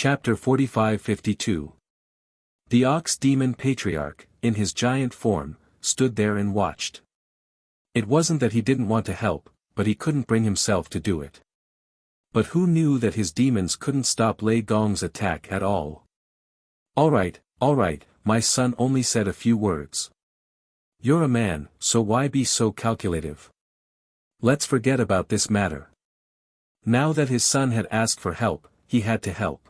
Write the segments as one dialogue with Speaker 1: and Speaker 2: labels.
Speaker 1: Chapter 45-52. The Ox-Demon Patriarch, in his giant form, stood there and watched. It wasn't that he didn't want to help, but he couldn't bring himself to do it. But who knew that his demons couldn't stop Lei Gong's attack at all? All right, my son only said a few words. You're a man, so why be so calculative? Let's forget about this matter. Now that his son had asked for help, he had to help.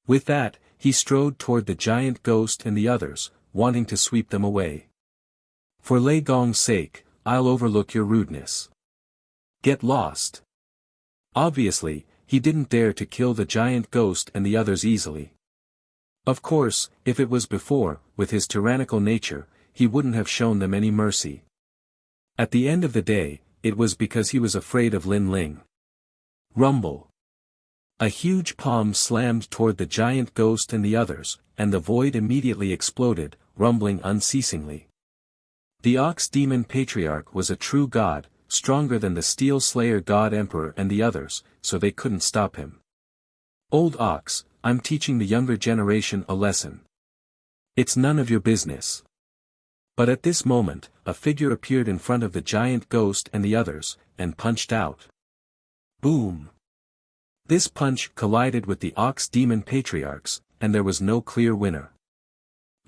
Speaker 1: With that, he strode toward the giant ghost and the others, wanting to sweep them away. For Lei Gong's sake, I'll overlook your rudeness. Get lost. Obviously, he didn't dare to kill the giant ghost and the others easily. Of course, if it was before, with his tyrannical nature, he wouldn't have shown them any mercy. At the end of the day, it was because he was afraid of Lin Ling. Rumble. A huge palm slammed toward the giant ghost and the others, and the void immediately exploded, rumbling unceasingly. The Ox-Demon Patriarch was a true god, stronger than the Steel Slayer God Emperor and the others, so they couldn't stop him. Old Ox, I'm teaching the younger generation a lesson. It's none of your business. But at this moment, a figure appeared in front of the giant ghost and the others, and punched out. Boom! This punch collided with the Ox-Demon Patriarchs, and there was no clear winner.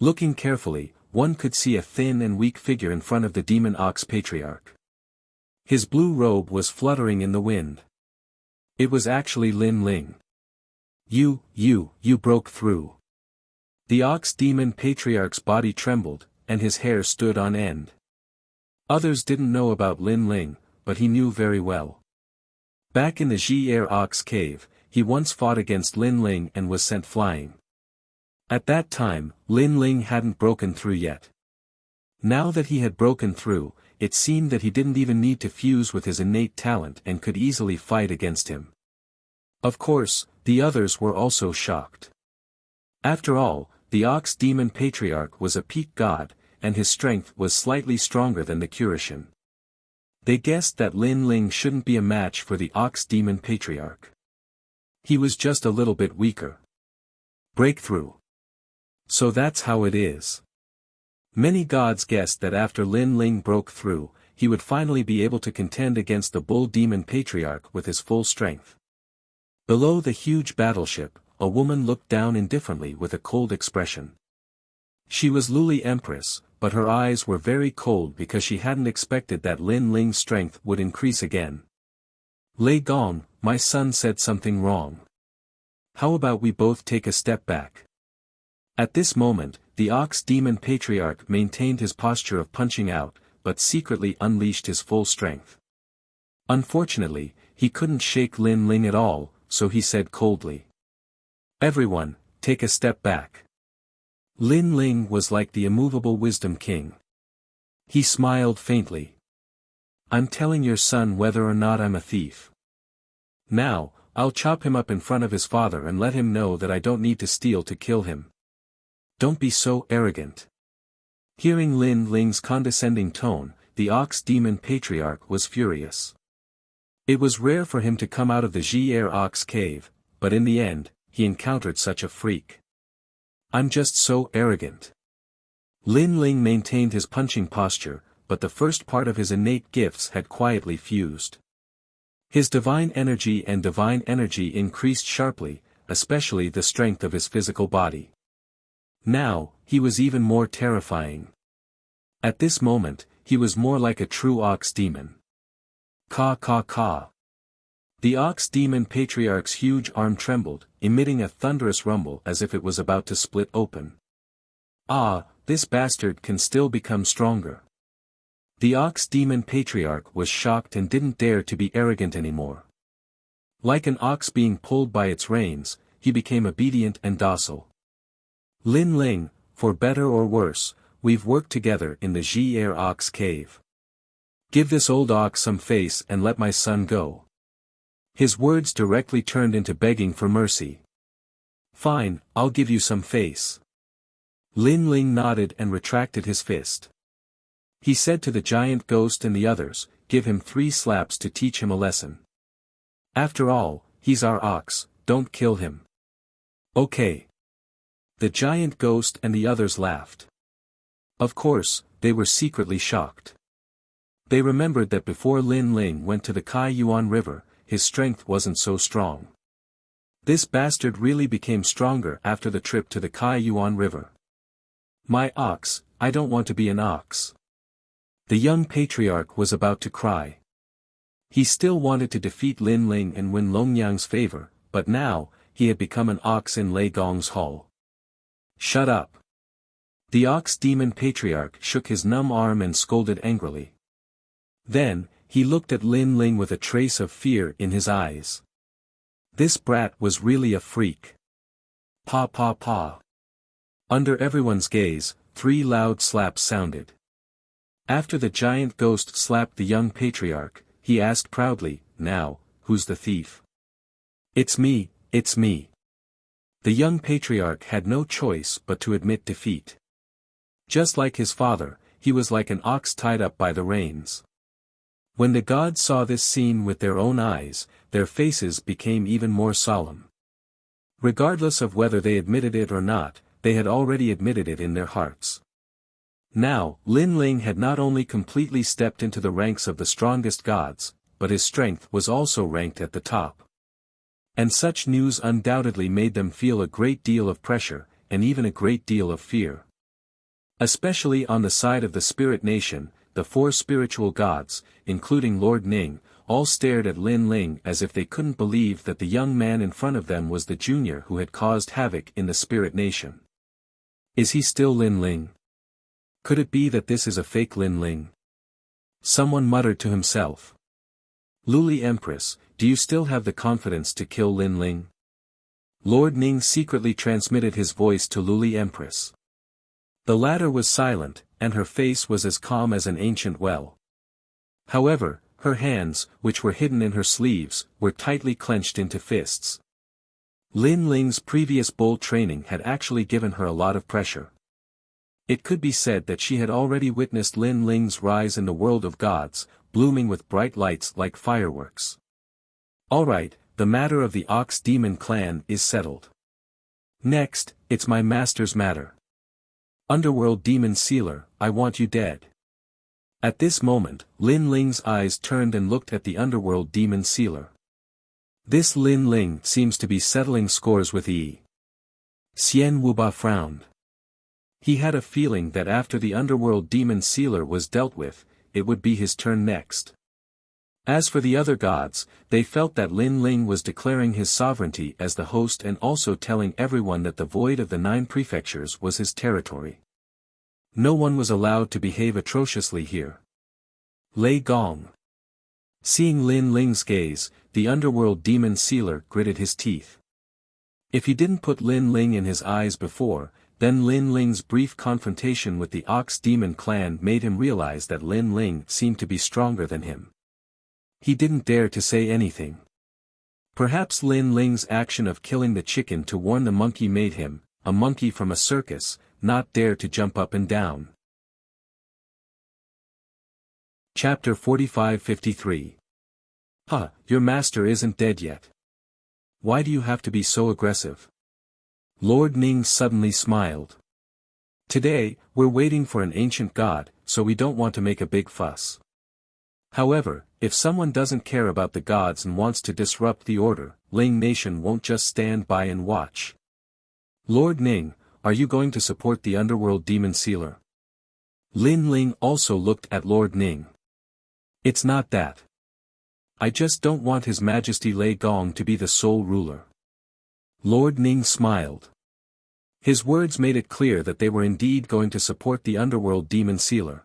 Speaker 1: Looking carefully, one could see a thin and weak figure in front of the Demon Ox Patriarch. His blue robe was fluttering in the wind. It was actually Lin Ling. You broke through. The Ox-Demon Patriarch's body trembled, and his hair stood on end. Others didn't know about Lin Ling, but he knew very well. Back in the Wuxia Ox Cave, he once fought against Lin Ling and was sent flying. At that time, Lin Ling hadn't broken through yet. Now that he had broken through, it seemed that he didn't even need to fuse with his innate talent and could easily fight against him. Of course, the others were also shocked. After all, the Ox-Demon Patriarch was a peak god, and his strength was slightly stronger than the Kurishin. They guessed that Lin Ling shouldn't be a match for the Ox-Demon Patriarch. He was just a little bit weaker. Breakthrough. So that's how it is. Many gods guessed that after Lin Ling broke through, he would finally be able to contend against the Bull Demon Patriarch with his full strength. Below the huge battleship, a woman looked down indifferently with a cold expression. She was Luli Empress, but her eyes were very cold because she hadn't expected that Lin Ling's strength would increase again. Lei Gong, my son said something wrong. How about we both take a step back? At this moment, the Ox-Demon Patriarch maintained his posture of punching out, but secretly unleashed his full strength. Unfortunately, he couldn't shake Lin Ling at all, so he said coldly. Everyone, take a step back. Lin Ling was like the immovable wisdom king. He smiled faintly. I'm telling your son whether or not I'm a thief. Now, I'll chop him up in front of his father and let him know that I don't need to steal to kill him. Don't be so arrogant. Hearing Lin Ling's condescending tone, the Ox-Demon Patriarch was furious. It was rare for him to come out of the Wuxia Ox Cave, but in the end, he encountered such a freak. I'm just so arrogant. Lin Ling maintained his punching posture, but the first part of his innate gifts had quietly fused. His divine energy increased sharply, especially the strength of his physical body. Now, he was even more terrifying. At this moment, he was more like a true ox demon. Ka ka ka. The Ox-Demon Patriarch's huge arm trembled, emitting a thunderous rumble as if it was about to split open. Ah, this bastard can still become stronger. The Ox-Demon Patriarch was shocked and didn't dare to be arrogant anymore. Like an ox being pulled by its reins, he became obedient and docile. Lin Ling, for better or worse, we've worked together in the Wuxia Ox Cave. Give this old ox some face and let my son go. His words directly turned into begging for mercy. Fine, I'll give you some face. Lin Ling nodded and retracted his fist. He said to the giant ghost and the others, give him 3 slaps to teach him a lesson. After all, he's our ox, don't kill him. Okay. The giant ghost and the others laughed. Of course, they were secretly shocked. They remembered that before Lin Ling went to the Kai Yuan River, his strength wasn't so strong. This bastard really became stronger after the trip to the Kai Yuan River. My ox, I don't want to be an ox. The young patriarch was about to cry. He still wanted to defeat Lin Ling and win Longyang's favor, but now, he had become an ox in Lei Gong's hall. Shut up. The ox demon patriarch shook his numb arm and scolded angrily. Then, he looked at Lin Ling with a trace of fear in his eyes. This brat was really a freak. Pa pa pa. Under everyone's gaze, 3 loud slaps sounded. After the giant ghost slapped the young patriarch, he asked proudly, "Now, who's the thief?" "It's me, it's me." The young patriarch had no choice but to admit defeat. Just like his father, he was like an ox tied up by the reins. When the gods saw this scene with their own eyes, their faces became even more solemn. Regardless of whether they admitted it or not, they had already admitted it in their hearts. Now, Lin Ling had not only completely stepped into the ranks of the strongest gods, but his strength was also ranked at the top. And such news undoubtedly made them feel a great deal of pressure, and even a great deal of fear. Especially on the side of the Spirit Nation, the 4 spiritual gods, including Lord Ning, all stared at Lin Ling as if they couldn't believe that the young man in front of them was the junior who had caused havoc in the Spirit Nation. Is he still Lin Ling? Could it be that this is a fake Lin Ling? Someone muttered to himself. Luli Empress, do you still have the confidence to kill Lin Ling? Lord Ning secretly transmitted his voice to Luli Empress. The latter was silent, and her face was as calm as an ancient well. However, her hands, which were hidden in her sleeves, were tightly clenched into fists. Lin Ling's previous bull training had actually given her a lot of pressure. It could be said that she had already witnessed Lin Ling's rise in the world of gods, blooming with bright lights like fireworks. Alright, the matter of the Ox Demon clan is settled. Next, it's my master's matter. Underworld Demon Sealer, I want you dead. At this moment, Lin Ling's eyes turned and looked at the Underworld Demon Sealer. This Lin Ling seems to be settling scores with Yi. Xian Wuba frowned. He had a feeling that after the Underworld Demon Sealer was dealt with, it would be his turn next. As for the other gods, they felt that Lin Ling was declaring his sovereignty as the host and also telling everyone that the void of the 9 prefectures was his territory. No one was allowed to behave atrociously here. Lei Gong. Seeing Lin Ling's gaze, the Underworld Demon Sealer gritted his teeth. If he didn't put Lin Ling in his eyes before, then Lin Ling's brief confrontation with the Ox Demon clan made him realize that Lin Ling seemed to be stronger than him. He didn't dare to say anything. Perhaps Lin Ling's action of killing the chicken to warn the monkey made him, a monkey from a circus, not dare to jump up and down. Chapter 45-53. Huh, your master isn't dead yet. Why do you have to be so aggressive? Lord Ning suddenly smiled. Today, we're waiting for an ancient god, so we don't want to make a big fuss. However, if someone doesn't care about the gods and wants to disrupt the order, Ling Nation won't just stand by and watch. Lord Ning, are you going to support the Underworld Demon Sealer? Lin Ling also looked at Lord Ning. It's not that. I just don't want His Majesty Lei Gong to be the sole ruler. Lord Ning smiled. His words made it clear that they were indeed going to support the Underworld Demon Sealer.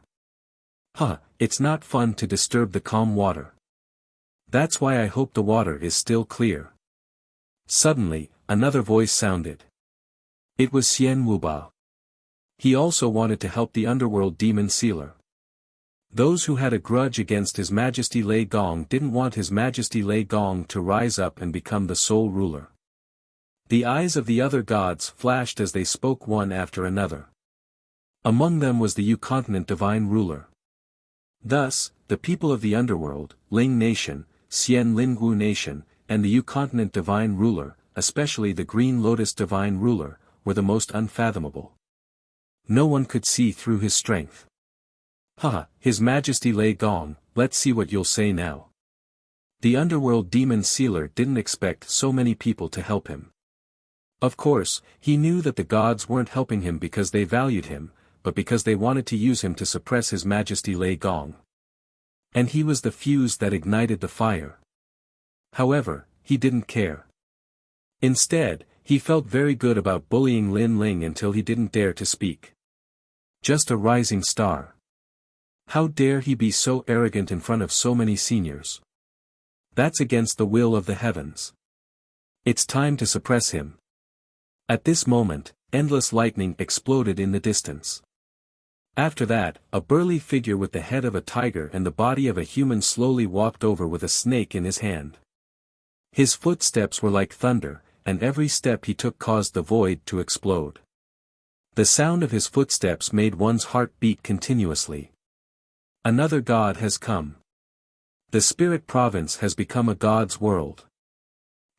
Speaker 1: Huh, it's not fun to disturb the calm water. That's why I hope the water is still clear. Suddenly, another voice sounded. It was Xian Wuba. He also wanted to help the Underworld Demon Sealer. Those who had a grudge against His Majesty Lei Gong didn't want His Majesty Lei Gong to rise up and become the sole ruler. The eyes of the other gods flashed as they spoke one after another. Among them was the Yu-Continent Divine Ruler. Thus, the people of the Underworld, Ling Nation, Xian Lingwu Nation, and the Yu-Continent Divine Ruler, especially the Green Lotus divine ruler, were the most unfathomable. No one could see through his strength. "Haha, His Majesty Lei Gong, let's see what you'll say now." The underworld demon sealer didn't expect so many people to help him. Of course, he knew that the gods weren't helping him because they valued him, but because they wanted to use him to suppress His Majesty Lei Gong. And he was the fuse that ignited the fire. However, he didn't care. Instead, he felt very good about bullying Lin Ling until he didn't dare to speak. Just a rising star. How dare he be so arrogant in front of so many seniors? That's against the will of the heavens. It's time to suppress him. At this moment, endless lightning exploded in the distance. After that, a burly figure with the head of a tiger and the body of a human slowly walked over with a snake in his hand. His footsteps were like thunder, and every step he took caused the void to explode. The sound of his footsteps made one's heart beat continuously. Another god has come. The spirit province has become a god's world.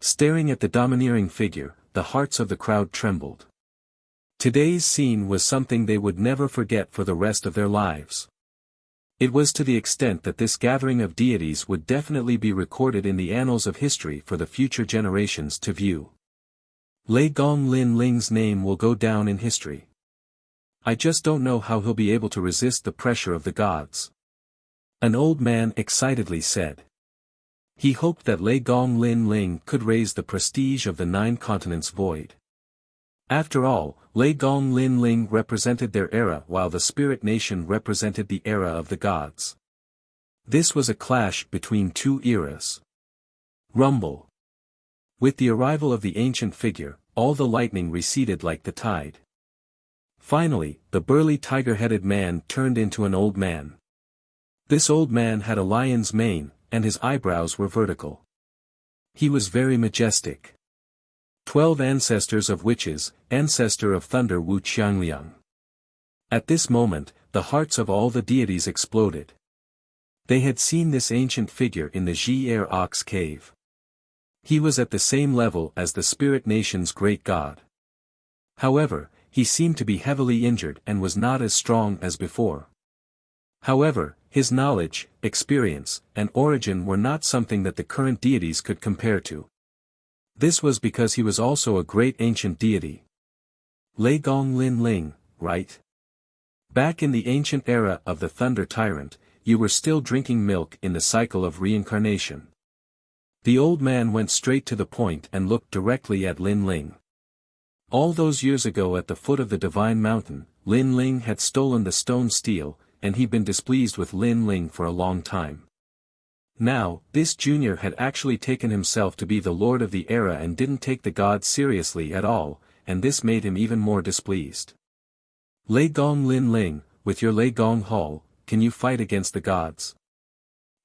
Speaker 1: Staring at the domineering figure, the hearts of the crowd trembled. Today's scene was something they would never forget for the rest of their lives. It was to the extent that this gathering of deities would definitely be recorded in the annals of history for the future generations to view. Lei Gong Lin Ling's name will go down in history. I just don't know how he'll be able to resist the pressure of the gods. An old man excitedly said. He hoped that Lei Gong Lin Ling could raise the prestige of the 9 continents void. After all, Lei Gong Lin Ling represented their era while the spirit nation represented the era of the gods. This was a clash between 2 eras. Rumble. With the arrival of the ancient figure, all the lightning receded like the tide. Finally, the burly tiger-headed man turned into an old man. This old man had a lion's mane, and his eyebrows were vertical. He was very majestic. 12 ancestors of witches, ancestor of thunder Wuxia. At this moment, the hearts of all the deities exploded. They had seen this ancient figure in the Ji-Er Ox cave. He was at the same level as the spirit nation's great god. However, he seemed to be heavily injured and was not as strong as before. However, his knowledge, experience, and origin were not something that the current deities could compare to. This was because he was also a great ancient deity. Lei Gong Lin Ling, right? Back in the ancient era of the Thunder Tyrant, you were still drinking milk in the cycle of reincarnation. The old man went straight to the point and looked directly at Lin Ling. All those years ago at the foot of the Divine Mountain, Lin Ling had stolen the stone steel, and he'd been displeased with Lin Ling for a long time. Now, this junior had actually taken himself to be the lord of the era and didn't take the gods seriously at all, and this made him even more displeased. Lei Gong Lin Ling, with your Lei Gong Hall, can you fight against the gods?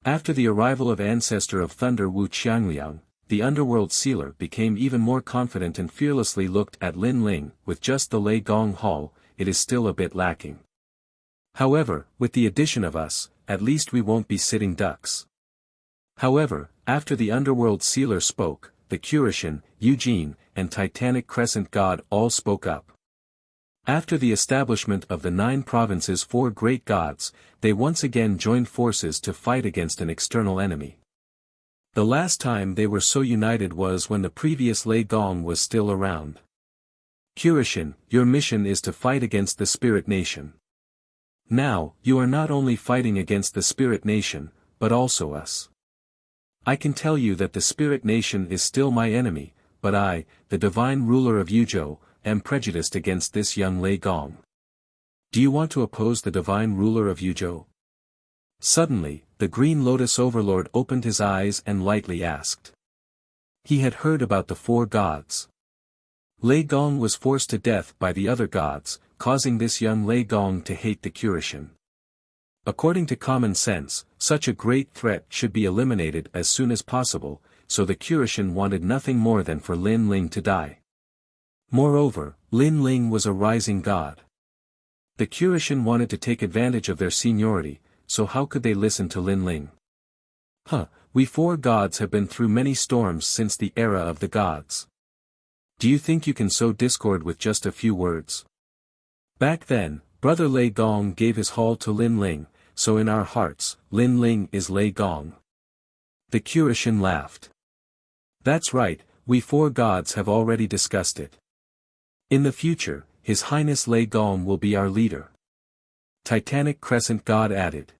Speaker 1: After the arrival of ancestor of thunder Wuxia, the underworld sealer became even more confident and fearlessly looked at Lin Ling. With just the Lei Gong Hall, it is still a bit lacking. However, with the addition of us, at least we won't be sitting ducks. However, after the underworld sealer spoke, the Kurishin, Eugene, and Titanic Crescent God all spoke up. After the establishment of the 9 provinces' 4 great gods, they once again joined forces to fight against an external enemy. The last time they were so united was when the previous Lei Gong was still around. Kurishin, your mission is to fight against the spirit nation. Now, you are not only fighting against the spirit nation, but also us. I can tell you that the spirit nation is still my enemy, but I, the divine ruler of Yuzhou, am prejudiced against this young Lei Gong. Do you want to oppose the divine ruler of Yuzhou? Suddenly, the Green Lotus Overlord opened his eyes and lightly asked. He had heard about the 4 gods. Lei Gong was forced to death by the other gods, causing this young Lei Gong to hate the Kurishin. According to common sense, such a great threat should be eliminated as soon as possible, so the Kurishin wanted nothing more than for Lin Ling to die. Moreover, Lin Ling was a rising god. The Kurishin wanted to take advantage of their seniority, so how could they listen to Lin Ling? We 4 gods have been through many storms since the era of the gods. Do you think you can sow discord with just a few words? Back then, Brother Lei Gong gave his hall to Lin Ling, so in our hearts, Lin Ling is Lei Gong. The Qur'an laughed. That's right, we four gods have already discussed it. In the future, His Highness Lei Gong will be our leader. Titanic Crescent God added.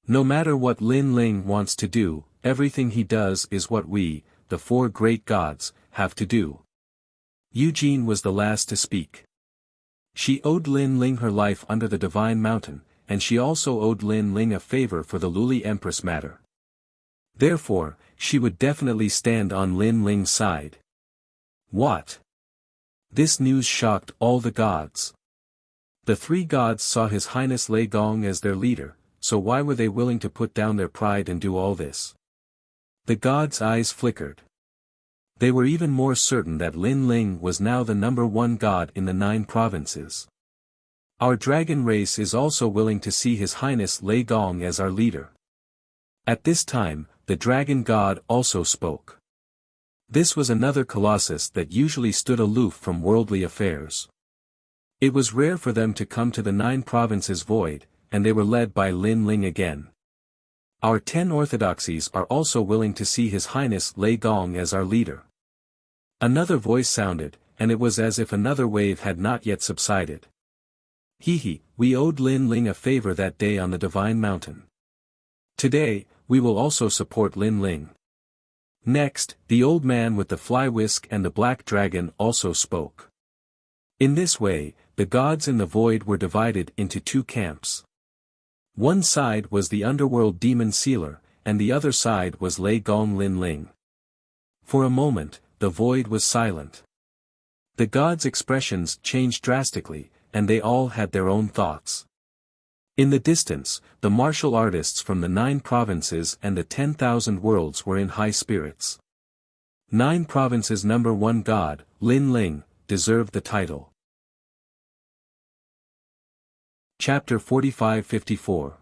Speaker 1: No matter what Lin Ling wants to do, everything he does is what we, the four great gods, have to do. Eugene was the last to speak. She owed Lin Ling her life under the Divine Mountain, and she also owed Lin Ling a favor for the Luli Empress matter. Therefore, she would definitely stand on Lin Ling's side. What? This news shocked all the gods. The three gods saw His Highness Lei Gong as their leader, so why were they willing to put down their pride and do all this? The gods' eyes flickered. They were even more certain that Lin Ling was now the number one god in the 9 provinces. Our dragon race is also willing to see His Highness Lei Gong as our leader. At this time, the dragon god also spoke. This was another colossus that usually stood aloof from worldly affairs. It was rare for them to come to the 9 provinces void, and they were led by Lin Ling again. Our 10 orthodoxies are also willing to see His Highness Lei Gong as our leader. Another voice sounded, and it was as if another wave had not yet subsided. We owed Lin Ling a favor that day on the Divine Mountain. Today, we will also support Lin Ling. Next, the old man with the fly whisk and the black dragon also spoke. In this way, the gods in the void were divided into 2 camps. One side was the underworld demon sealer, and the other side was Lei Gong Lin Ling. For a moment, the void was silent. The gods' expressions changed drastically, and they all had their own thoughts. In the distance, the martial artists from the 9 provinces and the 10,000 worlds were in high spirits. 9 provinces number 1 god, Lin Ling, deserved the title. Chapter 45-54.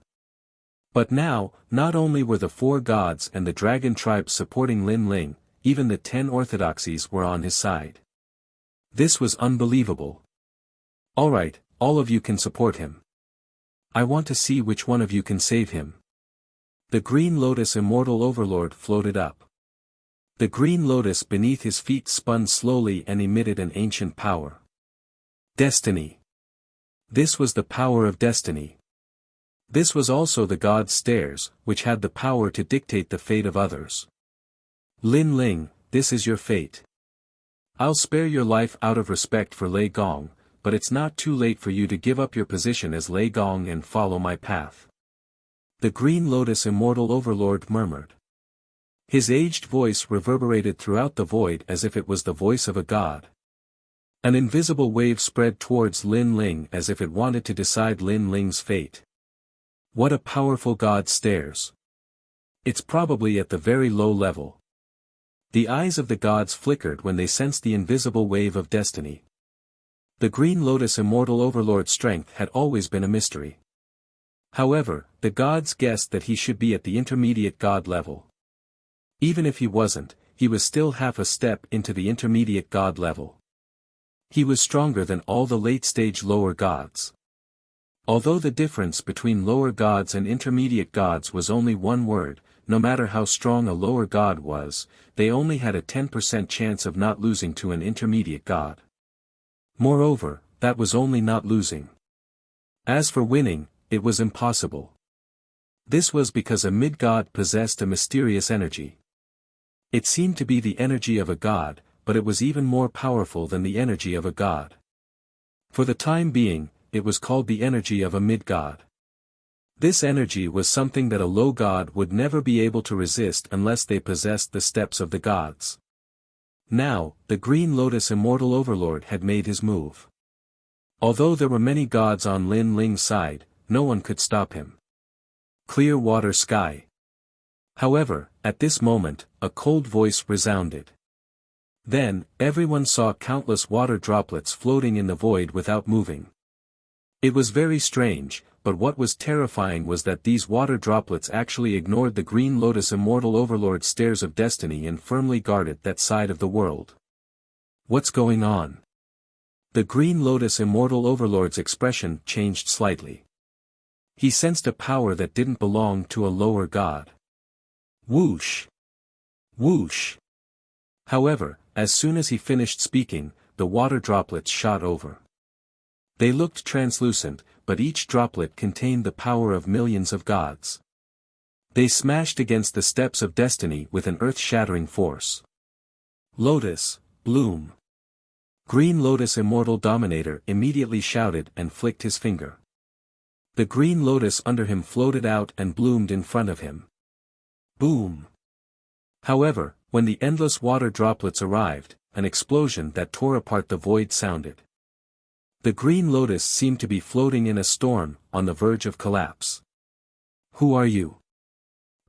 Speaker 1: But now, not only were the 4 gods and the dragon tribe supporting Lin Ling, even the 10 orthodoxies were on his side. This was unbelievable. Alright, all of you can support him. I want to see which one of you can save him. The green lotus immortal overlord floated up. The green lotus beneath his feet spun slowly and emitted an ancient power. Destiny. This was the power of destiny. This was also the god's stairs, which had the power to dictate the fate of others. Lin Ling, this is your fate. I'll spare your life out of respect for Lei Gong, but it's not too late for you to give up your position as Lei Gong and follow my path. The green lotus immortal overlord murmured. His aged voice reverberated throughout the void as if it was the voice of a god. An invisible wave spread towards Lin Ling as if it wanted to decide Lin Ling's fate. What a powerful god stares. It's probably at the very low level. The eyes of the gods flickered when they sensed the invisible wave of destiny. The green lotus immortal overlord's strength had always been a mystery. However, the gods guessed that he should be at the intermediate god level. Even if he wasn't, he was still half a step into the intermediate god level. He was stronger than all the late-stage lower gods. Although the difference between lower gods and intermediate gods was only 1 word, no matter how strong a lower god was, they only had a 10% chance of not losing to an intermediate god. Moreover, that was only not losing. As for winning, it was impossible. This was because a mid-god possessed a mysterious energy. It seemed to be the energy of a god, but it was even more powerful than the energy of a god. For the time being, it was called the energy of a mid-god. This energy was something that a low god would never be able to resist unless they possessed the steps of the gods. Now, the green lotus immortal overlord had made his move. Although there were many gods on Lin Ling's side, no one could stop him. Clear water sky. However, at this moment, a cold voice resounded. Then, everyone saw countless water droplets floating in the void without moving. It was very strange, but what was terrifying was that these water droplets actually ignored the green lotus immortal overlord's stairs of destiny and firmly guarded that side of the world. What's going on? The Green Lotus Immortal Overlord's expression changed slightly. He sensed a power that didn't belong to a lower god. Whoosh! Whoosh! However, as soon as he finished speaking, the water droplets shot over. They looked translucent, but each droplet contained the power of millions of gods. They smashed against the steps of destiny with an earth-shattering force. Lotus, bloom! Green Lotus Immortal Dominator immediately shouted and flicked his finger. The green lotus under him floated out and bloomed in front of him. Boom! However, when the endless water droplets arrived, an explosion that tore apart the void sounded. The green lotus seemed to be floating in a storm, on the verge of collapse. Who are you?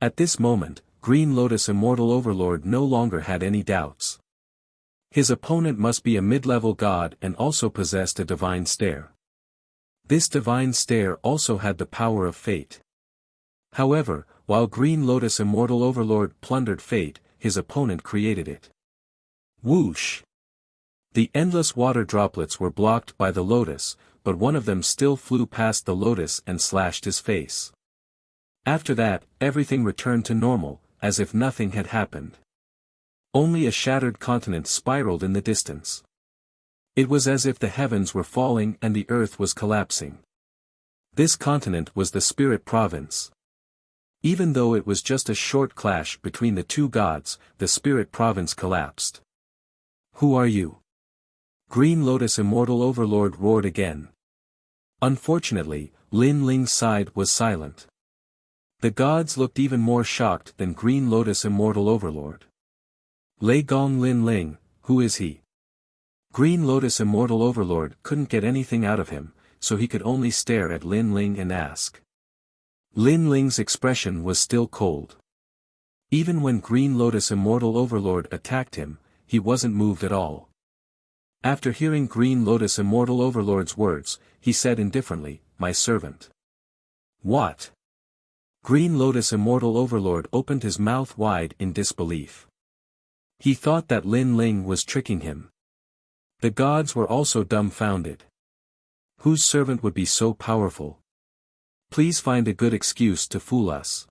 Speaker 1: At this moment, Green Lotus Immortal Overlord no longer had any doubts. His opponent must be a mid-level god and also possessed a divine stare. This divine stare also had the power of fate. However, while Green Lotus Immortal Overlord plundered fate, his opponent created it. Whoosh! The endless water droplets were blocked by the lotus, but one of them still flew past the lotus and slashed his face. After that, everything returned to normal, as if nothing had happened. Only a shattered continent spiraled in the distance. It was as if the heavens were falling and the earth was collapsing. This continent was the Spirit Province. Even though it was just a short clash between the two gods, the Spirit Province collapsed. Who are you? Green Lotus Immortal Overlord roared again. Unfortunately, Lin Ling's side was silent. The gods looked even more shocked than Green Lotus Immortal Overlord. Lei Gong Lin Ling, who is he? Green Lotus Immortal Overlord couldn't get anything out of him, so he could only stare at Lin Ling and ask. Lin Ling's expression was still cold. Even when Green Lotus Immortal Overlord attacked him, he wasn't moved at all. After hearing Green Lotus Immortal Overlord's words, he said indifferently, "My servant." What? Green Lotus Immortal Overlord opened his mouth wide in disbelief. He thought that Lin Ling was tricking him. The gods were also dumbfounded. Whose servant would be so powerful? Please find a good excuse to fool us.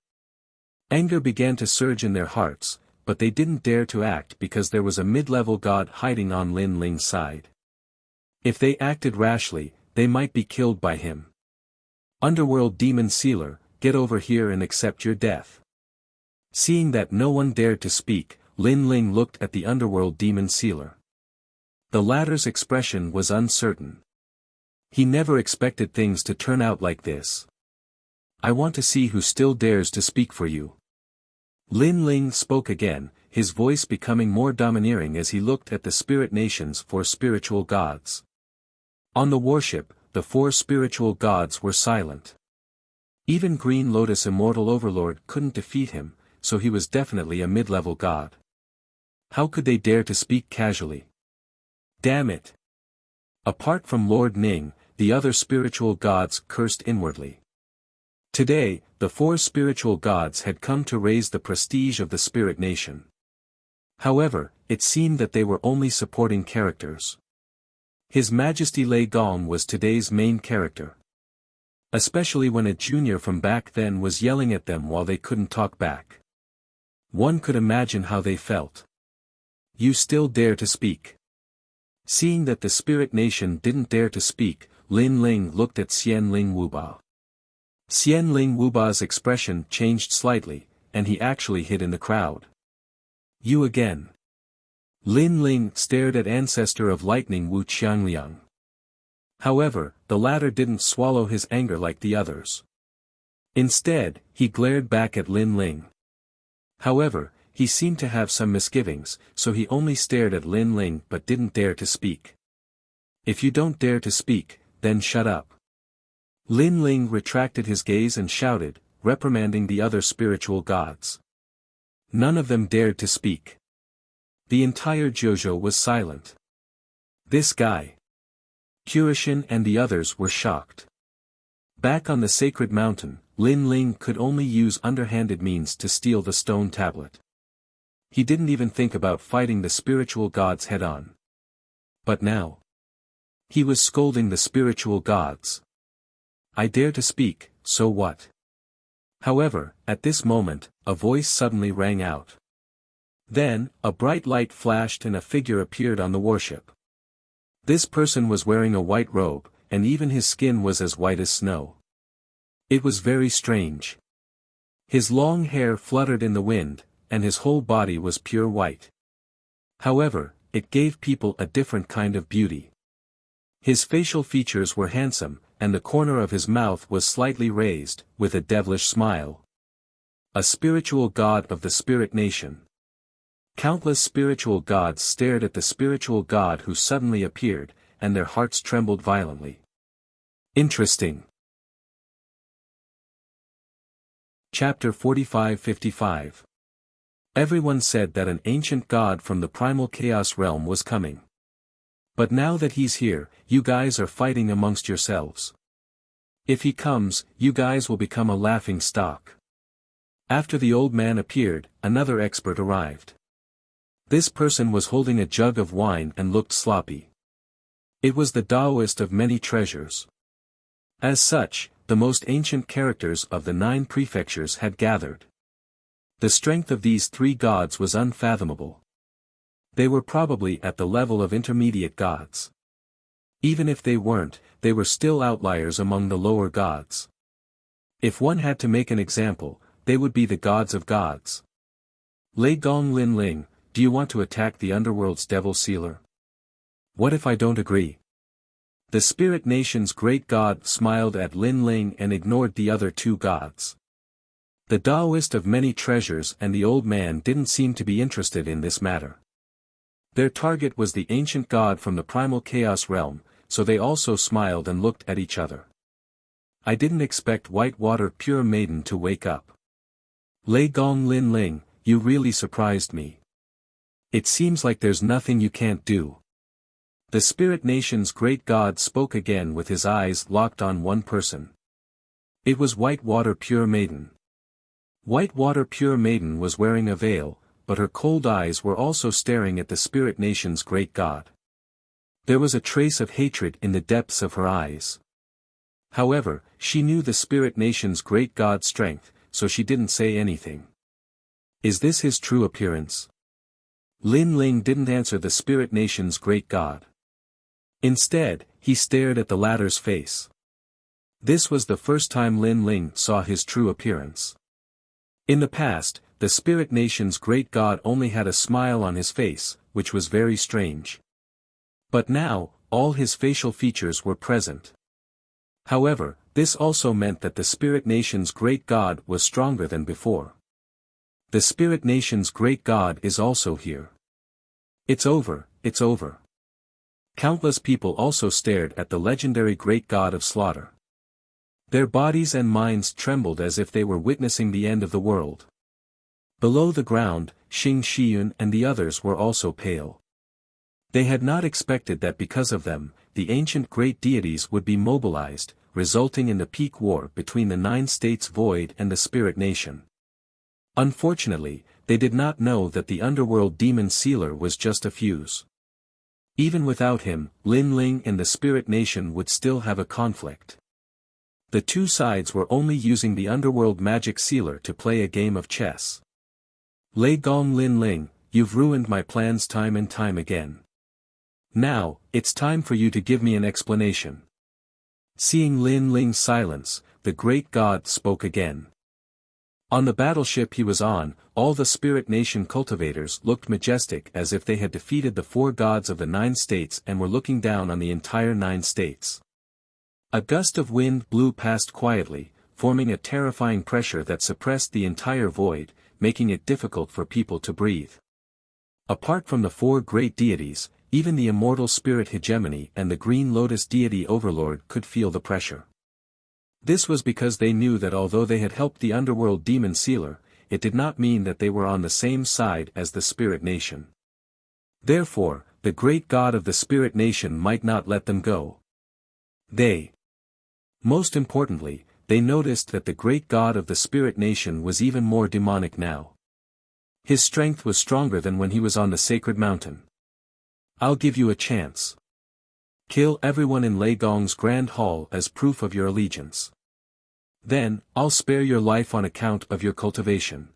Speaker 1: Anger began to surge in their hearts, but they didn't dare to act because there was a mid-level god hiding on Lin Ling's side. If they acted rashly, they might be killed by him. Underworld Demon Sealer, get over here and accept your death. Seeing that no one dared to speak, Lin Ling looked at the Underworld Demon Sealer. The latter's expression was uncertain. He never expected things to turn out like this. I want to see who still dares to speak for you. Lin Ling spoke again, his voice becoming more domineering as he looked at the spirit nations for spiritual gods. On the warship, the 4 spiritual gods were silent. Even Green Lotus Immortal Overlord couldn't defeat him, so he was definitely a mid-level god. How could they dare to speak casually? Damn it! Apart from Lord Ning, the other spiritual gods cursed inwardly. Today, the 4 spiritual gods had come to raise the prestige of the spirit nation. However, it seemed that they were only supporting characters. His Majesty Lei Gong was today's main character. Especially when a junior from back then was yelling at them while they couldn't talk back. One could imagine how they felt. You still dare to speak. Seeing that the spirit nation didn't dare to speak, Lin Ling looked at Xian Ling Wuba. Xian Ling Wuba's expression changed slightly, and he actually hid in the crowd. You again. Lin Ling stared at Ancestor of Lightning Wu Qiangliang. However, the latter didn't swallow his anger like the others. Instead, he glared back at Lin Ling. However, he seemed to have some misgivings, so he only stared at Lin Ling but didn't dare to speak. If you don't dare to speak, then shut up. Lin Ling retracted his gaze and shouted, reprimanding the other spiritual gods. None of them dared to speak. The entire Jojo was silent. This guy. Kurishin and the others were shocked. Back on the sacred mountain, Lin Ling could only use underhanded means to steal the stone tablet. He didn't even think about fighting the spiritual gods head-on. But now, he was scolding the spiritual gods. I dare to speak, so what? However, at this moment, a voice suddenly rang out. Then, a bright light flashed and a figure appeared on the warship. This person was wearing a white robe, and even his skin was as white as snow. It was very strange. His long hair fluttered in the wind, and his whole body was pure white. However, it gave people a different kind of beauty. His facial features were handsome, and the corner of his mouth was slightly raised, with a devilish smile. A spiritual god of the spirit nation. Countless spiritual gods stared at the spiritual god who suddenly appeared, and their hearts trembled violently. Interesting. Chapter 45-55. Everyone said that an ancient god from the primal chaos realm was coming. But now that he's here, you guys are fighting amongst yourselves. If he comes, you guys will become a laughing stock. After the old man appeared, another expert arrived. This person was holding a jug of wine and looked sloppy. It was the Taoist of many treasures. As such, the most ancient characters of the 9 prefectures had gathered. The strength of these 3 gods was unfathomable. They were probably at the level of intermediate gods. Even if they weren't, they were still outliers among the lower gods. If one had to make an example, they would be the gods of gods. Lei Gong Lin Ling, do you want to attack the underworld's devil sealer? What if I don't agree? The spirit nation's great god smiled at Lin Ling and ignored the other 2 gods. The Taoist of many treasures and the old man didn't seem to be interested in this matter. Their target was the ancient god from the primal chaos realm, so they also smiled and looked at each other. I didn't expect Whitewater Pure Maiden to wake up. Lei Gong Lin Ling, you really surprised me. It seems like there's nothing you can't do. The spirit nation's great god spoke again with his eyes locked on one person. It was Whitewater Pure Maiden. Whitewater Pure Maiden was wearing a veil, but her cold eyes were also staring at the spirit nation's great god. There was a trace of hatred in the depths of her eyes. However, she knew the spirit nation's great god's strength, so she didn't say anything. Is this his true appearance? Lin Ling didn't answer the spirit nation's great god. Instead, he stared at the latter's face. This was the first time Lin Ling saw his true appearance. In the past, the spirit nation's great god only had a smile on his face, which was very strange. But now, all his facial features were present. However, this also meant that the spirit nation's great god was stronger than before. The spirit nation's great god is also here. It's over, it's over. Countless people also stared at the legendary great god of slaughter. Their bodies and minds trembled as if they were witnessing the end of the world. Below the ground, Xing Shiyun and the others were also pale. They had not expected that because of them, the ancient great deities would be mobilized, resulting in the peak war between the 9 states void and the spirit nation. Unfortunately, they did not know that the underworld demon sealer was just a fuse. Even without him, Lin Ling and the spirit nation would still have a conflict. The 2 sides were only using the underworld magic sealer to play a game of chess. Lei Gong Lin Ling, you've ruined my plans time and time again. Now, it's time for you to give me an explanation. Seeing Lin Ling's silence, the great god spoke again. On the battleship he was on, all the spirit nation cultivators looked majestic as if they had defeated the 4 gods of the 9 states and were looking down on the entire 9 states. A gust of wind blew past quietly, forming a terrifying pressure that suppressed the entire void, making it difficult for people to breathe. Apart from the 4 great deities, even the immortal spirit hegemony and the green lotus deity overlord could feel the pressure. This was because they knew that although they had helped the underworld demon sealer, it did not mean that they were on the same side as the spirit nation. Therefore, the great god of the spirit nation might not let them go. Most importantly, they noticed that the great god of the spirit nation was even more demonic now. His strength was stronger than when he was on the sacred mountain. I'll give you a chance. Kill everyone in Lei Gong's Grand Hall as proof of your allegiance. Then, I'll spare your life on account of your cultivation.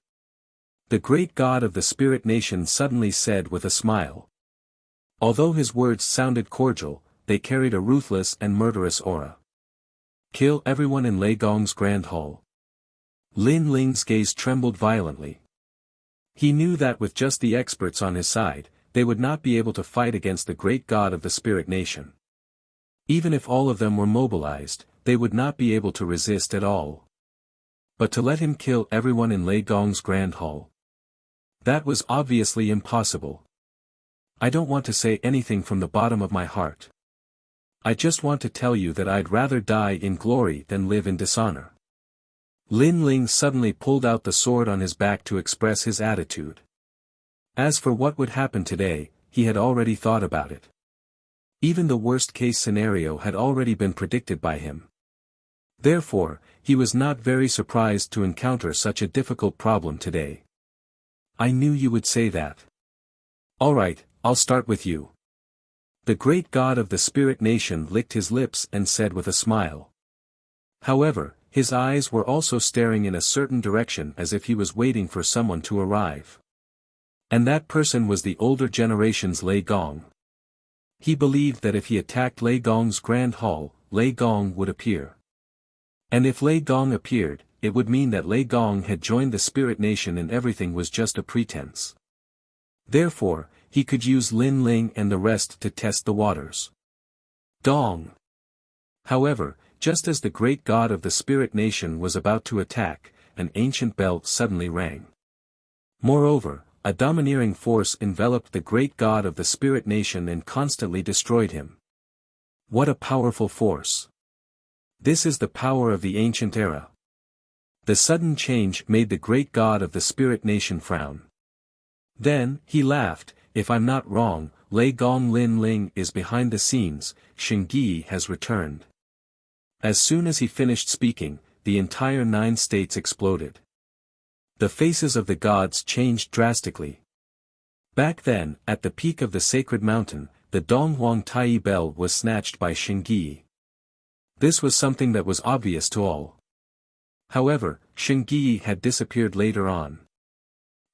Speaker 1: The great god of the spirit nation suddenly said with a smile. Although his words sounded cordial, they carried a ruthless and murderous aura. Kill everyone in Lei Gong's Grand Hall. Lin Ling's gaze trembled violently. He knew that with just the experts on his side, they would not be able to fight against the great god of the spirit nation. Even if all of them were mobilized, they would not be able to resist at all. But to let him kill everyone in Lei Gong's Grand Hall? That was obviously impossible. I don't want to say anything from the bottom of my heart. I just want to tell you that I'd rather die in glory than live in dishonor. Lin Ling suddenly pulled out the sword on his back to express his attitude. As for what would happen today, he had already thought about it. Even the worst-case scenario had already been predicted by him. Therefore, he was not very surprised to encounter such a difficult problem today. I knew you would say that. All right, I'll start with you. The great god of the spirit nation licked his lips and said with a smile. However, his eyes were also staring in a certain direction as if he was waiting for someone to arrive. And that person was the older generation's Lei Gong. He believed that if he attacked Lei Gong's Grand Hall, Lei Gong would appear. And if Lei Gong appeared, it would mean that Lei Gong had joined the spirit nation and everything was just a pretense. Therefore, he could use Lin Ling and the rest to test the waters. Gong. However, just as the great god of the spirit nation was about to attack, an ancient bell suddenly rang. Moreover, a domineering force enveloped the great god of the spirit nation and constantly destroyed him. What a powerful force! This is the power of the ancient era. The sudden change made the great god of the spirit nation frown. Then, he laughed, if I'm not wrong, Lei Gong Lin Ling is behind the scenes, Xingyi has returned. As soon as he finished speaking, the entire 9 states exploded. The faces of the gods changed drastically. Back then, at the peak of the sacred mountain, the Donghuang Tai bell was snatched by Xingyi. This was something that was obvious to all. However, Xingyi had disappeared later on.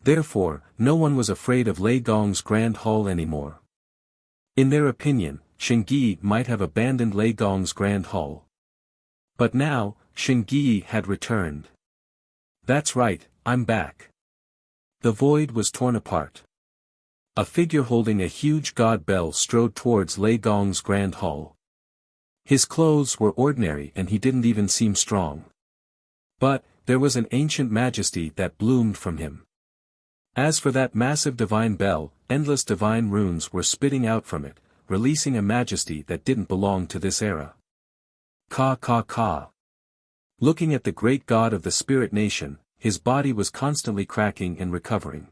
Speaker 1: Therefore, no one was afraid of Lei Gong's Grand Hall anymore. In their opinion, Xingyi might have abandoned Lei Gong's Grand Hall. But now, Xingyi had returned. That's right, I'm back. The void was torn apart. A figure holding a huge god bell strode towards Lei Gong's Grand Hall. His clothes were ordinary and he didn't even seem strong. But, there was an ancient majesty that bloomed from him. As for that massive divine bell, endless divine runes were spitting out from it, releasing a majesty that didn't belong to this era. Ka ka ka. Looking at the great god of the spirit nation, his body was constantly cracking and recovering.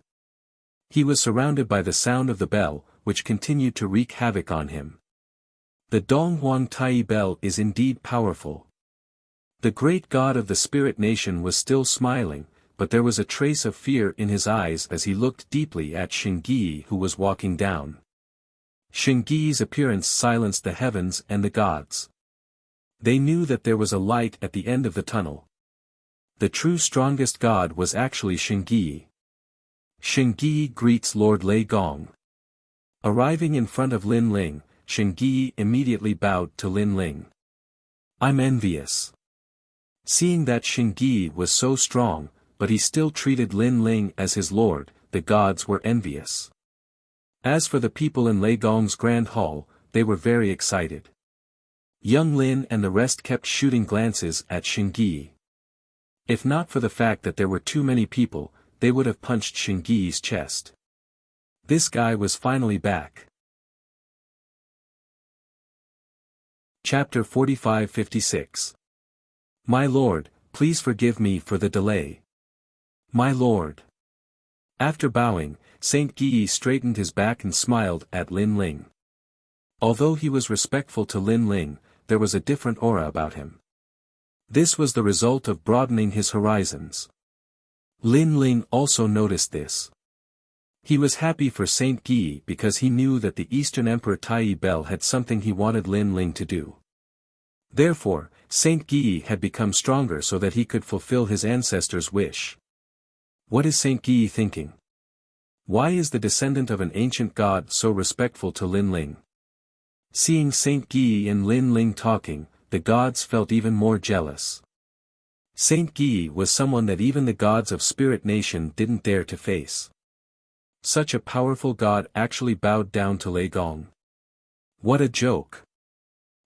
Speaker 1: He was surrounded by the sound of the bell, which continued to wreak havoc on him. The Donghuang Tai bell is indeed powerful. The great god of the spirit nation was still smiling, but there was a trace of fear in his eyes as he looked deeply at Xingyi who was walking down. Xingyi's appearance silenced the heavens and the gods. They knew that there was a light at the end of the tunnel. The true strongest god was actually Xingyi. Xingyi greets Lord Lei Gong. Arriving in front of Lin Ling, Xingyi immediately bowed to Lin Ling. I'm envious. Seeing that Xingyi was so strong, but he still treated Lin Ling as his lord, the gods were envious. As for the people in Lei Gong's Grand Hall, they were very excited. Young Lin and the rest kept shooting glances at Xingyi. If not for the fact that there were too many people, they would have punched Xingyi's chest. This guy was finally back. Chapter 45-56. My lord, please forgive me for the delay. My lord. After bowing, Saint Yi straightened his back and smiled at Lin Ling. Although he was respectful to Lin Ling, there was a different aura about him. This was the result of broadening his horizons. Lin Ling also noticed this. He was happy for Saint Guy because he knew that the Eastern Emperor Tai Bel had something he wanted Lin Ling to do. Therefore, Saint Guy had become stronger so that he could fulfill his ancestors' wish. What is Saint Guy thinking? Why is the descendant of an ancient god so respectful to Lin Ling? Seeing Saint Guy and Lin Ling talking, the gods felt even more jealous. Saint Guy was someone that even the gods of Spirit Nation didn't dare to face. Such a powerful god actually bowed down to Lei Gong. What a joke!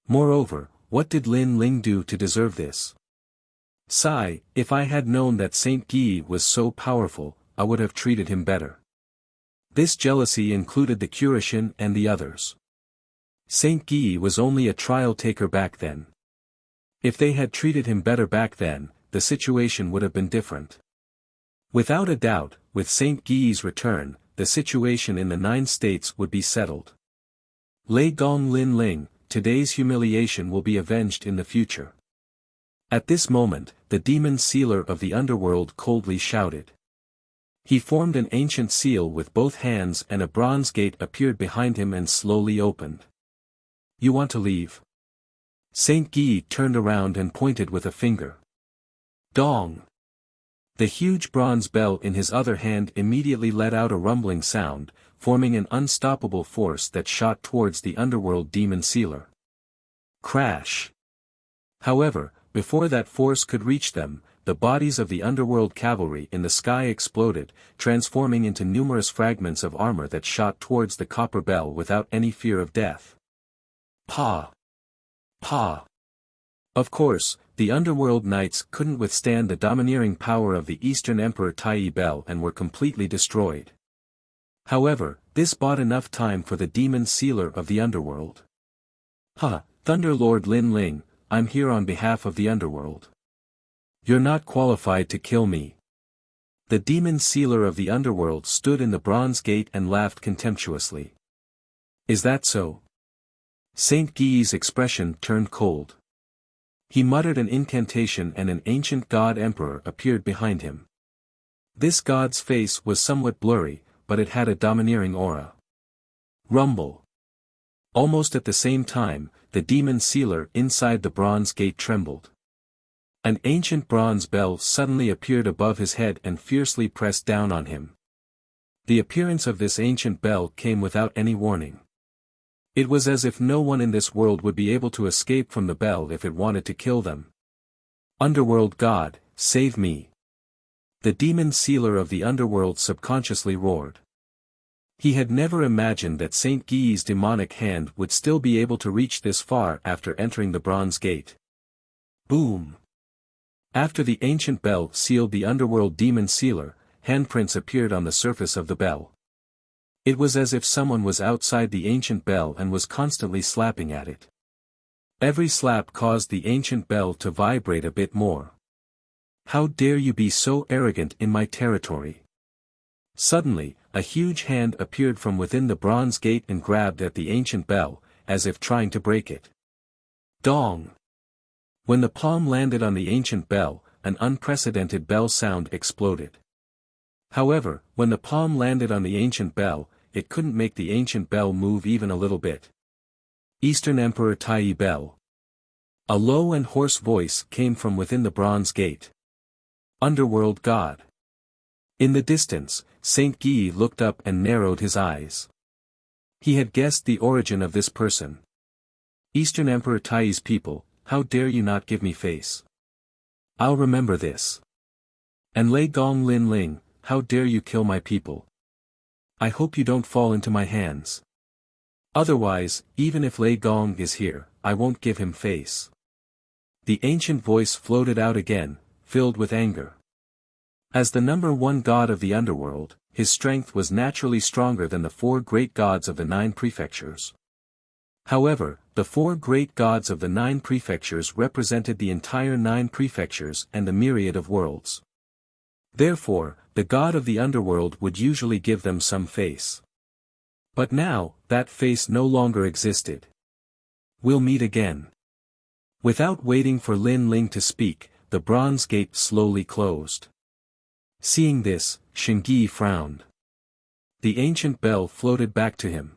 Speaker 1: Moreover, what did Lin Ling do to deserve this? Sigh, if I had known that Saint Guy was so powerful, I would have treated him better. This jealousy included the Curishin and the others. Saint Guy was only a trial taker back then. If they had treated him better back then, the situation would have been different. Without a doubt, with Saint Guy's return, the situation in the 9 states would be settled. Lei Gong Lin Ling, today's humiliation will be avenged in the future. At this moment, the demon sealer of the underworld coldly shouted. He formed an ancient seal with both hands and a bronze gate appeared behind him and slowly opened. You want to leave? Saint Guy turned around and pointed with a finger. Dong! The huge bronze bell in his other hand immediately let out a rumbling sound, forming an unstoppable force that shot towards the underworld demon sealer. Crash! However, before that force could reach them, the bodies of the underworld cavalry in the sky exploded, transforming into numerous fragments of armor that shot towards the copper bell without any fear of death. Pa! Pa! Of course, the underworld knights couldn't withstand the domineering power of the Eastern Emperor Tai Bel and were completely destroyed. However, this bought enough time for the demon sealer of the underworld. Ha, Thunder Lord Lin Ling, I'm here on behalf of the underworld. You're not qualified to kill me. The demon sealer of the underworld stood in the bronze gate and laughed contemptuously. Is that so? Saint Guy's expression turned cold. He muttered an incantation and an ancient god emperor appeared behind him. This god's face was somewhat blurry, but it had a domineering aura. Rumble. Almost at the same time, the demon sealer inside the bronze gate trembled. An ancient bronze bell suddenly appeared above his head and fiercely pressed down on him. The appearance of this ancient bell came without any warning. It was as if no one in this world would be able to escape from the bell if it wanted to kill them. Underworld God, save me! The demon sealer of the underworld subconsciously roared. He had never imagined that Saint Guy's demonic hand would still be able to reach this far after entering the bronze gate. Boom! After the ancient bell sealed the underworld demon sealer, handprints appeared on the surface of the bell. It was as if someone was outside the ancient bell and was constantly slapping at it. Every slap caused the ancient bell to vibrate a bit more. How dare you be so arrogant in my territory? Suddenly, a huge hand appeared from within the bronze gate and grabbed at the ancient bell, as if trying to break it. Dong! When the palm landed on the ancient bell, an unprecedented bell sound exploded. However, when the palm landed on the ancient bell, it couldn't make the ancient bell move even a little bit. Eastern Emperor Tai Bel. A low and hoarse voice came from within the bronze gate. Underworld God. In the distance, Saint Guy looked up and narrowed his eyes. He had guessed the origin of this person. Eastern Emperor Tai's people, how dare you not give me face? I'll remember this. And Lei Gong Lin Ling, how dare you kill my people? I hope you don't fall into my hands. Otherwise, even if Lei Gong is here, I won't give him face. The ancient voice floated out again, filled with anger. As the number 1 god of the underworld, his strength was naturally stronger than the 4 great gods of the 9 prefectures. However, the 4 great gods of the 9 prefectures represented the entire 9 prefectures and the myriad of worlds. Therefore, the god of the underworld would usually give them some face. But now, that face no longer existed. We'll meet again. Without waiting for Lin Ling to speak, the bronze gate slowly closed. Seeing this, Shengyi frowned. The ancient bell floated back to him.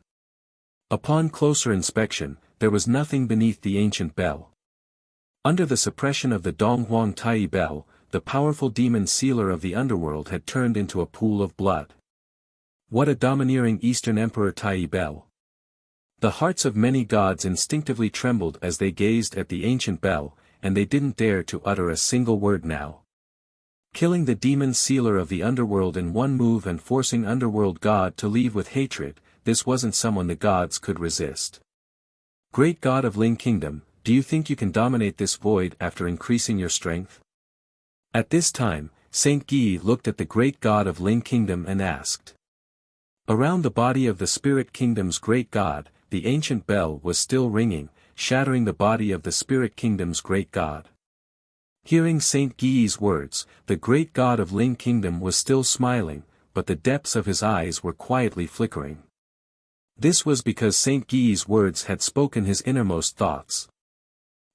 Speaker 1: Upon closer inspection, there was nothing beneath the ancient bell. Under the suppression of the Donghuang Tai bell, the powerful demon sealer of the underworld had turned into a pool of blood. What a domineering Eastern Emperor Tai bell! The hearts of many gods instinctively trembled as they gazed at the ancient bell, and they didn't dare to utter a single word now. Killing the demon sealer of the underworld in one move and forcing underworld god to leave with hatred, this wasn't someone the gods could resist. Great god of Ling Kingdom, do you think you can dominate this void after increasing your strength? At this time, Saint Guy looked at the great god of Ling Kingdom and asked. Around the body of the Spirit Kingdom's great god, the ancient bell was still ringing, shattering the body of the Spirit Kingdom's great god. Hearing Saint Guy's words, the great god of Ling Kingdom was still smiling, but the depths of his eyes were quietly flickering. This was because Saint Guy's words had spoken his innermost thoughts.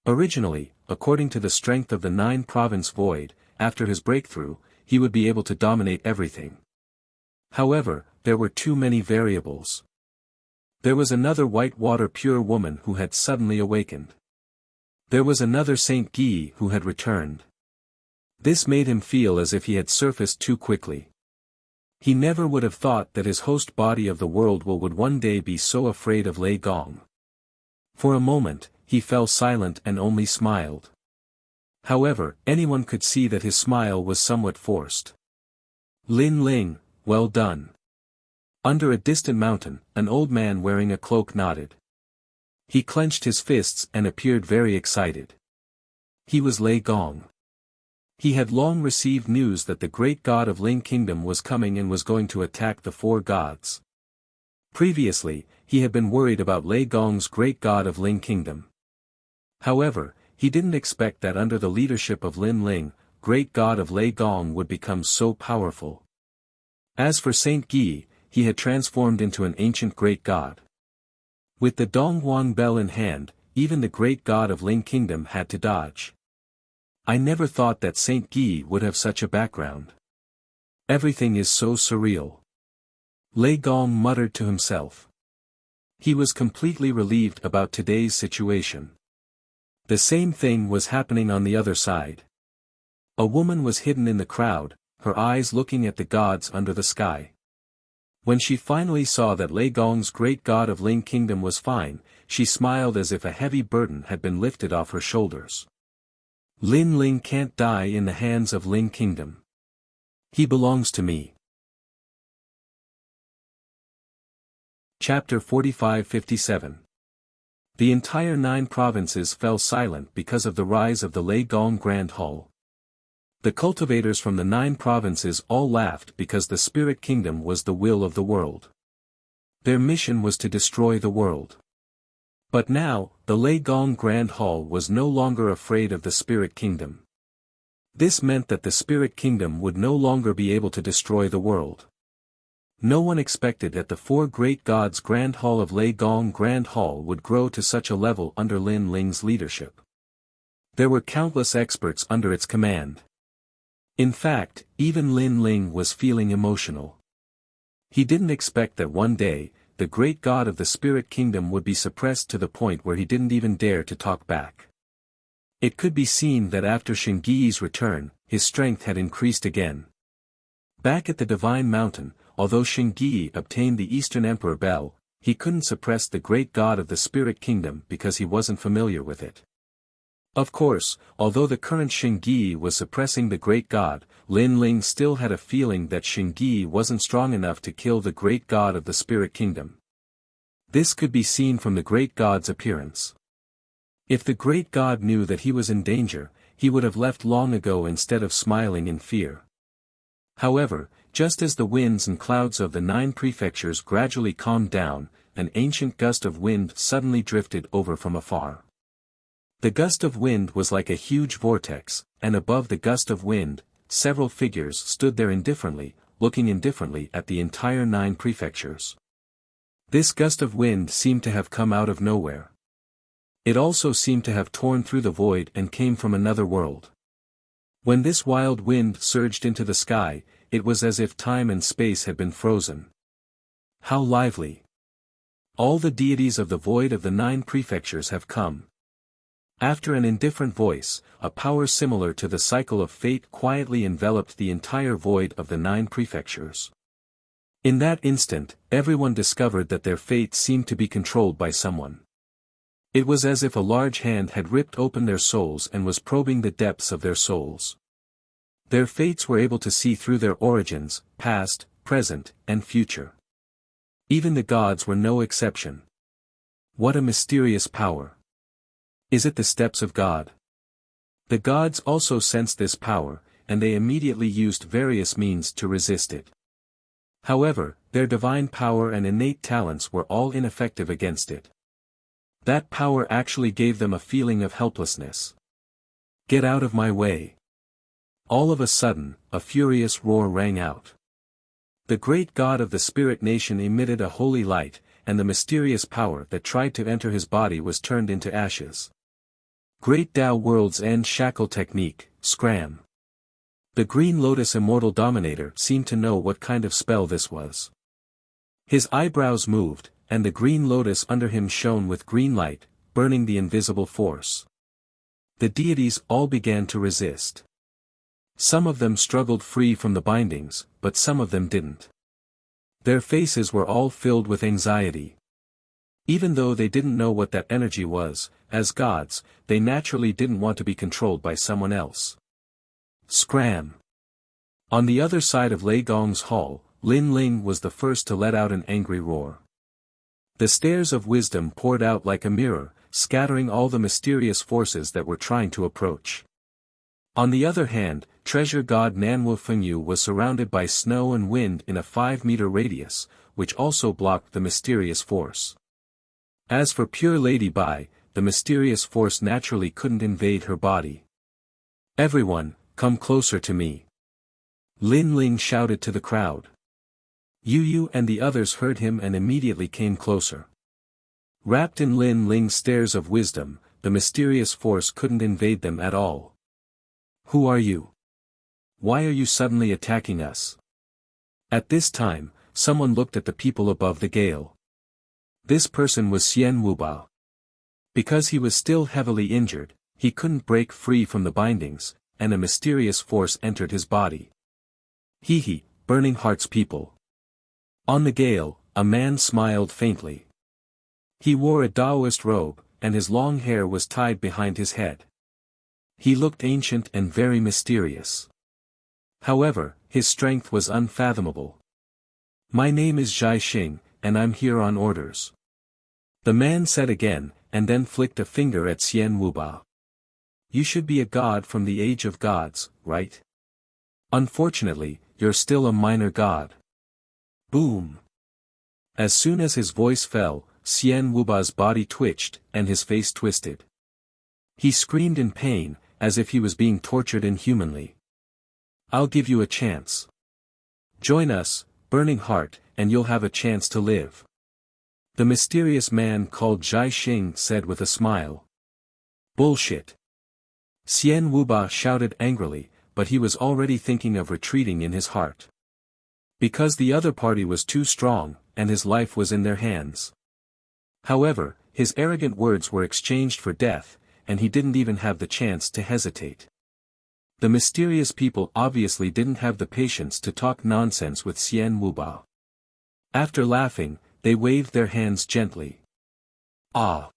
Speaker 1: Originally, according to the strength of the 9-province void, after his breakthrough, he would be able to dominate everything. However, there were too many variables. There was another white-water pure woman who had suddenly awakened. There was another Saint Guy who had returned. This made him feel as if he had surfaced too quickly. He never would have thought that his host body of the world would one day be so afraid of Lei Gong. For a moment, he fell silent and only smiled. However, anyone could see that his smile was somewhat forced. Lin Ling, well done. Under a distant mountain, an old man wearing a cloak nodded. He clenched his fists and appeared very excited. He was Lei Gong. He had long received news that the great god of Ling Kingdom was coming and was going to attack the 4 gods. Previously, he had been worried about Lei Gong's great god of Ling Kingdom. However, he didn't expect that under the leadership of Lin Ling, great god of Lei Gong would become so powerful. As for Saint Guy, he had transformed into an ancient great god. With the Donghuang bell in hand, even the great god of Ling Kingdom had to dodge. I never thought that Saint Guy would have such a background. Everything is so surreal. Lei Gong muttered to himself. He was completely relieved about today's situation. The same thing was happening on the other side. A woman was hidden in the crowd, her eyes looking at the gods under the sky. When she finally saw that Lei Gong's great god of Ling Kingdom was fine, she smiled as if a heavy burden had been lifted off her shoulders. Lin Ling can't die in the hands of Ling Kingdom. He belongs to me. Chapter 45-57. The entire 9 provinces fell silent because of the rise of the Lei Gong Grand Hall. The cultivators from the 9 provinces all laughed because the Spirit Kingdom was the will of the world. Their mission was to destroy the world. But now, the Lei Gong Grand Hall was no longer afraid of the Spirit Kingdom. This meant that the Spirit Kingdom would no longer be able to destroy the world. No one expected that the 4 great gods' Grand Hall of Lei Gong Grand Hall would grow to such a level under Lin Ling's leadership. There were countless experts under its command. In fact, even Lin Ling was feeling emotional. He didn't expect that one day, the great god of the Spirit Kingdom would be suppressed to the point where he didn't even dare to talk back. It could be seen that after Shingi's return, his strength had increased again. Back at the Divine Mountain, although Shingi obtained the Eastern Emperor Bell, he couldn't suppress the great god of the Spirit Kingdom because he wasn't familiar with it. Of course, although the current Shingi was suppressing the great god, Lin Ling still had a feeling that Shingi wasn't strong enough to kill the great god of the Spirit Kingdom. This could be seen from the great god's appearance. If the great god knew that he was in danger, he would have left long ago instead of smiling in fear. However, just as the winds and clouds of the 9 prefectures gradually calmed down, an ancient gust of wind suddenly drifted over from afar. The gust of wind was like a huge vortex, and above the gust of wind, several figures stood there indifferently, looking indifferently at the entire 9 prefectures. This gust of wind seemed to have come out of nowhere. It also seemed to have torn through the void and came from another world. When this wild wind surged into the sky, it was as if time and space had been frozen. How lively! All the deities of the void of the 9 prefectures have come. After an indifferent voice, a power similar to the cycle of fate quietly enveloped the entire void of the 9 prefectures. In that instant, everyone discovered that their fate seemed to be controlled by someone. It was as if a large hand had ripped open their souls and was probing the depths of their souls. Their fates were able to see through their origins, past, present, and future. Even the gods were no exception. What a mysterious power! Is it the steps of God? The gods also sensed this power, and they immediately used various means to resist it. However, their divine power and innate talents were all ineffective against it. That power actually gave them a feeling of helplessness. Get out of my way! All of a sudden, a furious roar rang out. The great god of the spirit nation emitted a holy light, and the mysterious power that tried to enter his body was turned into ashes. Great Tao World's End Shackle Technique, Scram. The Green Lotus Immortal Dominator seemed to know what kind of spell this was. His eyebrows moved, and the green lotus under him shone with green light, burning the invisible force. The deities all began to resist. Some of them struggled free from the bindings, but some of them didn't. Their faces were all filled with anxiety. Even though they didn't know what that energy was, as gods, they naturally didn't want to be controlled by someone else. Scram! On the other side of Lei Gong's hall, Lin Ling was the first to let out an angry roar. The stairs of wisdom poured out like a mirror, scattering all the mysterious forces that were trying to approach. On the other hand, treasure god Nanwu Fengyu was surrounded by snow and wind in a 5-meter radius, which also blocked the mysterious force. As for pure Lady Bai, the mysterious force naturally couldn't invade her body. Everyone, come closer to me. Lin Ling shouted to the crowd. Yu Yu and the others heard him and immediately came closer. Wrapped in Lin Ling's stares of wisdom, the mysterious force couldn't invade them at all. Who are you? Why are you suddenly attacking us? At this time, someone looked at the people above the gale. This person was Xian Wubao. Because he was still heavily injured, he couldn't break free from the bindings, and a mysterious force entered his body. Hee, Burning Heart's people. On the gale, a man smiled faintly. He wore a Taoist robe, and his long hair was tied behind his head. He looked ancient and very mysterious. However, his strength was unfathomable. My name is Zhai Xing, and I'm here on orders. The man said again, and then flicked a finger at Xian Wubao. You should be a god from the age of gods, right? Unfortunately, you're still a minor god. Boom! As soon as his voice fell, Xian Wubao's body twitched, and his face twisted. He screamed in pain, as if he was being tortured inhumanly. I'll give you a chance. Join us, Burning Heart, and you'll have a chance to live. The mysterious man called Zhai Xing said with a smile. Bullshit! Xian Wubao shouted angrily, but he was already thinking of retreating in his heart. Because the other party was too strong, and his life was in their hands. However, his arrogant words were exchanged for death, and he didn't even have the chance to hesitate. The mysterious people obviously didn't have the patience to talk nonsense with Xian Wubao. After laughing, they waved their hands gently. Ah!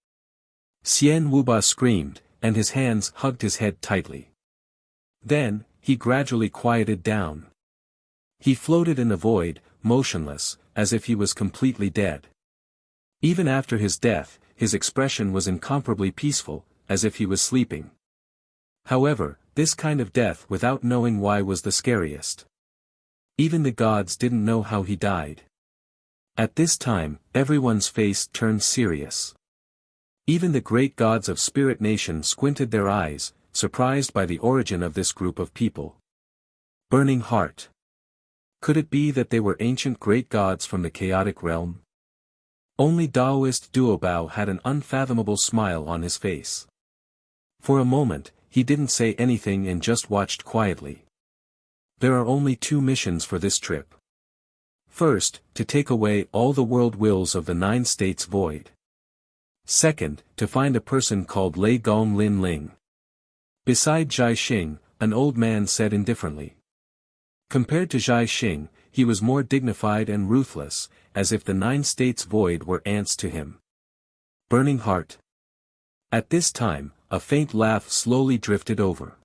Speaker 1: Xian Wubao screamed, and his hands hugged his head tightly. Then, he gradually quieted down. He floated in the void, motionless, as if he was completely dead. Even after his death, his expression was incomparably peaceful, as if he was sleeping. However, this kind of death without knowing why was the scariest. Even the gods didn't know how he died. At this time, everyone's face turned serious. Even the great gods of Spirit Nation squinted their eyes, surprised by the origin of this group of people. Burning Heart. Could it be that they were ancient great gods from the chaotic realm? Only Taoist Duobao had an unfathomable smile on his face. For a moment, he didn't say anything and just watched quietly. There are only 2 missions for this trip. First, to take away all the world wills of the 9 states void. Second, to find a person called Lei Gong Lin Ling. Beside Zhai Xing, an old man said indifferently. Compared to Zhai Xing, he was more dignified and ruthless, as if the 9 states void were ants to him. Burning heart. At this time, a faint laugh slowly drifted over.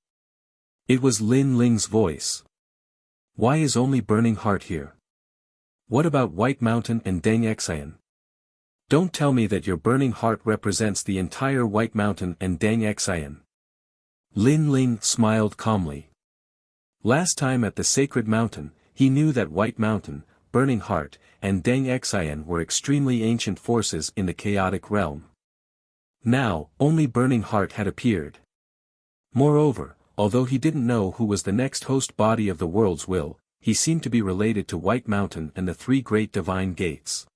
Speaker 1: It was Lin Ling's voice. Why is only burning heart here? What about White Mountain and Deng Xian? Don't tell me that your burning heart represents the entire White Mountain and Deng Xian. Lin Ling smiled calmly. Last time at the Sacred Mountain, he knew that White Mountain, Burning Heart, and Deng Xian were extremely ancient forces in the chaotic realm. Now, only Burning Heart had appeared. Moreover, although he didn't know who was the next host body of the world's will, he seemed to be related to White Mountain and the 3 great divine gates.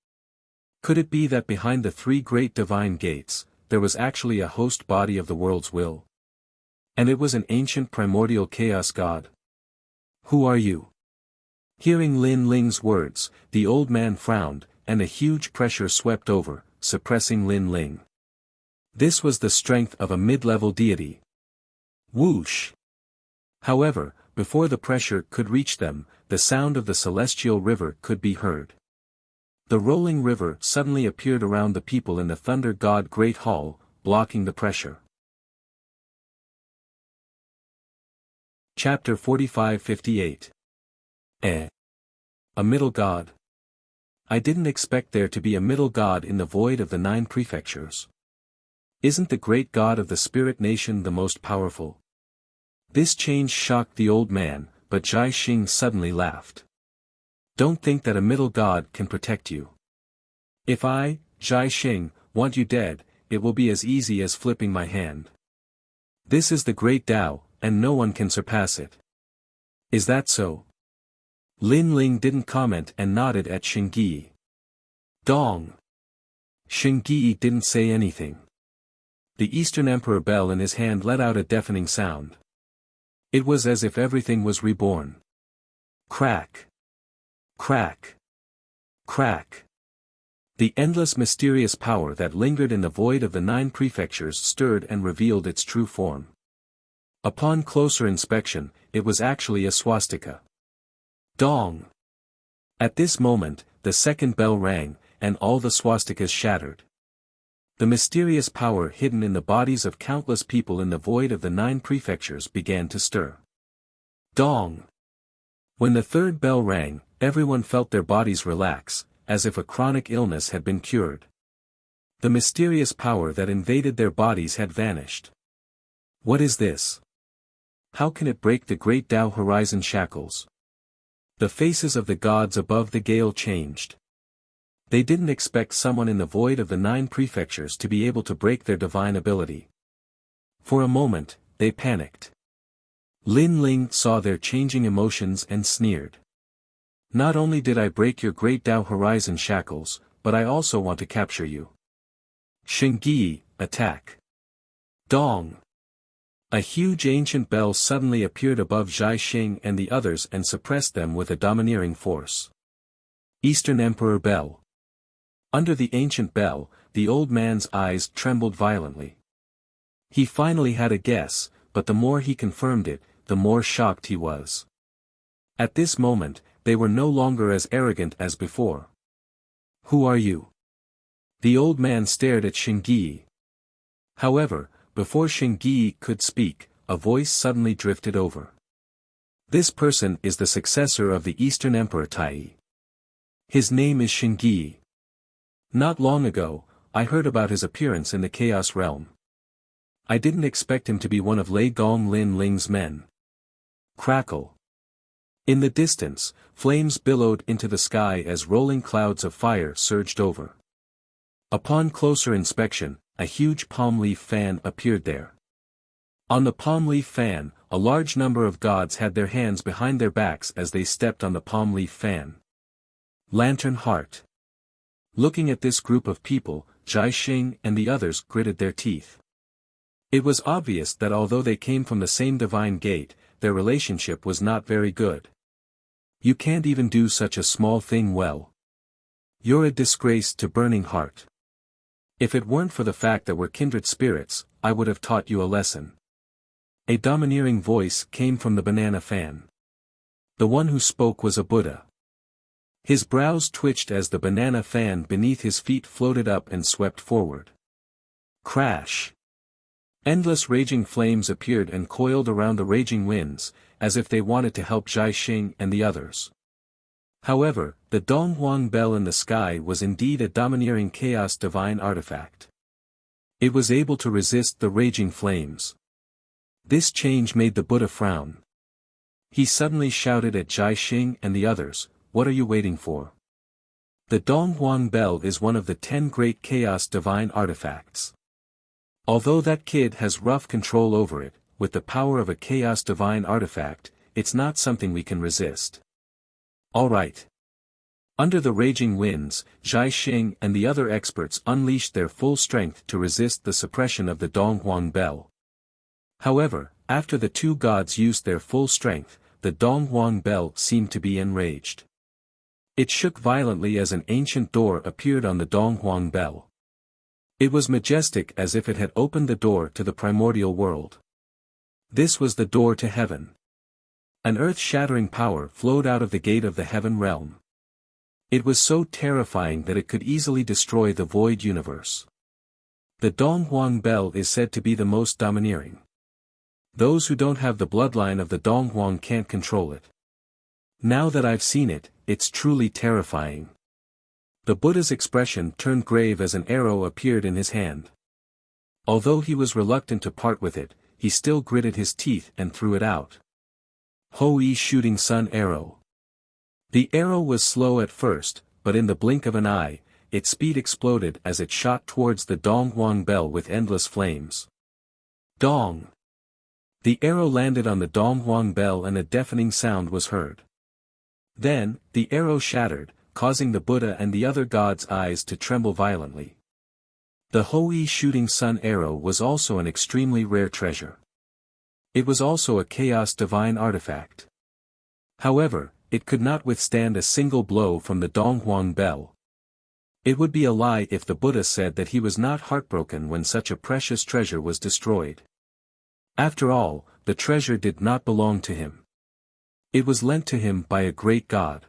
Speaker 1: Could it be that behind the 3 great divine gates, there was actually a host body of the world's will? And it was an ancient primordial chaos god? Who are you? Hearing Lin Ling's words, the old man frowned, and a huge pressure swept over, suppressing Lin Ling. This was the strength of a mid-level deity. Whoosh! However, before the pressure could reach them, the sound of the celestial river could be heard. The rolling river suddenly appeared around the people in the Thunder God Great Hall, blocking the pressure. Chapter 45-58. A middle god. I didn't expect there to be a middle god in the void of the 9 prefectures. Isn't the great god of the spirit nation the most powerful? This change shocked the old man, but Zhai Xing suddenly laughed. Don't think that a middle god can protect you. If I, Zhai Xing, want you dead, it will be as easy as flipping my hand. This is the great Tao, and no one can surpass it. Is that so? Lin Ling didn't comment and nodded at Xingyi. Dong! Xingyi didn't say anything. The Eastern Emperor bell in his hand let out a deafening sound. It was as if everything was reborn. Crack! Crack! Crack! The endless mysterious power that lingered in the void of the 9 prefectures stirred and revealed its true form. Upon closer inspection, it was actually a swastika. Dong! At this moment, the second bell rang, and all the swastikas shattered. The mysterious power hidden in the bodies of countless people in the void of the 9 prefectures began to stir. Dong! When the third bell rang, everyone felt their bodies relax, as if a chronic illness had been cured. The mysterious power that invaded their bodies had vanished. What is this? How can it break the great Tao horizon shackles? The faces of the gods above the gale changed. They didn't expect someone in the void of the 9 prefectures to be able to break their divine ability. For a moment, they panicked. Lin Ling saw their changing emotions and sneered. Not only did I break your great Tao horizon shackles, but I also want to capture you. Xingyi, attack! Dong! A huge ancient bell suddenly appeared above Zhai Xing and the others and suppressed them with a domineering force. Eastern Emperor Bell. Under the ancient bell, the old man's eyes trembled violently. He finally had a guess, but the more he confirmed it, the more shocked he was. At this moment, they were no longer as arrogant as before. Who are you? The old man stared at Xingyi. However, before Xingyi could speak, a voice suddenly drifted over. This person is the successor of the Eastern Emperor Tai. His name is Xingyi. Not long ago, I heard about his appearance in the Chaos Realm. I didn't expect him to be one of Lei Gong Lin Ling's men. Crackle. In the distance, flames billowed into the sky as rolling clouds of fire surged over. Upon closer inspection, a huge palm leaf fan appeared there. On the palm leaf fan, a large number of gods had their hands behind their backs as they stepped on the palm leaf fan. Lantern Heart. Looking at this group of people, Zhai Xing and the others gritted their teeth. It was obvious that although they came from the same divine gate, their relationship was not very good. You can't even do such a small thing well. You're a disgrace to Burning Heart. If it weren't for the fact that we're kindred spirits, I would have taught you a lesson. A domineering voice came from the banana fan. The one who spoke was a Buddha. His brows twitched as the banana fan beneath his feet floated up and swept forward. Crash! Endless raging flames appeared and coiled around the raging winds, as if they wanted to help Zhai Xing and the others. However, the Donghuang bell in the sky was indeed a domineering chaos divine artifact. It was able to resist the raging flames. This change made the Buddha frown. He suddenly shouted at Zhai Xing and the others, "What are you waiting for? The Donghuang bell is one of the 10 great chaos divine artifacts. Although that kid has rough control over it, with the power of a chaos divine artifact, it's not something we can resist." All right. Under the raging winds, Zhai Xing and the other experts unleashed their full strength to resist the suppression of the Donghuang bell. However, after the two gods used their full strength, the Donghuang bell seemed to be enraged. It shook violently as an ancient door appeared on the Donghuang bell. It was majestic as if it had opened the door to the primordial world. This was the door to heaven. An earth-shattering power flowed out of the gate of the heaven realm. It was so terrifying that it could easily destroy the void universe. The Donghuang bell is said to be the most domineering. Those who don't have the bloodline of the Donghuang can't control it. Now that I've seen it, it's truly terrifying. The Buddha's expression turned grave as an arrow appeared in his hand. Although he was reluctant to part with it, he still gritted his teeth and threw it out. Hou-Yi shooting sun arrow. The arrow was slow at first, but in the blink of an eye, its speed exploded as it shot towards the Donghuang bell with endless flames. Dong! The arrow landed on the Donghuang bell and a deafening sound was heard. Then, the arrow shattered, causing the Buddha and the other gods' eyes to tremble violently. The Hou-Yi shooting sun arrow was also an extremely rare treasure. It was also a chaos divine artifact. However, it could not withstand a single blow from the Donghuang bell. It would be a lie if the Buddha said that he was not heartbroken when such a precious treasure was destroyed. After all, the treasure did not belong to him. It was lent to him by a great god.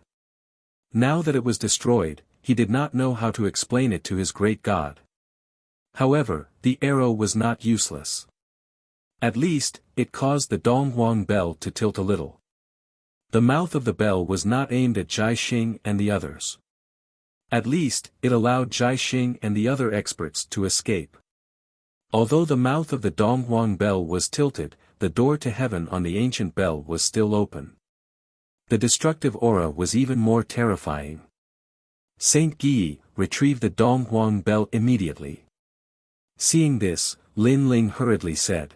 Speaker 1: Now that it was destroyed, he did not know how to explain it to his great god. However, the arrow was not useless. At least, it caused the Donghuang bell to tilt a little. The mouth of the bell was not aimed at Zhai Xing and the others. At least, it allowed Zhai Xing and the other experts to escape. Although the mouth of the Donghuang bell was tilted, the door to heaven on the ancient bell was still open. The destructive aura was even more terrifying. Saint Guyi, retrieve the Donghuang bell immediately. Seeing this, Lin Ling hurriedly said.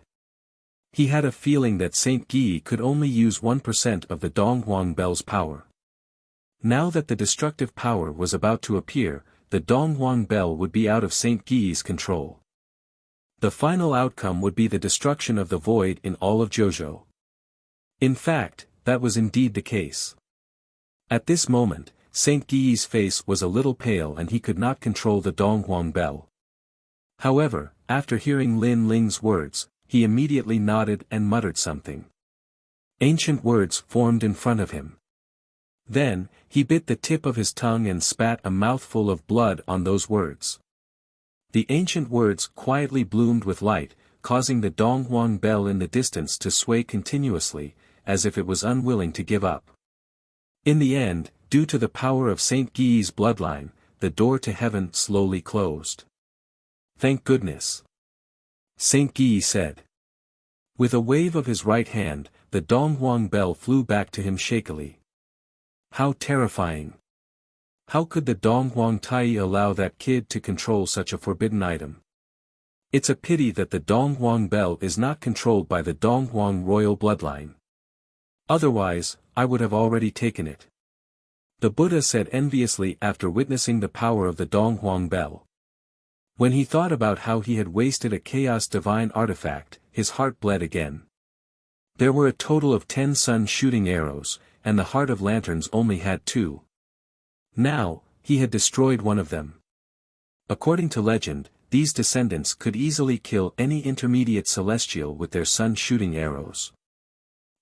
Speaker 1: He had a feeling that Saint Guyi could only use 1% of the Donghuang bell's power. Now that the destructive power was about to appear, the Donghuang bell would be out of Saint Guyi's control. The final outcome would be the destruction of the void in all of Zhou. In fact, that was indeed the case. At this moment, Saint Guyi's face was a little pale and he could not control the Donghuang bell. However, after hearing Lin Ling's words, he immediately nodded and muttered something. Ancient words formed in front of him. Then, he bit the tip of his tongue and spat a mouthful of blood on those words. The ancient words quietly bloomed with light, causing the Donghuang bell in the distance to sway continuously, as if it was unwilling to give up. In the end, due to the power of Saint Guyi's bloodline, the door to heaven slowly closed. Thank goodness. Saint Guyi said. With a wave of his right hand, the Donghuang bell flew back to him shakily. How terrifying. How could the Donghuang Tai allow that kid to control such a forbidden item? It's a pity that the Donghuang bell is not controlled by the Donghuang royal bloodline. Otherwise, I would have already taken it. The Buddha said enviously after witnessing the power of the Donghuang bell. When he thought about how he had wasted a chaos divine artifact, his heart bled again. There were a total of 10 sun shooting arrows, and the Heart of Lanterns only had 2. Now, he had destroyed one of them. According to legend, these descendants could easily kill any intermediate celestial with their sun-shooting arrows.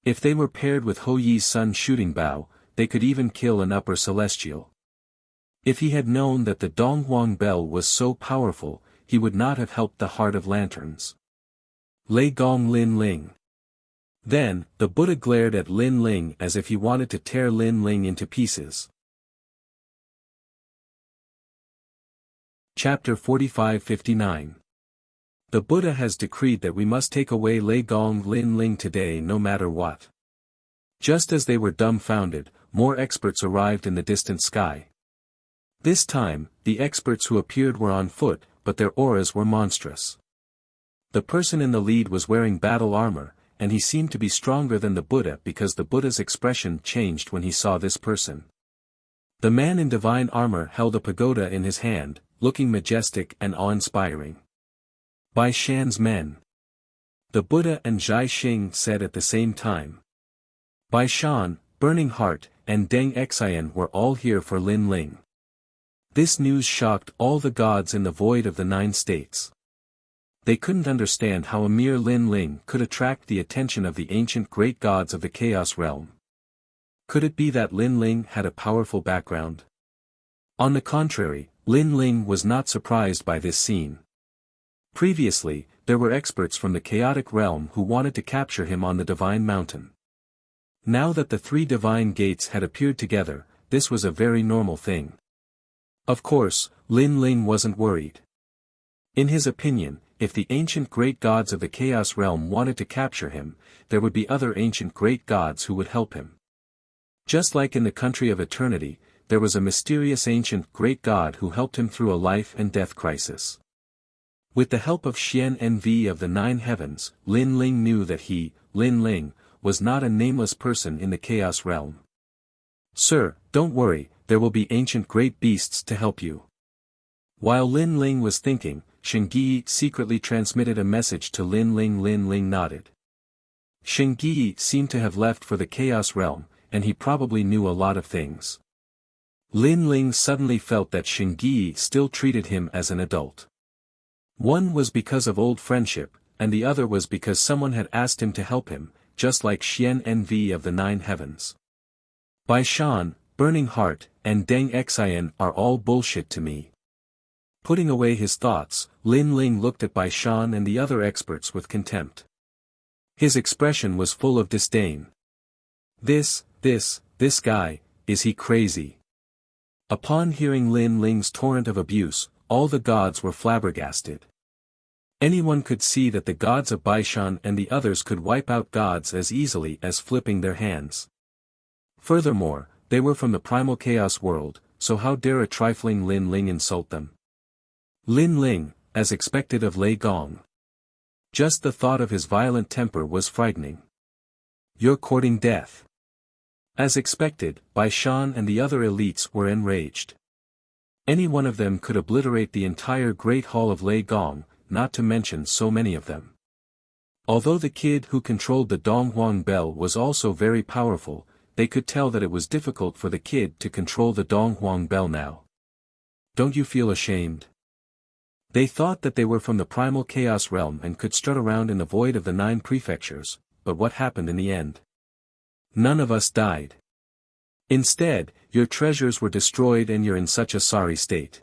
Speaker 1: If they were paired with Hou Yi's sun-shooting bow, they could even kill an upper celestial. If he had known that the Donghuang bell was so powerful, he would not have helped the Heart of Lanterns. Lei Gong Lin Ling. Then, the Buddha glared at Lin Ling as if he wanted to tear Lin Ling into pieces. Chapter 45-59. The Buddha has decreed that we must take away Lei Gong Lin Ling today no matter what. Just as they were dumbfounded, more experts arrived in the distant sky. This time, the experts who appeared were on foot, but their auras were monstrous. The person in the lead was wearing battle armor, and he seemed to be stronger than the Buddha because the Buddha's expression changed when he saw this person. The man in divine armor held a pagoda in his hand, looking majestic and awe-inspiring. Bai Shan's men. The Buddha and Zhai Xing said at the same time. Bai Shan, Burning Heart, and Deng Xian were all here for Lin Ling. This news shocked all the gods in the void of the 9 states. They couldn't understand how a mere Lin Ling could attract the attention of the ancient great gods of the Chaos Realm. Could it be that Lin Ling had a powerful background? On the contrary, Lin Ling was not surprised by this scene. Previously, there were experts from the chaotic realm who wanted to capture him on the Divine Mountain. Now that the 3 divine gates had appeared together, this was a very normal thing. Of course, Lin Ling wasn't worried. In his opinion, if the ancient great gods of the Chaos Realm wanted to capture him, there would be other ancient great gods who would help him. Just like in the country of eternity, there was a mysterious ancient great god who helped him through a life and death crisis. With the help of Xian Nv of the 9 heavens, Lin Ling knew that he, Lin Ling, was not a nameless person in the Chaos Realm. Sir, don't worry, there will be ancient great beasts to help you. While Lin Ling was thinking, Shengyi secretly transmitted a message to Lin Ling. Lin Ling nodded. Shengyi seemed to have left for the Chaos Realm, and he probably knew a lot of things. Lin Ling suddenly felt that Shengyi still treated him as an adult. One was because of old friendship, and the other was because someone had asked him to help him, just like Xian Nv of the 9 heavens. Bai Shan, Burning Heart, and Deng Xian are all bullshit to me. Putting away his thoughts, Lin Ling looked at Bai Shan and the other experts with contempt. His expression was full of disdain. This guy, is he crazy? Upon hearing Lin Ling's torrent of abuse, all the gods were flabbergasted. Anyone could see that the gods of Bai Shan and the others could wipe out gods as easily as flipping their hands. Furthermore, they were from the primal chaos world, so how dare a trifling Lin Ling insult them? Lin Ling, as expected of Lei Gong. Just the thought of his violent temper was frightening. You're courting death. As expected, Bai Shan and the other elites were enraged. Any one of them could obliterate the entire Great Hall of Lei Gong, not to mention so many of them. Although the kid who controlled the Donghuang bell was also very powerful, they could tell that it was difficult for the kid to control the Donghuang bell now. Don't you feel ashamed? They thought that they were from the primal chaos realm and could strut around in the void of the 9 prefectures, but what happened in the end? None of us died. Instead, your treasures were destroyed and you're in such a sorry state.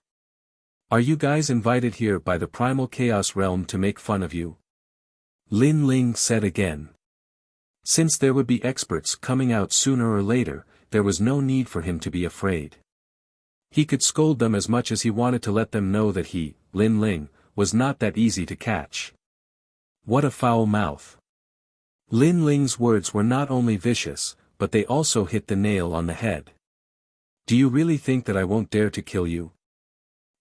Speaker 1: Are you guys invited here by the primal chaos realm to make fun of you? Lin Ling said again. Since there would be experts coming out sooner or later, there was no need for him to be afraid. He could scold them as much as he wanted to let them know that he, Lin Ling, was not that easy to catch. What a foul mouth. Lin Ling's words were not only vicious, but they also hit the nail on the head. Do you really think that I won't dare to kill you?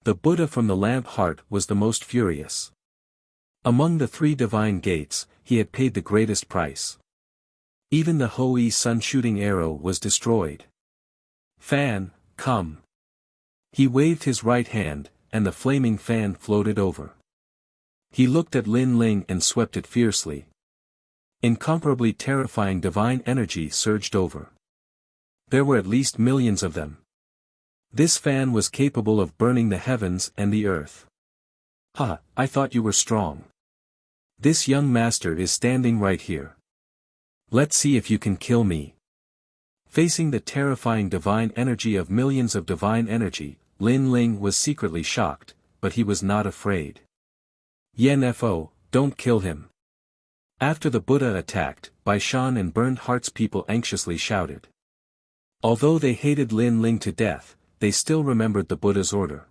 Speaker 1: The Buddha from the Lamp Heart was the most furious. Among the 3 divine gates, he had paid the greatest price. Even the Hou Yi sun-shooting arrow was destroyed. Fan, come. He waved his right hand, and the flaming fan floated over. He looked at Lin Ling and swept it fiercely. Incomparably terrifying divine energy surged over. There were at least millions of them. This fan was capable of burning the heavens and the earth. Ha, I thought you were strong. This young master is standing right here. Let's see if you can kill me. Facing the terrifying divine energy of millions of divine energy, Lin Ling was secretly shocked, but he was not afraid. Yen Fo, don't kill him. After the Buddha attacked, Bai Shan and Burned Heart's people anxiously shouted. Although they hated Lin Ling to death, they still remembered the Buddha's order.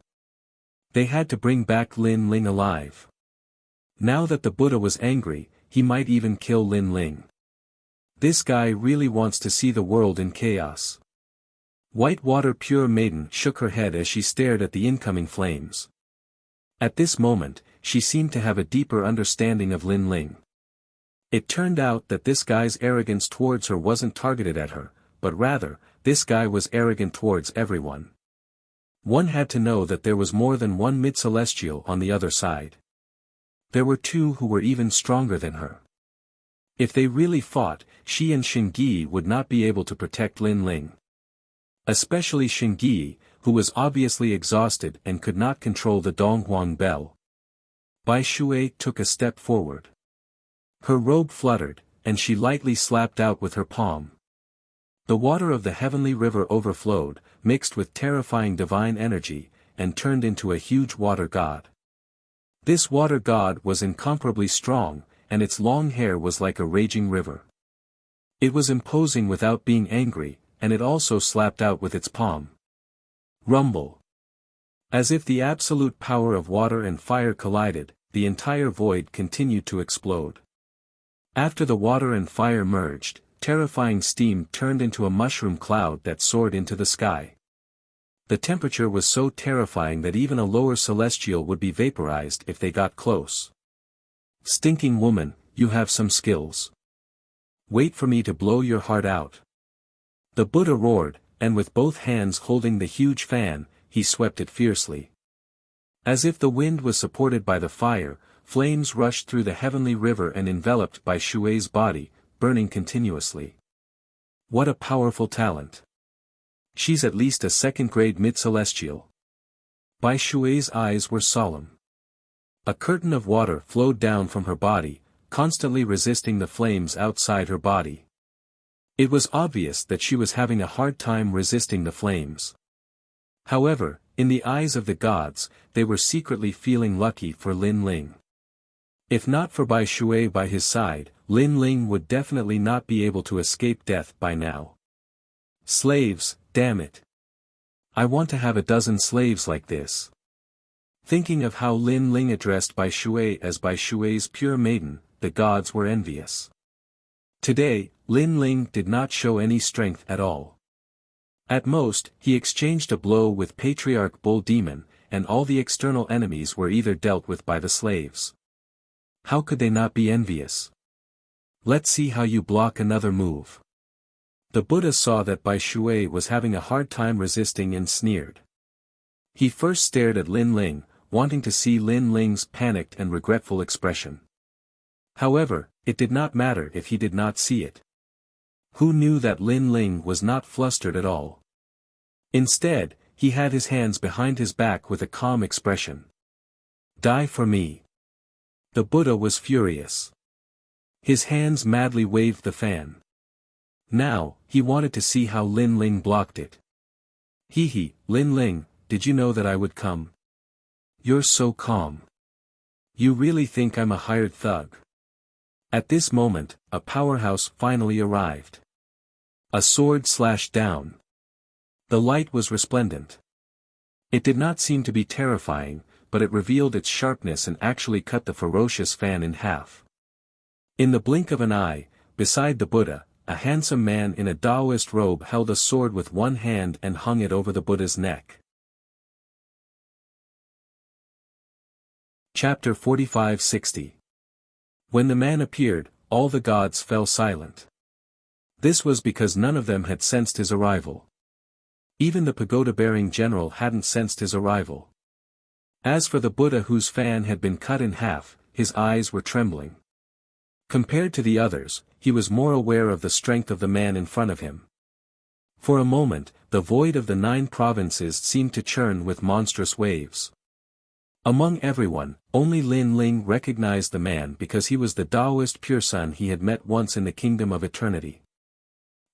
Speaker 1: They had to bring back Lin Ling alive. Now that the Buddha was angry, he might even kill Lin Ling. This guy really wants to see the world in chaos. White Water Pure Maiden shook her head as she stared at the incoming flames. At this moment, she seemed to have a deeper understanding of Lin Ling. It turned out that this guy's arrogance towards her wasn't targeted at her, but rather, this guy was arrogant towards everyone. One had to know that there was more than one mid-celestial on the other side. There were two who were even stronger than her. If they really fought, she and Xingyi would not be able to protect Lin Ling. Especially Xingyi, who was obviously exhausted and could not control the Donghuang bell. Bai Shui took a step forward. Her robe fluttered, and she lightly slapped out with her palm. The water of the heavenly river overflowed, mixed with terrifying divine energy, and turned into a huge water god. This water god was incomparably strong, and its long hair was like a raging river. It was imposing without being angry, and it also slapped out with its palm. Rumble. As if the absolute power of water and fire collided, the entire void continued to explode. After the water and fire merged, terrifying steam turned into a mushroom cloud that soared into the sky. The temperature was so terrifying that even a lower celestial would be vaporized if they got close. Stinking woman, you have some skills. Wait for me to blow your heart out. The Buddha roared, and with both hands holding the huge fan, he swept it fiercely. As if the wind was supported by the fire, flames rushed through the heavenly river and enveloped Bai Shui's body, burning continuously. What a powerful talent. She's at least a second-grade mid-celestial. Bai Shui's eyes were solemn. A curtain of water flowed down from her body, constantly resisting the flames outside her body. It was obvious that she was having a hard time resisting the flames. However, in the eyes of the gods, they were secretly feeling lucky for Lin Ling. If not for Bai Shui by his side, Lin Ling would definitely not be able to escape death by now. Slaves, damn it. I want to have a dozen slaves like this. Thinking of how Lin Ling addressed Bai Shui as Bai Shui's pure maiden, the gods were envious. Today, Lin Ling did not show any strength at all. At most, he exchanged a blow with Patriarch Bull Demon, and all the external enemies were either dealt with by the slaves. How could they not be envious? Let's see how you block another move. The Buddha saw that Bai Shui was having a hard time resisting and sneered. He first stared at Lin Ling, wanting to see Lin Ling's panicked and regretful expression. However, it did not matter if he did not see it. Who knew that Lin Ling was not flustered at all? Instead, he had his hands behind his back with a calm expression. Die for me. The Buddha was furious. His hands madly waved the fan. Now, he wanted to see how Lin Ling blocked it. Hee, Lin Ling, did you know that I would come? You're so calm. You really think I'm a hired thug? At this moment, a powerhouse finally arrived. A sword slashed down. The light was resplendent. It did not seem to be terrifying, but it revealed its sharpness and actually cut the ferocious fan in half. In the blink of an eye, beside the Buddha, a handsome man in a Taoist robe held a sword with one hand and hung it over the Buddha's neck. Chapter 45-60. When the man appeared, all the gods fell silent. This was because none of them had sensed his arrival. Even the pagoda-bearing general hadn't sensed his arrival. As for the Buddha whose fan had been cut in half, his eyes were trembling. Compared to the others, he was more aware of the strength of the man in front of him. For a moment, the void of the 9 provinces seemed to churn with monstrous waves. Among everyone, only Lin Ling recognized the man because he was the Taoist pure son he had met once in the Kingdom of Eternity.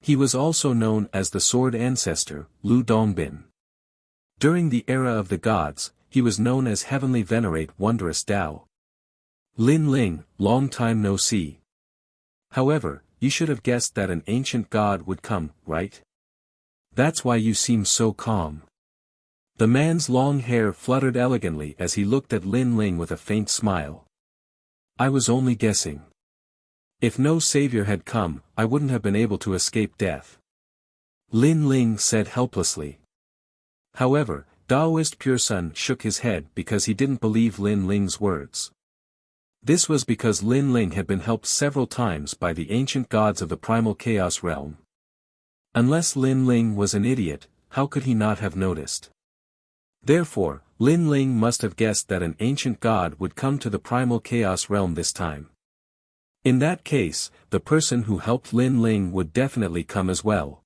Speaker 1: He was also known as the Sword Ancestor, Lu Dongbin. During the era of the gods, he was known as Heavenly Venerate Wondrous Tao. Lin Ling, long time no see. However, you should have guessed that an ancient god would come, right? That's why you seem so calm. The man's long hair fluttered elegantly as he looked at Lin Ling with a faint smile. I was only guessing. If no savior had come, I wouldn't have been able to escape death. Lin Ling said helplessly. However, Taoist Pure Son shook his head because he didn't believe Lin Ling's words. This was because Lin Ling had been helped several times by the ancient gods of the primal chaos realm. Unless Lin Ling was an idiot, how could he not have noticed? Therefore, Lin Ling must have guessed that an ancient god would come to the primal chaos realm this time. In that case, the person who helped Lin Ling would definitely come as well.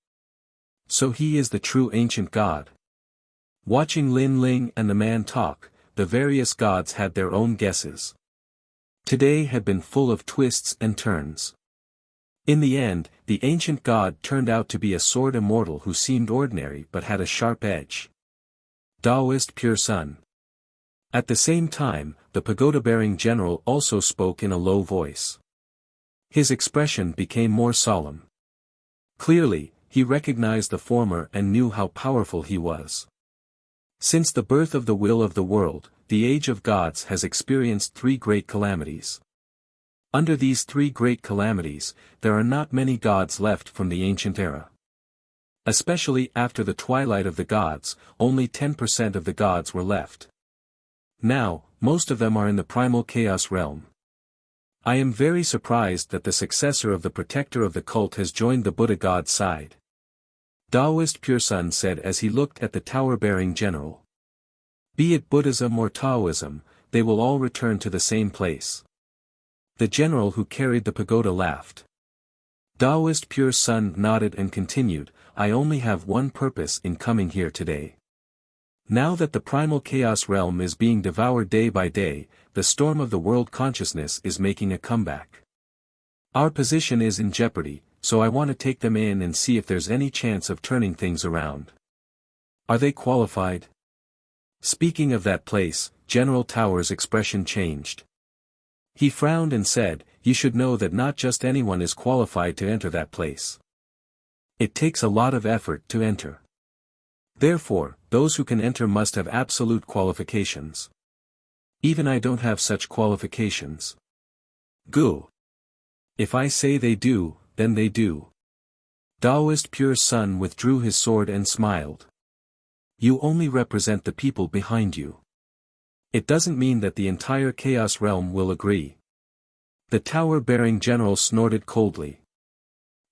Speaker 1: So he is the true ancient god. Watching Lin Ling and the man talk, the various gods had their own guesses. Today had been full of twists and turns. In the end, the ancient god turned out to be a sword immortal who seemed ordinary but had a sharp edge. Taoist Pure Son. At the same time, the pagoda-bearing general also spoke in a low voice. His expression became more solemn. Clearly, he recognized the former and knew how powerful he was. Since the birth of the will of the world, the age of gods has experienced 3 great calamities. Under these 3 great calamities, there are not many gods left from the ancient era. Especially after the twilight of the gods, only 10% of the gods were left. Now, most of them are in the primal chaos realm. I am very surprised that the successor of the protector of the cult has joined the Buddha god side. Taoist Pure Son said as he looked at the tower-bearing general. Be it Buddhism or Taoism, they will all return to the same place. The general who carried the pagoda laughed. Taoist Pure Son nodded and continued, I only have one purpose in coming here today. Now that the primal chaos realm is being devoured day by day, the storm of the world consciousness is making a comeback. Our position is in jeopardy, so I want to take them in and see if there's any chance of turning things around. Are they qualified? Speaking of that place, General Tower's expression changed. He frowned and said, you should know that not just anyone is qualified to enter that place. It takes a lot of effort to enter. Therefore, those who can enter must have absolute qualifications. Even I don't have such qualifications. Goo. If I say they do, then they do. Taoist Pure Son withdrew his sword and smiled. You only represent the people behind you. It doesn't mean that the entire chaos realm will agree. The tower-bearing general snorted coldly.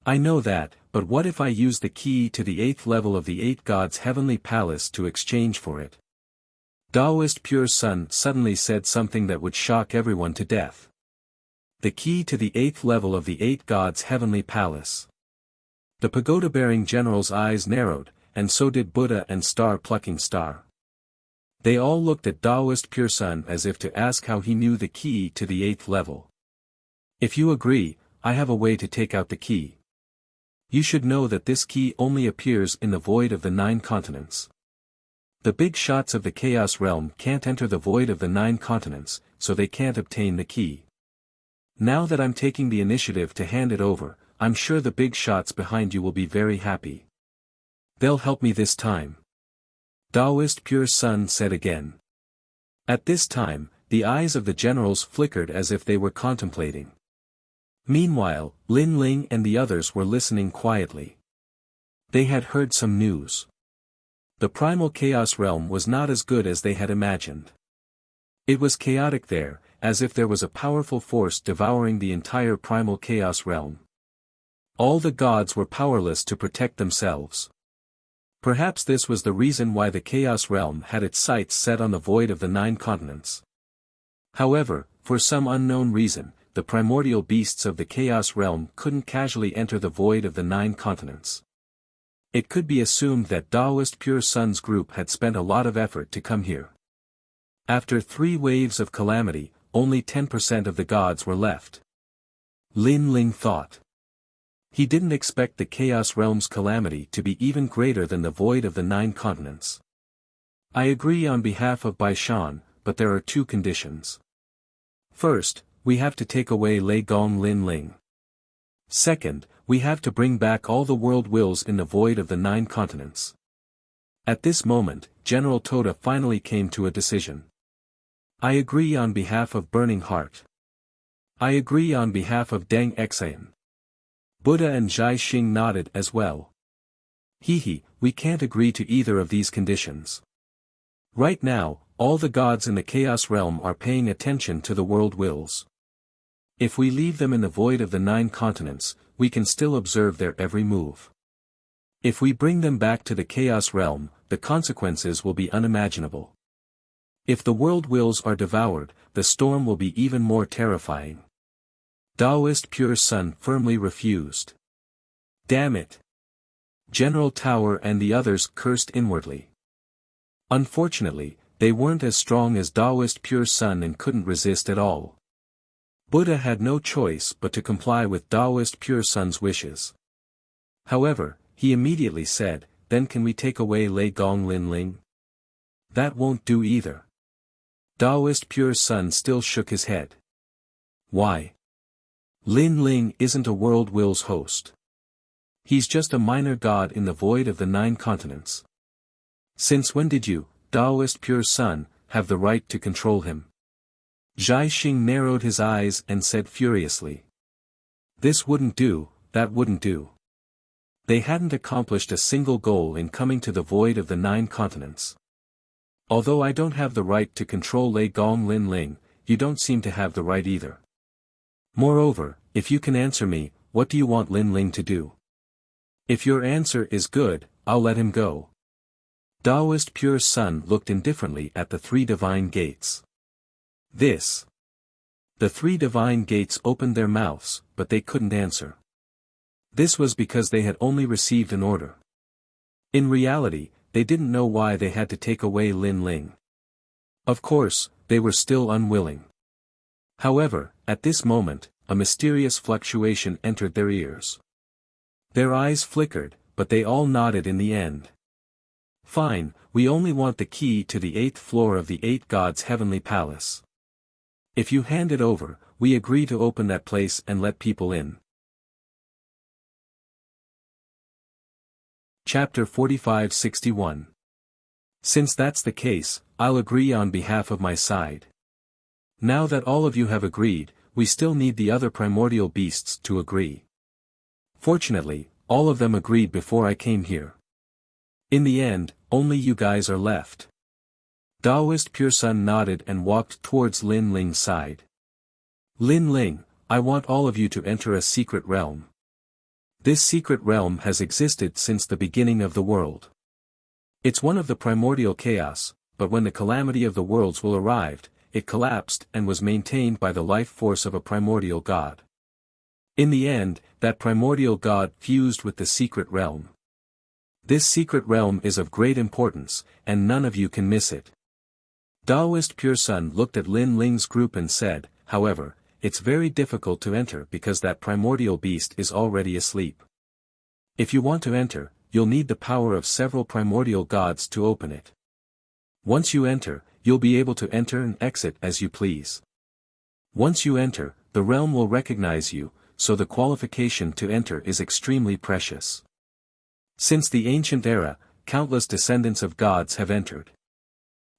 Speaker 1: I know that, but what if I use the key to the 8th level of the 8 gods' heavenly palace to exchange for it? Taoist Pure Son suddenly said something that would shock everyone to death. The key to the 8th level of the 8 gods' heavenly palace. The pagoda-bearing general's eyes narrowed, and so did Buddha and Star-plucking Star. They all looked at Taoist Pure Son as if to ask how he knew the key to the 8th level. If you agree, I have a way to take out the key. You should know that this key only appears in the void of the 9 continents. The big shots of the chaos realm can't enter the void of the 9 continents, so they can't obtain the key. Now that I'm taking the initiative to hand it over, I'm sure the big shots behind you will be very happy. They'll help me this time. Taoist Pure Son said again. At this time, the eyes of the generals flickered as if they were contemplating. Meanwhile, Lin Ling and the others were listening quietly. They had heard some news. The primal chaos realm was not as good as they had imagined. It was chaotic there, as if there was a powerful force devouring the entire primal chaos realm. All the gods were powerless to protect themselves. Perhaps this was the reason why the chaos realm had its sights set on the void of the 9 continents. However, for some unknown reason, the primordial beasts of the chaos realm couldn't casually enter the void of the 9 continents. It could be assumed that Taoist Pure Sun's group had spent a lot of effort to come here. After 3 waves of calamity, only 10% of the gods were left. Lin Ling thought. He didn't expect the Chaos Realm's calamity to be even greater than the void of the 9 continents. I agree on behalf of Bai Shan, but there are 2 conditions. First, we have to take away Lei Gong Lin Ling. Second, we have to bring back all the world wills in the void of the 9 continents. At this moment, General Toda finally came to a decision. I agree on behalf of Burning Heart. I agree on behalf of Deng Exayan. Buddha and Zhai Xing nodded as well. We can't agree to either of these conditions. Right now, all the gods in the Chaos Realm are paying attention to the world wills. If we leave them in the void of the 9 continents, we can still observe their every move. If we bring them back to the Chaos Realm, the consequences will be unimaginable. If the world wills are devoured, the storm will be even more terrifying. Taoist Pure Sun firmly refused. Damn it! General Tower and the others cursed inwardly. Unfortunately, they weren't as strong as Taoist Pure Sun and couldn't resist at all. Buddha had no choice but to comply with Taoist Pure Sun's wishes. However, he immediately said, then can we take away Lei Gong Lin Ling? That won't do either. Taoist Pure Sun still shook his head. Why? Lin Ling isn't a world will's host. He's just a minor god in the void of the 9 continents. Since when did you, Taoist Pure Sun, have the right to control him? Zhai Xing narrowed his eyes and said furiously. This wouldn't do, that wouldn't do. They hadn't accomplished a single goal in coming to the void of the 9 continents. Although I don't have the right to control Lei Gong Lin Ling, you don't seem to have the right either. Moreover, if you can answer me, what do you want Lin Ling to do? If your answer is good, I'll let him go. Taoist Pure Sun looked indifferently at the 3 divine gates. The 3 divine gates opened their mouths, but they couldn't answer. This was because they had only received an order. In reality, they didn't know why they had to take away Lin Ling. Of course, they were still unwilling. However, at this moment, a mysterious fluctuation entered their ears. Their eyes flickered, but they all nodded in the end. Fine, we only want the key to the 8th floor of the 8 gods' heavenly palace. If you hand it over, we agree to open that place and let people in. Chapter 45-61. Since that's the case, I'll agree on behalf of my side. Now that all of you have agreed, we still need the other primordial beasts to agree. Fortunately, all of them agreed before I came here. In the end, only you guys are left. Taoist Pure Sun nodded and walked towards Lin Ling's side. Lin Ling, I want all of you to enter a secret realm. This secret realm has existed since the beginning of the world. It's one of the primordial chaos, but when the calamity of the worlds will arrived, it collapsed and was maintained by the life force of a primordial god. In the end, that primordial god fused with the secret realm. This secret realm is of great importance, and none of you can miss it. Taoist Pure Sun looked at Lin Ling's group and said, however, it's very difficult to enter because that primordial beast is already asleep. If you want to enter, you'll need the power of several primordial gods to open it. Once you enter, you'll be able to enter and exit as you please. Once you enter, the realm will recognize you, so the qualification to enter is extremely precious. Since the ancient era, countless descendants of gods have entered.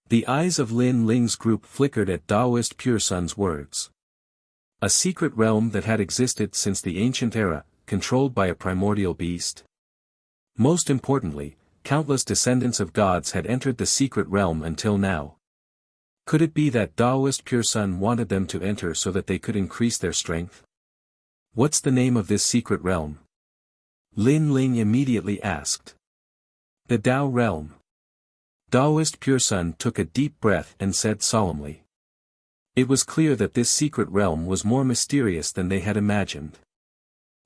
Speaker 1: The eyes of Lin Ling's group flickered at Taoist Pure Sun's words. A secret realm that had existed since the ancient era, controlled by a primordial beast. Most importantly, countless descendants of gods had entered the secret realm until now. Could it be that Taoist Pure Sun wanted them to enter so that they could increase their strength? What's the name of this secret realm? Lin Ling immediately asked. The Tao Realm. Taoist Pure Sun took a deep breath and said solemnly. It was clear that this secret realm was more mysterious than they had imagined.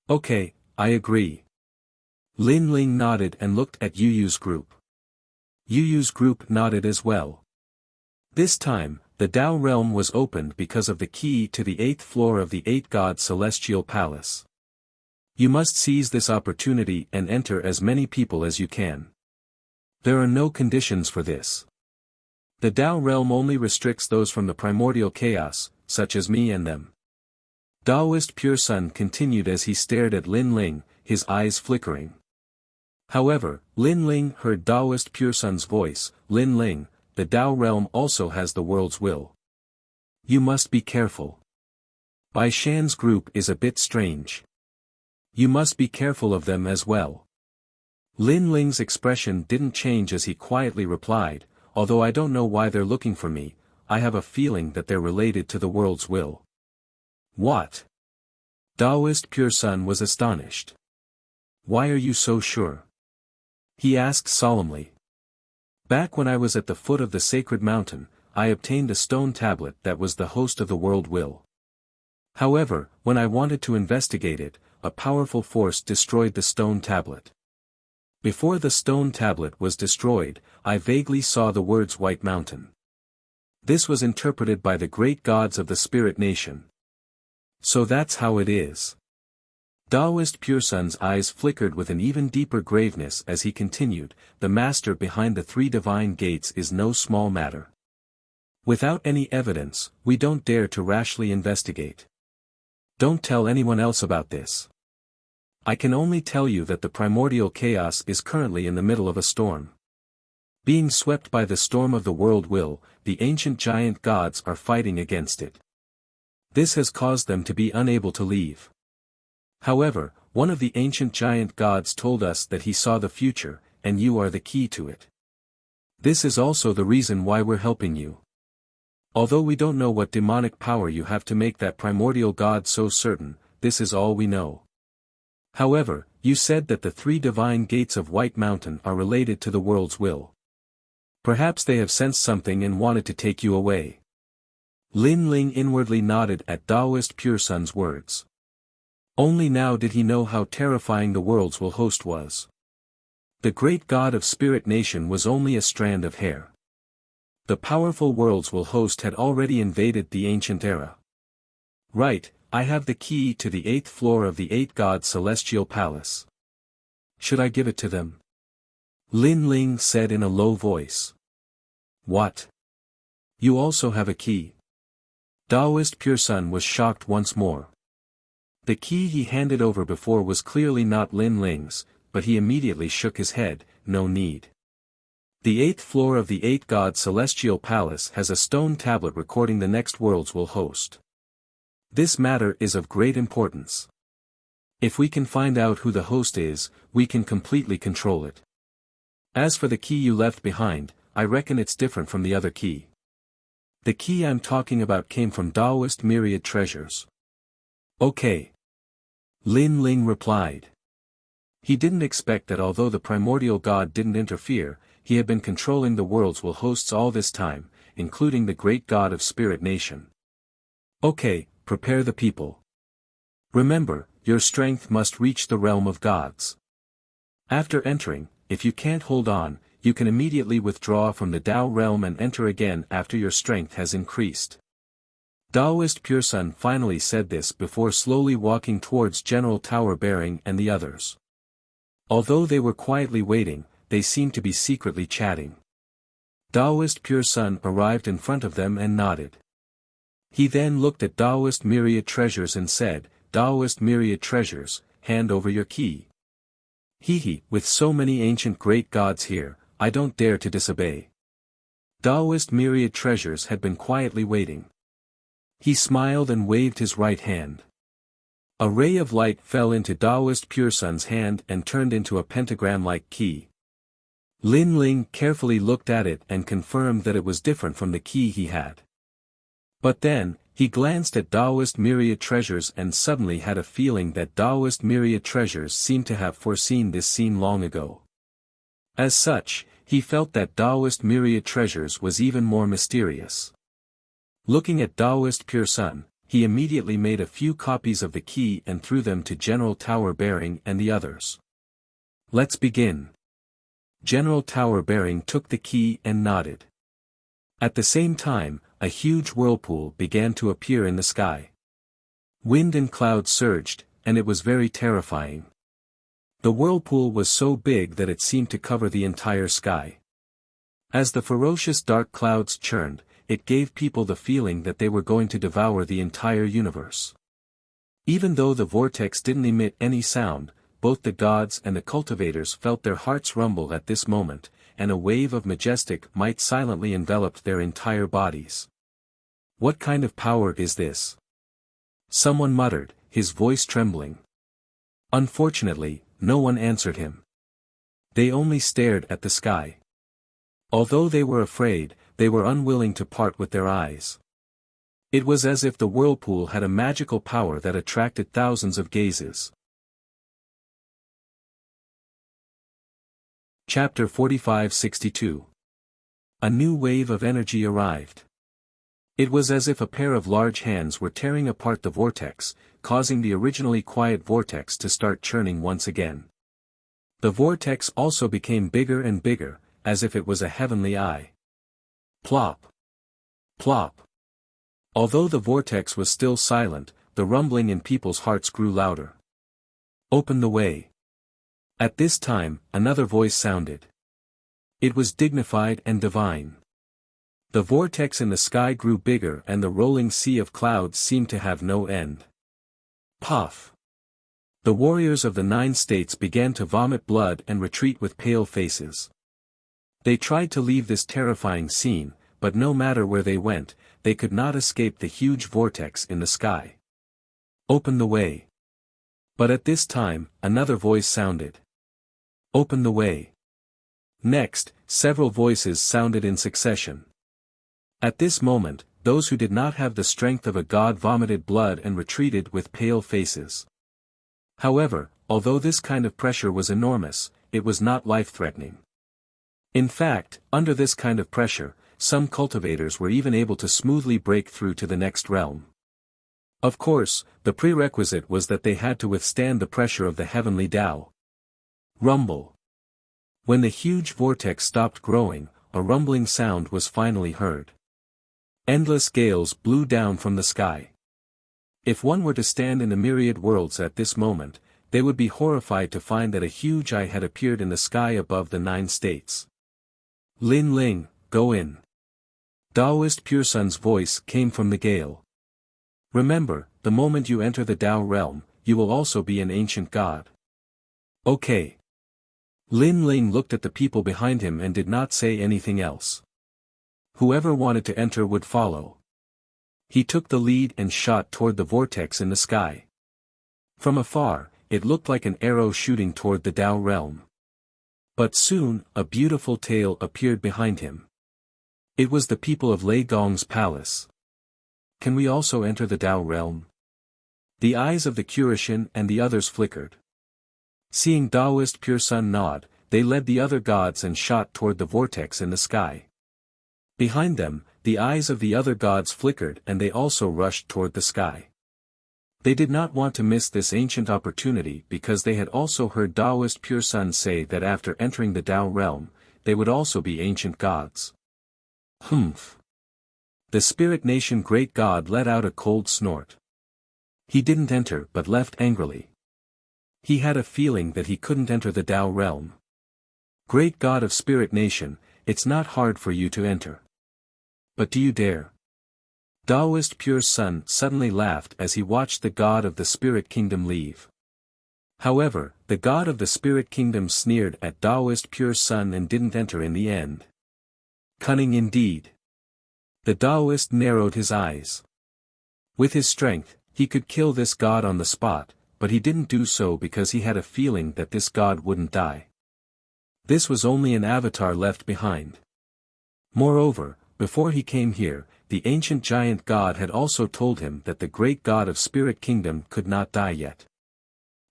Speaker 1: Okay, I agree. Lin Ling nodded and looked at Yu Yu's group. Yu Yu's group nodded as well. This time, the Tao realm was opened because of the key to the 8th floor of the 8-god celestial palace. You must seize this opportunity and enter as many people as you can. There are no conditions for this. The Tao realm only restricts those from the primordial chaos, such as me and them. Taoist Pure Sun continued as he stared at Lin Ling, his eyes flickering. However, Lin Ling heard Taoist Pure Sun's voice. Lin Ling, the Tao realm also has the world's will. You must be careful. Bai Shan's group is a bit strange. You must be careful of them as well. Lin Ling's expression didn't change as he quietly replied, although I don't know why they're looking for me, I have a feeling that they're related to the world's will. What? Taoist Pure Sun was astonished. Why are you so sure? He asked solemnly. Back when I was at the foot of the sacred mountain, I obtained a stone tablet that was the host of the world will. However, when I wanted to investigate it, a powerful force destroyed the stone tablet. Before the stone tablet was destroyed, I vaguely saw the words White Mountain. This was interpreted by the great gods of the spirit nation. So that's how it is. Taoist Pure Sun's eyes flickered with an even deeper graveness as he continued, the master behind the 3 divine gates is no small matter. Without any evidence, we don't dare to rashly investigate. Don't tell anyone else about this. I can only tell you that the primordial chaos is currently in the middle of a storm. Being swept by the storm of the world will, the ancient giant gods are fighting against it. This has caused them to be unable to leave. However, one of the ancient giant gods told us that he saw the future, and you are the key to it. This is also the reason why we're helping you. Although we don't know what demonic power you have to make that primordial god so certain, this is all we know. However, you said that the 3 divine gates of White Mountain are related to the world's will. Perhaps they have sensed something and wanted to take you away. Lin Ling inwardly nodded at Taoist Pure Sun's words. Only now did he know how terrifying the world's will host was. The great god of spirit nation was only a strand of hair. The powerful world's will host had already invaded the ancient era. Right, I have the key to the 8th floor of the 8-god celestial palace. Should I give it to them? Lin Ling said in a low voice. What? You also have a key? Taoist Pure Sun was shocked once more. The key he handed over before was clearly not Lin Ling's, but he immediately shook his head. No need. The 8th floor of the 8-god celestial palace has a stone tablet recording the next world's will host. This matter is of great importance. If we can find out who the host is, we can completely control it. As for the key you left behind, I reckon it's different from the other key. The key I'm talking about came from Taoist myriad treasures. Okay. Lin Ling replied. He didn't expect that although the primordial god didn't interfere, he had been controlling the world's will hosts all this time, including the great god of spirit nation. Okay, prepare the people. Remember, your strength must reach the realm of gods. After entering, if you can't hold on, you can immediately withdraw from the Tao realm and enter again after your strength has increased. Taoist Pure Sun finally said this before slowly walking towards General Tower Bearing and the others. Although they were quietly waiting, they seemed to be secretly chatting. Taoist Pure Sun arrived in front of them and nodded. He then looked at Taoist Myriad Treasures and said, Taoist Myriad Treasures, hand over your key. With so many ancient great gods here, I don't dare to disobey. Taoist Myriad Treasures had been quietly waiting. He smiled and waved his right hand. A ray of light fell into Taoist Pure Sun's hand and turned into a pentagram-like key. Lin Ling carefully looked at it and confirmed that it was different from the key he had. But then, he glanced at Taoist Myriad Treasures and suddenly had a feeling that Taoist Myriad Treasures seemed to have foreseen this scene long ago. As such, he felt that Taoist Myriad Treasures was even more mysterious. Looking at Taoist Pure Sun, he immediately made a few copies of the key and threw them to General Tower Bearing and the others. Let's begin. General Tower Bearing took the key and nodded. At the same time, a huge whirlpool began to appear in the sky. Wind and clouds surged, and it was very terrifying. The whirlpool was so big that it seemed to cover the entire sky. As the ferocious dark clouds churned, it gave people the feeling that they were going to devour the entire universe. Even though the vortex didn't emit any sound, both the gods and the cultivators felt their hearts rumble at this moment, and a wave of majestic might silently enveloped their entire bodies. What kind of power is this? Someone muttered, his voice trembling. Unfortunately, no one answered him. They only stared at the sky. Although they were afraid, they were unwilling to part with their eyes. It was as if the whirlpool had a magical power that attracted thousands of gazes. Chapter 45-62. A new wave of energy arrived. It was as if a pair of large hands were tearing apart the vortex, causing the originally quiet vortex to start churning once again. The vortex also became bigger and bigger, as if it was a heavenly eye. Plop! Plop! Although the vortex was still silent, the rumbling in people's hearts grew louder. Open the way. At this time, another voice sounded. It was dignified and divine. The vortex in the sky grew bigger and the rolling sea of clouds seemed to have no end. Puff! The warriors of the 9 states began to vomit blood and retreat with pale faces. They tried to leave this terrifying scene, but no matter where they went, they could not escape the huge vortex in the sky. Open the way. But at this time, another voice sounded. Open the way. Next, several voices sounded in succession. At this moment, those who did not have the strength of a god vomited blood and retreated with pale faces. However, although this kind of pressure was enormous, it was not life-threatening. In fact, under this kind of pressure, some cultivators were even able to smoothly break through to the next realm. Of course, the prerequisite was that they had to withstand the pressure of the heavenly Tao. Rumble. When the huge vortex stopped growing, a rumbling sound was finally heard. Endless gales blew down from the sky. If one were to stand in the myriad worlds at this moment, they would be horrified to find that a huge eye had appeared in the sky above the 9 states. Lin Ling, go in. Taoist Pure Sun's voice came from the gale. Remember, the moment you enter the Tao realm, you will also be an ancient god. Okay. Lin Ling looked at the people behind him and did not say anything else. Whoever wanted to enter would follow. He took the lead and shot toward the vortex in the sky. From afar, it looked like an arrow shooting toward the Tao realm. But soon, a beautiful tail appeared behind him. It was the people of Lei Gong's palace. Can we also enter the Tao realm? The eyes of the Curishan and the others flickered. Seeing Taoist Pure Sun nod, they led the other gods and shot toward the vortex in the sky. Behind them, the eyes of the other gods flickered and they also rushed toward the sky. They did not want to miss this ancient opportunity because they had also heard Taoist Pure Sun say that after entering the Tao realm, they would also be ancient gods. Humph! The Spirit Nation Great God let out a cold snort. He didn't enter but left angrily. He had a feeling that he couldn't enter the Tao realm. Great God of Spirit Nation, it's not hard for you to enter. But do you dare? Taoist Pure Sun suddenly laughed as he watched the God of the Spirit Kingdom leave. However, the God of the Spirit Kingdom sneered at Taoist Pure Sun and didn't enter in the end. Cunning indeed. The Taoist narrowed his eyes. With his strength, he could kill this God on the spot, but he didn't do so because he had a feeling that this God wouldn't die. This was only an avatar left behind. Moreover, before he came here, the ancient giant God had also told him that the great God of Spirit Kingdom could not die yet.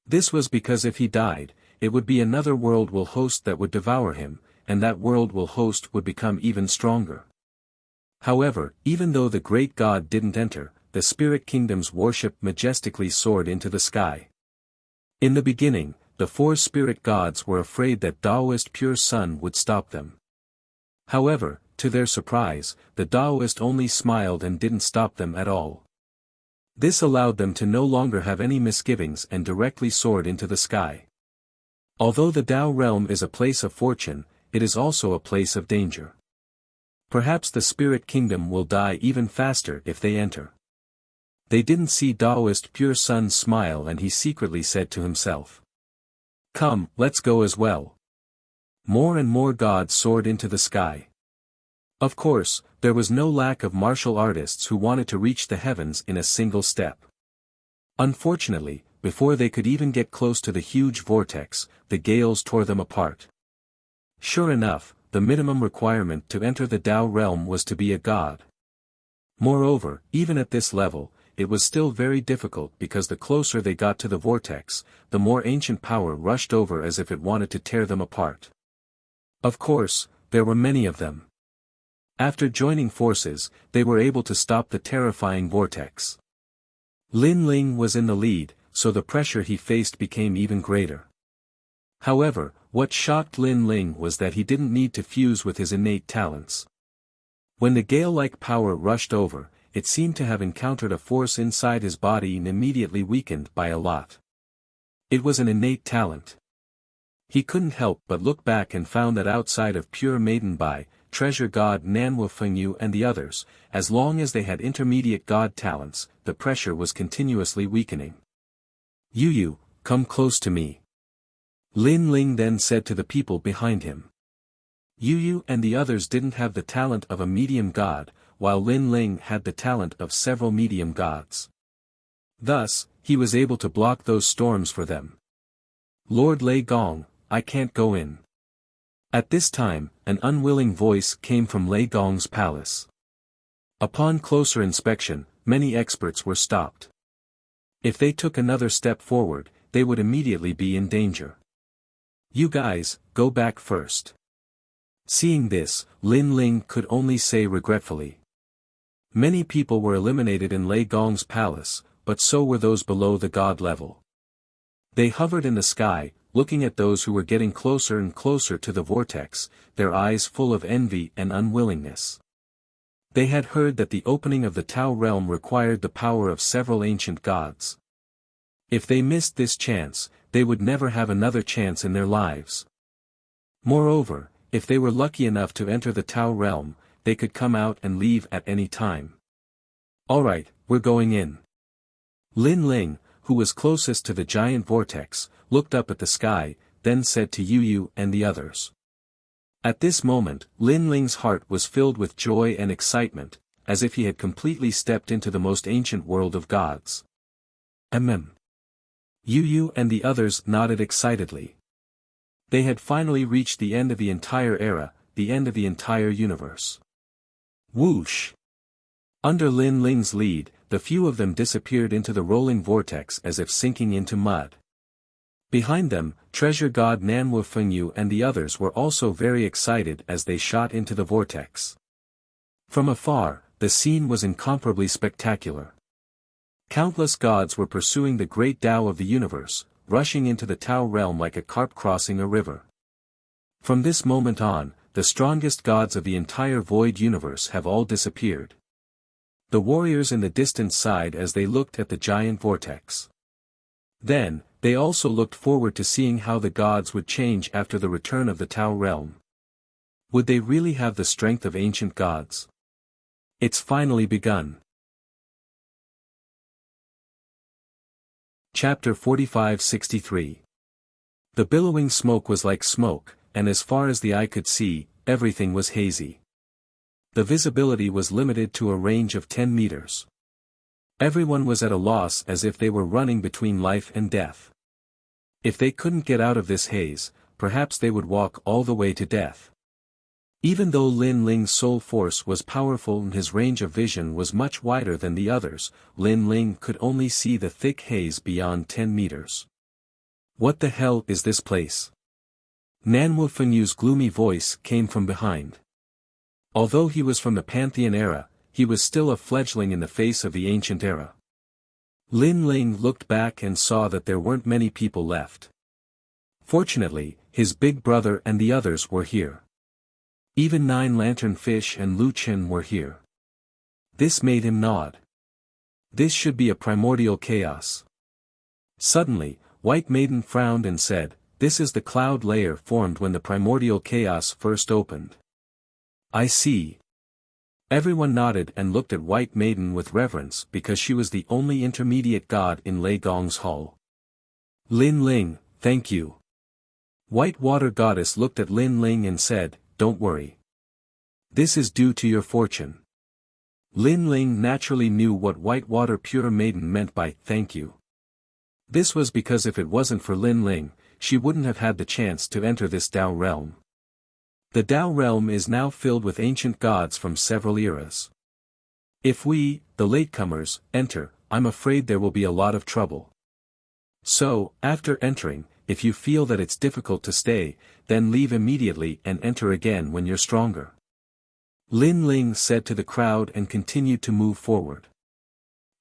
Speaker 1: This was because if he died, it would be another world will host that would devour him, and that world will host would become even stronger. However, even though the great God didn't enter, the Spirit Kingdom's worship majestically soared into the sky. In the beginning, the four spirit gods were afraid that Taoist pure sun would stop them. However, to their surprise, the Taoist only smiled and didn't stop them at all. This allowed them to no longer have any misgivings and directly soared into the sky. Although the Tao realm is a place of fortune, it is also a place of danger. Perhaps the spirit kingdom will die even faster if they enter. They didn't see Taoist pure sun smile, and he secretly said to himself, "Come, let's go as well." More and more gods soared into the sky. Of course, there was no lack of martial artists who wanted to reach the heavens in a single step. Unfortunately, before they could even get close to the huge vortex, the gales tore them apart. Sure enough, the minimum requirement to enter the Tao realm was to be a god. Moreover, even at this level, it was still very difficult because the closer they got to the vortex, the more ancient power rushed over as if it wanted to tear them apart. Of course, there were many of them. After joining forces, they were able to stop the terrifying vortex. Lin Ling was in the lead, so the pressure he faced became even greater. However, what shocked Lin Ling was that he didn't need to fuse with his innate talents. When the gale-like power rushed over, it seemed to have encountered a force inside his body and immediately weakened by a lot. It was an innate talent. He couldn't help but look back and found that outside of pure maiden Bai, treasure god Nanwu Fengyu and the others, as long as they had intermediate god talents, the pressure was continuously weakening. "Yu, come close to me," Lin Ling then said to the people behind him. Yu and the others didn't have the talent of a medium god, while Lin Ling had the talent of several medium gods. Thus, he was able to block those storms for them. "Lord Lei Gong, I can't go in." At this time, an unwilling voice came from Lei Gong's palace. Upon closer inspection, many experts were stopped. If they took another step forward, they would immediately be in danger. "You guys, go back first." Seeing this, Lin Ling could only say regretfully. Many people were eliminated in Lei Gong's palace, but so were those below the god level. They hovered in the sky, looking at those who were getting closer and closer to the vortex, their eyes full of envy and unwillingness. They had heard that the opening of the Tao realm required the power of several ancient gods. If they missed this chance, they would never have another chance in their lives. Moreover, if they were lucky enough to enter the Tao realm, they could come out and leave at any time. "Alright, we're going in." Lin Ling, who was closest to the giant vortex, looked up at the sky, then said to Yu and the others. At this moment, Lin Ling's heart was filled with joy and excitement, as if he had completely stepped into the most ancient world of gods. Yu and the others nodded excitedly. They had finally reached the end of the entire era, the end of the entire universe. Whoosh! Under Lin Ling's lead, the few of them disappeared into the rolling vortex as if sinking into mud. Behind them, treasure god Nanwu Fengyu and the others were also very excited as they shot into the vortex. From afar, the scene was incomparably spectacular. Countless gods were pursuing the great Tao of the universe, rushing into the Tao realm like a carp crossing a river. From this moment on, the strongest gods of the entire void universe have all disappeared. The warriors in the distance sighed as they looked at the giant vortex. Then, they also looked forward to seeing how the gods would change after the return of the Tao realm. Would they really have the strength of ancient gods? It's finally begun. Chapter 45-63. The billowing smoke was like smoke, and as far as the eye could see, everything was hazy. The visibility was limited to a range of 10 meters. Everyone was at a loss as if they were running between life and death. If they couldn't get out of this haze, perhaps they would walk all the way to death. Even though Lin Ling's soul force was powerful and his range of vision was much wider than the others, Lin Ling could only see the thick haze beyond 10 meters. What the hell is this place? Nanwu Fenyu's gloomy voice came from behind. Although he was from the Pantheon era, he was still a fledgling in the face of the ancient era. Lin Ling looked back and saw that there weren't many people left. Fortunately, his big brother and the others were here. Even 9 Lantern Fish and Lu Chen were here. This made him nod. This should be a primordial chaos. Suddenly, White Maiden frowned and said, "This is the cloud layer formed when the primordial chaos first opened." "I see." Everyone nodded and looked at White Maiden with reverence because she was the only intermediate god in Lei Gong's hall. "Lin Ling, thank you." White Water Goddess looked at Lin Ling and said, "Don't worry. This is due to your fortune." Lin Ling naturally knew what White Water Pure Maiden meant by "thank you." This was because if it wasn't for Lin Ling, she wouldn't have had the chance to enter this Tao realm. The Tao realm is now filled with ancient gods from several eras. If we, the latecomers, enter, I'm afraid there will be a lot of trouble. So, after entering, if you feel that it's difficult to stay, then leave immediately and enter again when you're stronger. Lin Ling said to the crowd and continued to move forward.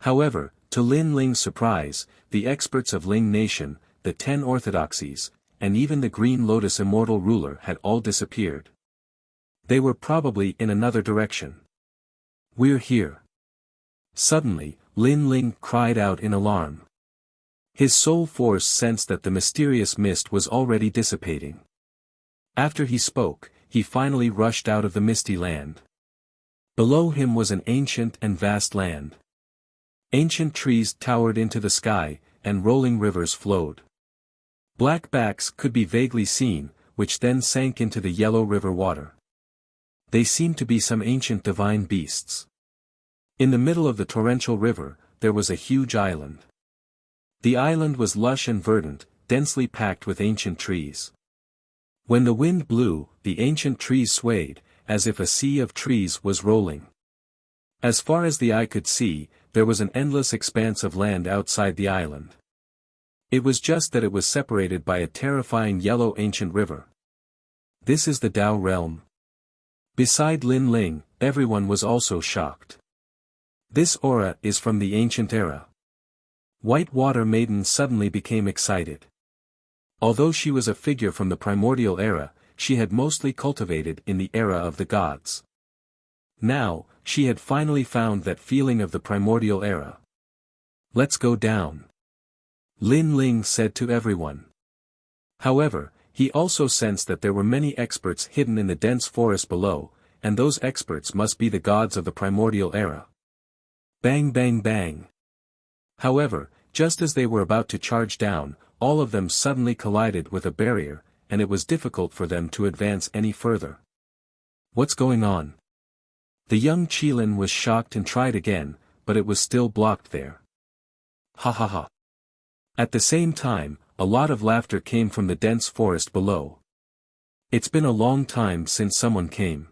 Speaker 1: However, to Lin Ling's surprise, the experts of Ling Nation, the 10 Orthodoxies, and even the Green Lotus Immortal Ruler had all disappeared. They were probably in another direction. "We're here." Suddenly, Lin Ling cried out in alarm. His soul force sensed that the mysterious mist was already dissipating. After he spoke, he finally rushed out of the misty land. Below him was an ancient and vast land. Ancient trees towered into the sky, and rolling rivers flowed. Black backs could be vaguely seen, which then sank into the yellow river water. They seemed to be some ancient divine beasts. In the middle of the torrential river, there was a huge island. The island was lush and verdant, densely packed with ancient trees. When the wind blew, the ancient trees swayed, as if a sea of trees was rolling. As far as the eye could see, there was an endless expanse of land outside the island. It was just that it was separated by a terrifying yellow ancient river. This is the Tao realm. Beside Lin Ling, everyone was also shocked. This aura is from the ancient era. White Water Maiden suddenly became excited. Although she was a figure from the primordial era, she had mostly cultivated in the era of the gods. Now, she had finally found that feeling of the primordial era. "Let's go down," Lin Ling said to everyone. However, he also sensed that there were many experts hidden in the dense forest below, and those experts must be the gods of the primordial era. Bang bang bang. However, just as they were about to charge down, all of them suddenly collided with a barrier, and it was difficult for them to advance any further. "What's going on?" The young Qilin was shocked and tried again, but it was still blocked there. Ha ha ha. At the same time, a lot of laughter came from the dense forest below. "It's been a long time since someone came.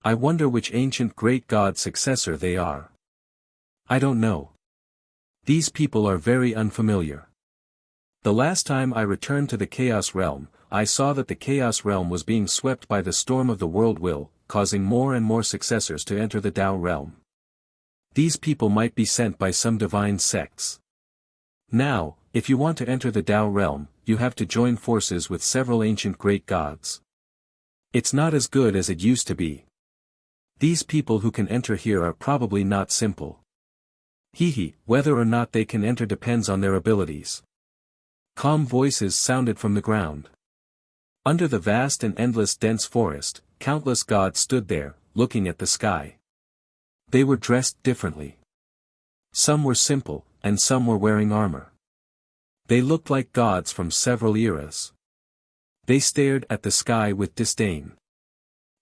Speaker 1: I wonder which ancient great god successor they are. I don't know. These people are very unfamiliar. The last time I returned to the Chaos Realm, I saw that the Chaos Realm was being swept by the storm of the world will, causing more and more successors to enter the Tao Realm. These people might be sent by some divine sects. Now, if you want to enter the Tao Realm, you have to join forces with several ancient great gods. It's not as good as it used to be. These people who can enter here are probably not simple. Whether or not they can enter depends on their abilities." Calm voices sounded from the ground. Under the vast and endless dense forest, countless gods stood there, looking at the sky. They were dressed differently. Some were simple, and some were wearing armor. They looked like gods from several eras. They stared at the sky with disdain.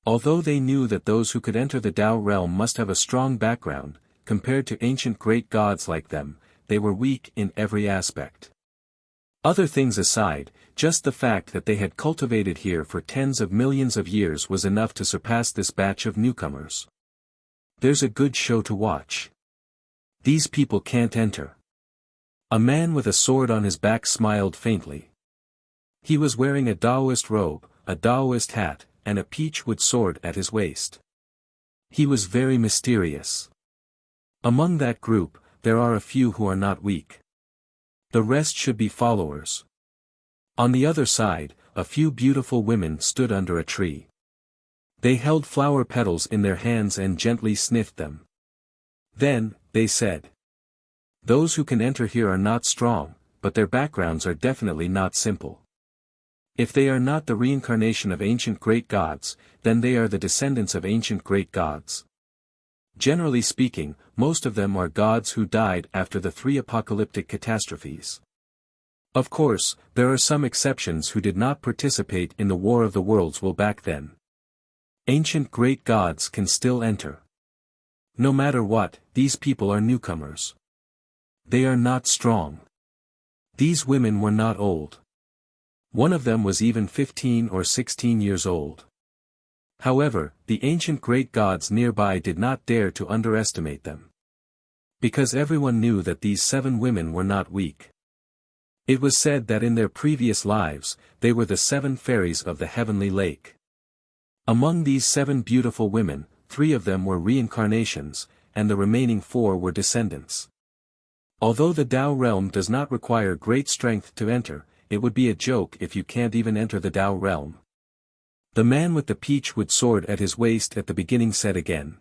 Speaker 1: Although they knew that those who could enter the Tao realm must have a strong background, compared to ancient great gods like them, they were weak in every aspect. Other things aside, just the fact that they had cultivated here for tens of millions of years was enough to surpass this batch of newcomers. There's a good show to watch. These people can't enter. A man with a sword on his back smiled faintly. He was wearing a Taoist robe, a Taoist hat, and a peachwood sword at his waist. He was very mysterious. Among that group, there are a few who are not weak. The rest should be followers. On the other side, a few beautiful women stood under a tree. They held flower petals in their hands and gently sniffed them. Then, they said, "Those who can enter here are not strong, but their backgrounds are definitely not simple. If they are not the reincarnation of ancient great gods, then they are the descendants of ancient great gods. Generally speaking, most of them are gods who died after the 3 apocalyptic catastrophes. Of course, there are some exceptions who did not participate in the War of the Worlds back then. Ancient great gods can still enter. No matter what, these people are newcomers. They are not strong. These women were not old. One of them was even 15 or 16 years old. However, the ancient great gods nearby did not dare to underestimate them. Because everyone knew that these 7 women were not weak. It was said that in their previous lives, they were the 7 fairies of the heavenly lake. Among these 7 beautiful women, 3 of them were reincarnations, and the remaining 4 were descendants. Although the Tao realm does not require great strength to enter, it would be a joke if you can't even enter the Tao realm. The man with the peach-wood sword at his waist at the beginning said again.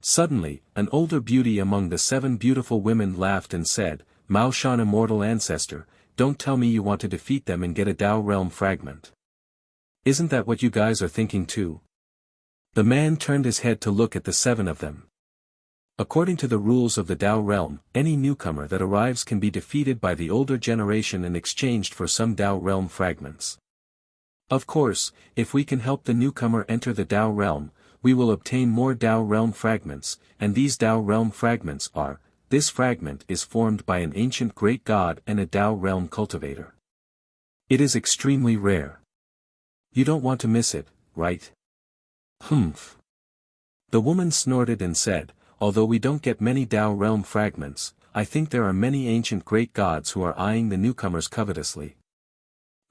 Speaker 1: Suddenly, an older beauty among the 7 beautiful women laughed and said, "Mao Shan, immortal ancestor, don't tell me you want to defeat them and get a Tao realm fragment. Isn't that what you guys are thinking too?" The man turned his head to look at the 7 of them. According to the rules of the Tao realm, any newcomer that arrives can be defeated by the older generation and exchanged for some Tao realm fragments. Of course, if we can help the newcomer enter the Tao realm, we will obtain more Tao realm fragments, and these Tao realm fragments are, this fragment is formed by an ancient great god and a Tao realm cultivator. It is extremely rare. You don't want to miss it, right? Humph. The woman snorted and said, "Although we don't get many Tao realm fragments, I think there are many ancient great gods who are eyeing the newcomers covetously.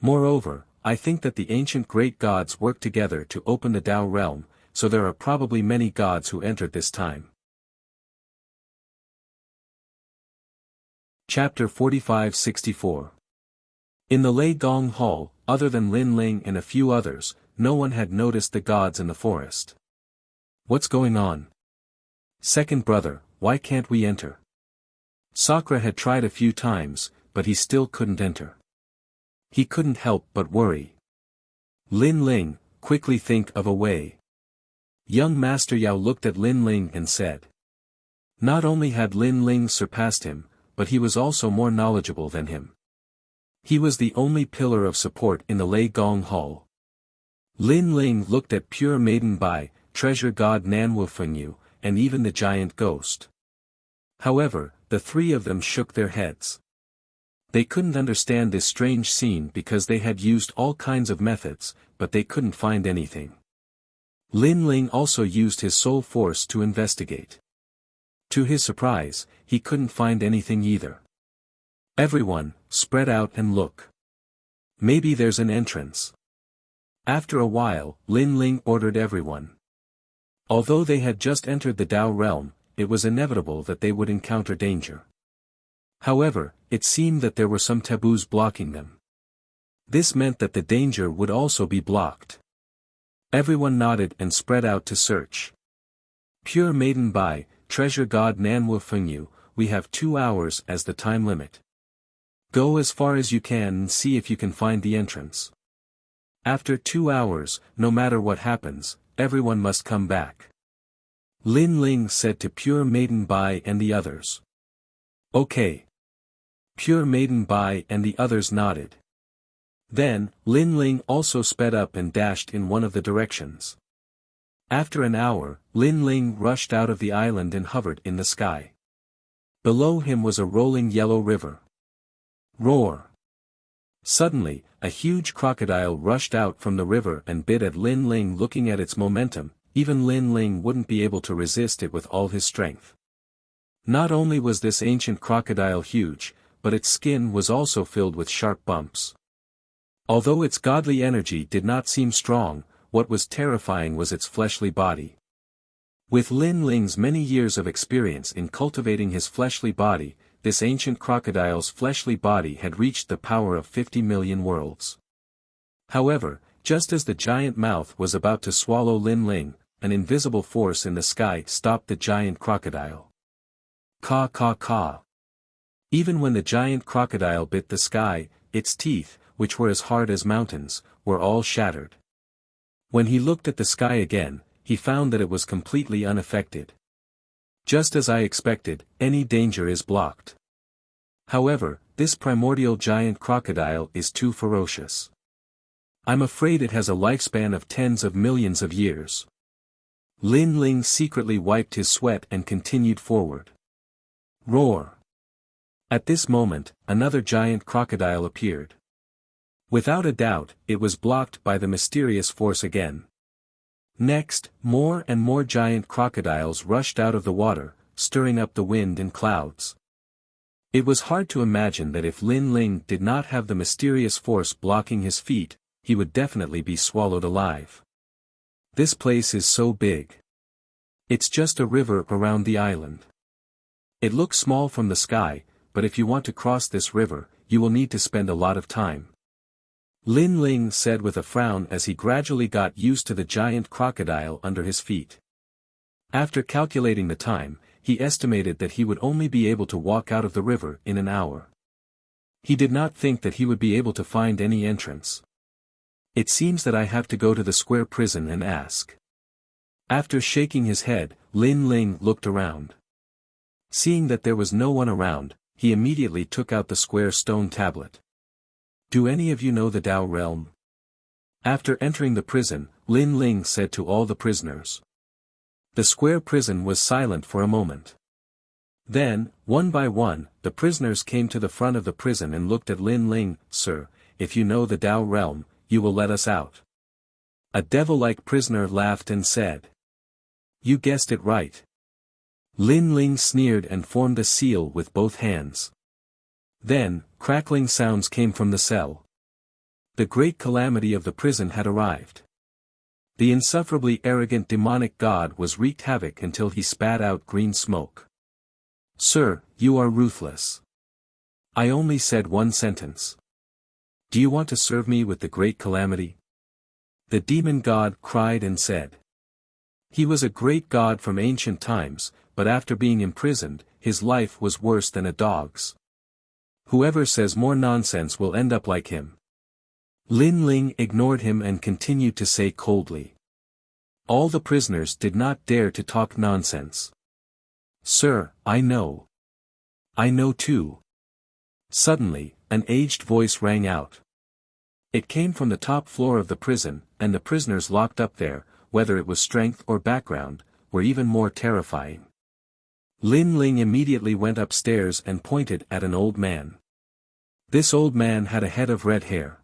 Speaker 1: Moreover, I think that the ancient great gods work together to open the Tao realm, so there are probably many gods who entered this time." Chapter 45-64. In the Lei Gong Hall, other than Lin Ling and a few others, no one had noticed the gods in the forest. "What's going on? Second brother, why can't we enter?" Sakura had tried a few times, but he still couldn't enter. He couldn't help but worry. Lin Ling, quickly think of a way. Young Master Yao looked at Lin Ling and said. Not only had Lin Ling surpassed him, but he was also more knowledgeable than him. He was the only pillar of support in the Lei Gong Hall. Lin Ling looked at Pure Maiden Bai, Treasure God Nanwu Fengyu, and even the giant ghost. However, the 3 of them shook their heads. They couldn't understand this strange scene because they had used all kinds of methods, but they couldn't find anything. Lin Ling also used his soul force to investigate. To his surprise, he couldn't find anything either. Everyone, spread out and look. Maybe there's an entrance. After a while, Lin Ling ordered everyone. Although they had just entered the Tao realm, it was inevitable that they would encounter danger. However, it seemed that there were some taboos blocking them. This meant that the danger would also be blocked. Everyone nodded and spread out to search. Pure Maiden Bai, Treasure God Nanwu Fengyu, we have 2 hours as the time limit. Go as far as you can and see if you can find the entrance. After 2 hours, no matter what happens, everyone must come back. Lin Ling said to Pure Maiden Bai and the others. Okay. Pure Maiden Bai and the others nodded. Then, Lin Ling also sped up and dashed in one of the directions. After an hour, Lin Ling rushed out of the island and hovered in the sky. Below him was a rolling yellow river. Roar! Suddenly, a huge crocodile rushed out from the river and bit at Lin Ling. Looking at its momentum, even Lin Ling wouldn't be able to resist it with all his strength. Not only was this ancient crocodile huge, but its skin was also filled with sharp bumps. Although its godly energy did not seem strong, what was terrifying was its fleshly body. With Lin Ling's many years of experience in cultivating his fleshly body, this ancient crocodile's fleshly body had reached the power of 50 million worlds. However, just as the giant mouth was about to swallow Lin Ling, an invisible force in the sky stopped the giant crocodile. Caw caw caw. Even when the giant crocodile bit the sky, its teeth, which were as hard as mountains, were all shattered. When he looked at the sky again, he found that it was completely unaffected. Just as I expected, any danger is blocked. However, this primordial giant crocodile is too ferocious. I'm afraid it has a lifespan of tens of millions of years. Lin Ling secretly wiped his sweat and continued forward. Roar! At this moment, another giant crocodile appeared. Without a doubt, it was blocked by the mysterious force again. Next, more and more giant crocodiles rushed out of the water, stirring up the wind and clouds. It was hard to imagine that if Lin Ling did not have the mysterious force blocking his feet, he would definitely be swallowed alive. This place is so big. It's just a river around the island. It looks small from the sky, but if you want to cross this river, you will need to spend a lot of time. Lin Ling said with a frown as he gradually got used to the giant crocodile under his feet. After calculating the time, he estimated that he would only be able to walk out of the river in an hour. He did not think that he would be able to find any entrance. It seems that I have to go to the square prison and ask. After shaking his head, Lin Ling looked around. Seeing that there was no one around, he immediately took out the square stone tablet. Do any of you know the Tao realm? After entering the prison, Lin Ling said to all the prisoners. The square prison was silent for a moment. Then, one by one, the prisoners came to the front of the prison and looked at Lin Ling. Sir, if you know the Tao realm, you will let us out. A devil-like prisoner laughed and said. You guessed it right. Lin Ling sneered and formed a seal with both hands. Then, crackling sounds came from the cell. The great calamity of the prison had arrived. The insufferably arrogant demonic god was wreaked havoc until he spat out green smoke. Sir, you are ruthless. I only said one sentence. Do you want to serve me with the great calamity? The demon god cried and said. He was a great god from ancient times, but after being imprisoned, his life was worse than a dog's. Whoever says more nonsense will end up like him. Lin Ling ignored him and continued to say coldly. All the prisoners did not dare to talk nonsense. Sir, I know. I know too. Suddenly, an aged voice rang out. It came from the top floor of the prison, and the prisoners locked up there, whether it was strength or background, were even more terrifying. Lin Ling immediately went upstairs and pointed at an old man. This old man had a head of red hair.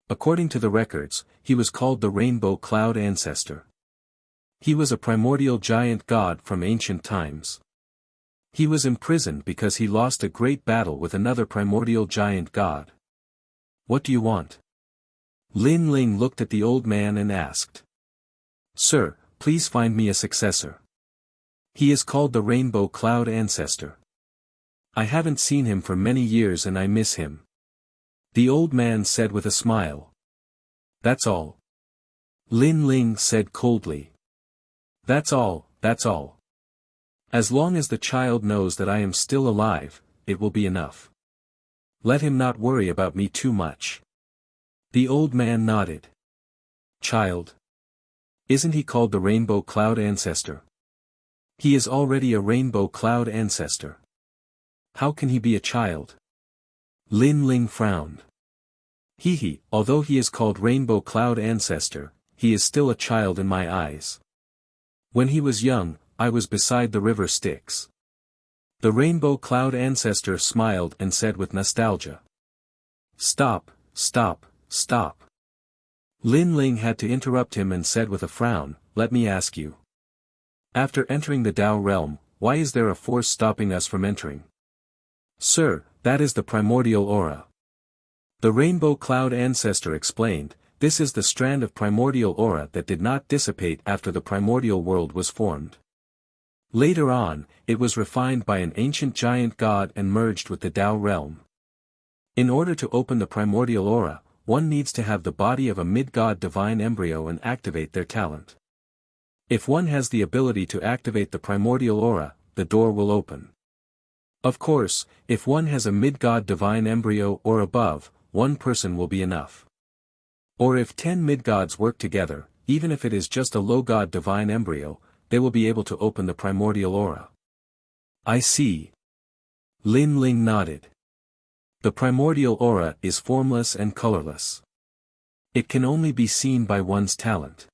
Speaker 1: According to the records, he was called the Rainbow Cloud Ancestor. He was a primordial giant god from ancient times. He was imprisoned because he lost a great battle with another primordial giant god. What do you want? Lin Ling looked at the old man and asked. Sir, please find me a successor. He is called the Rainbow Cloud Ancestor. I haven't seen him for many years and I miss him. The old man said with a smile. That's all. Lin Ling said coldly. That's all, that's all. As long as the child knows that I am still alive, it will be enough. Let him not worry about me too much. The old man nodded. Child. Isn't he called the Rainbow Cloud Ancestor? He is already a Rainbow Cloud Ancestor. How can he be a child? Lin Ling frowned. Although he is called Rainbow Cloud Ancestor, he is still a child in my eyes. When he was young, I was beside the river Styx. The Rainbow Cloud Ancestor smiled and said with nostalgia. Stop, stop, stop. Lin Ling had to interrupt him and said with a frown, let me ask you. After entering the Tao realm, why is there a force stopping us from entering? Sir, that is the primordial aura. The Rainbow Cloud Ancestor explained, this is the strand of primordial aura that did not dissipate after the primordial world was formed. Later on, it was refined by an ancient giant god and merged with the Tao realm. In order to open the primordial aura, one needs to have the body of a mid-god divine embryo and activate their talent. If one has the ability to activate the primordial aura, the door will open. Of course, if one has a mid-god divine embryo or above, one person will be enough. Or if 10 mid-gods work together, even if it is just a low-god divine embryo, they will be able to open the primordial aura. I see. Lin Ling nodded. The primordial aura is formless and colorless. It can only be seen by one's talent.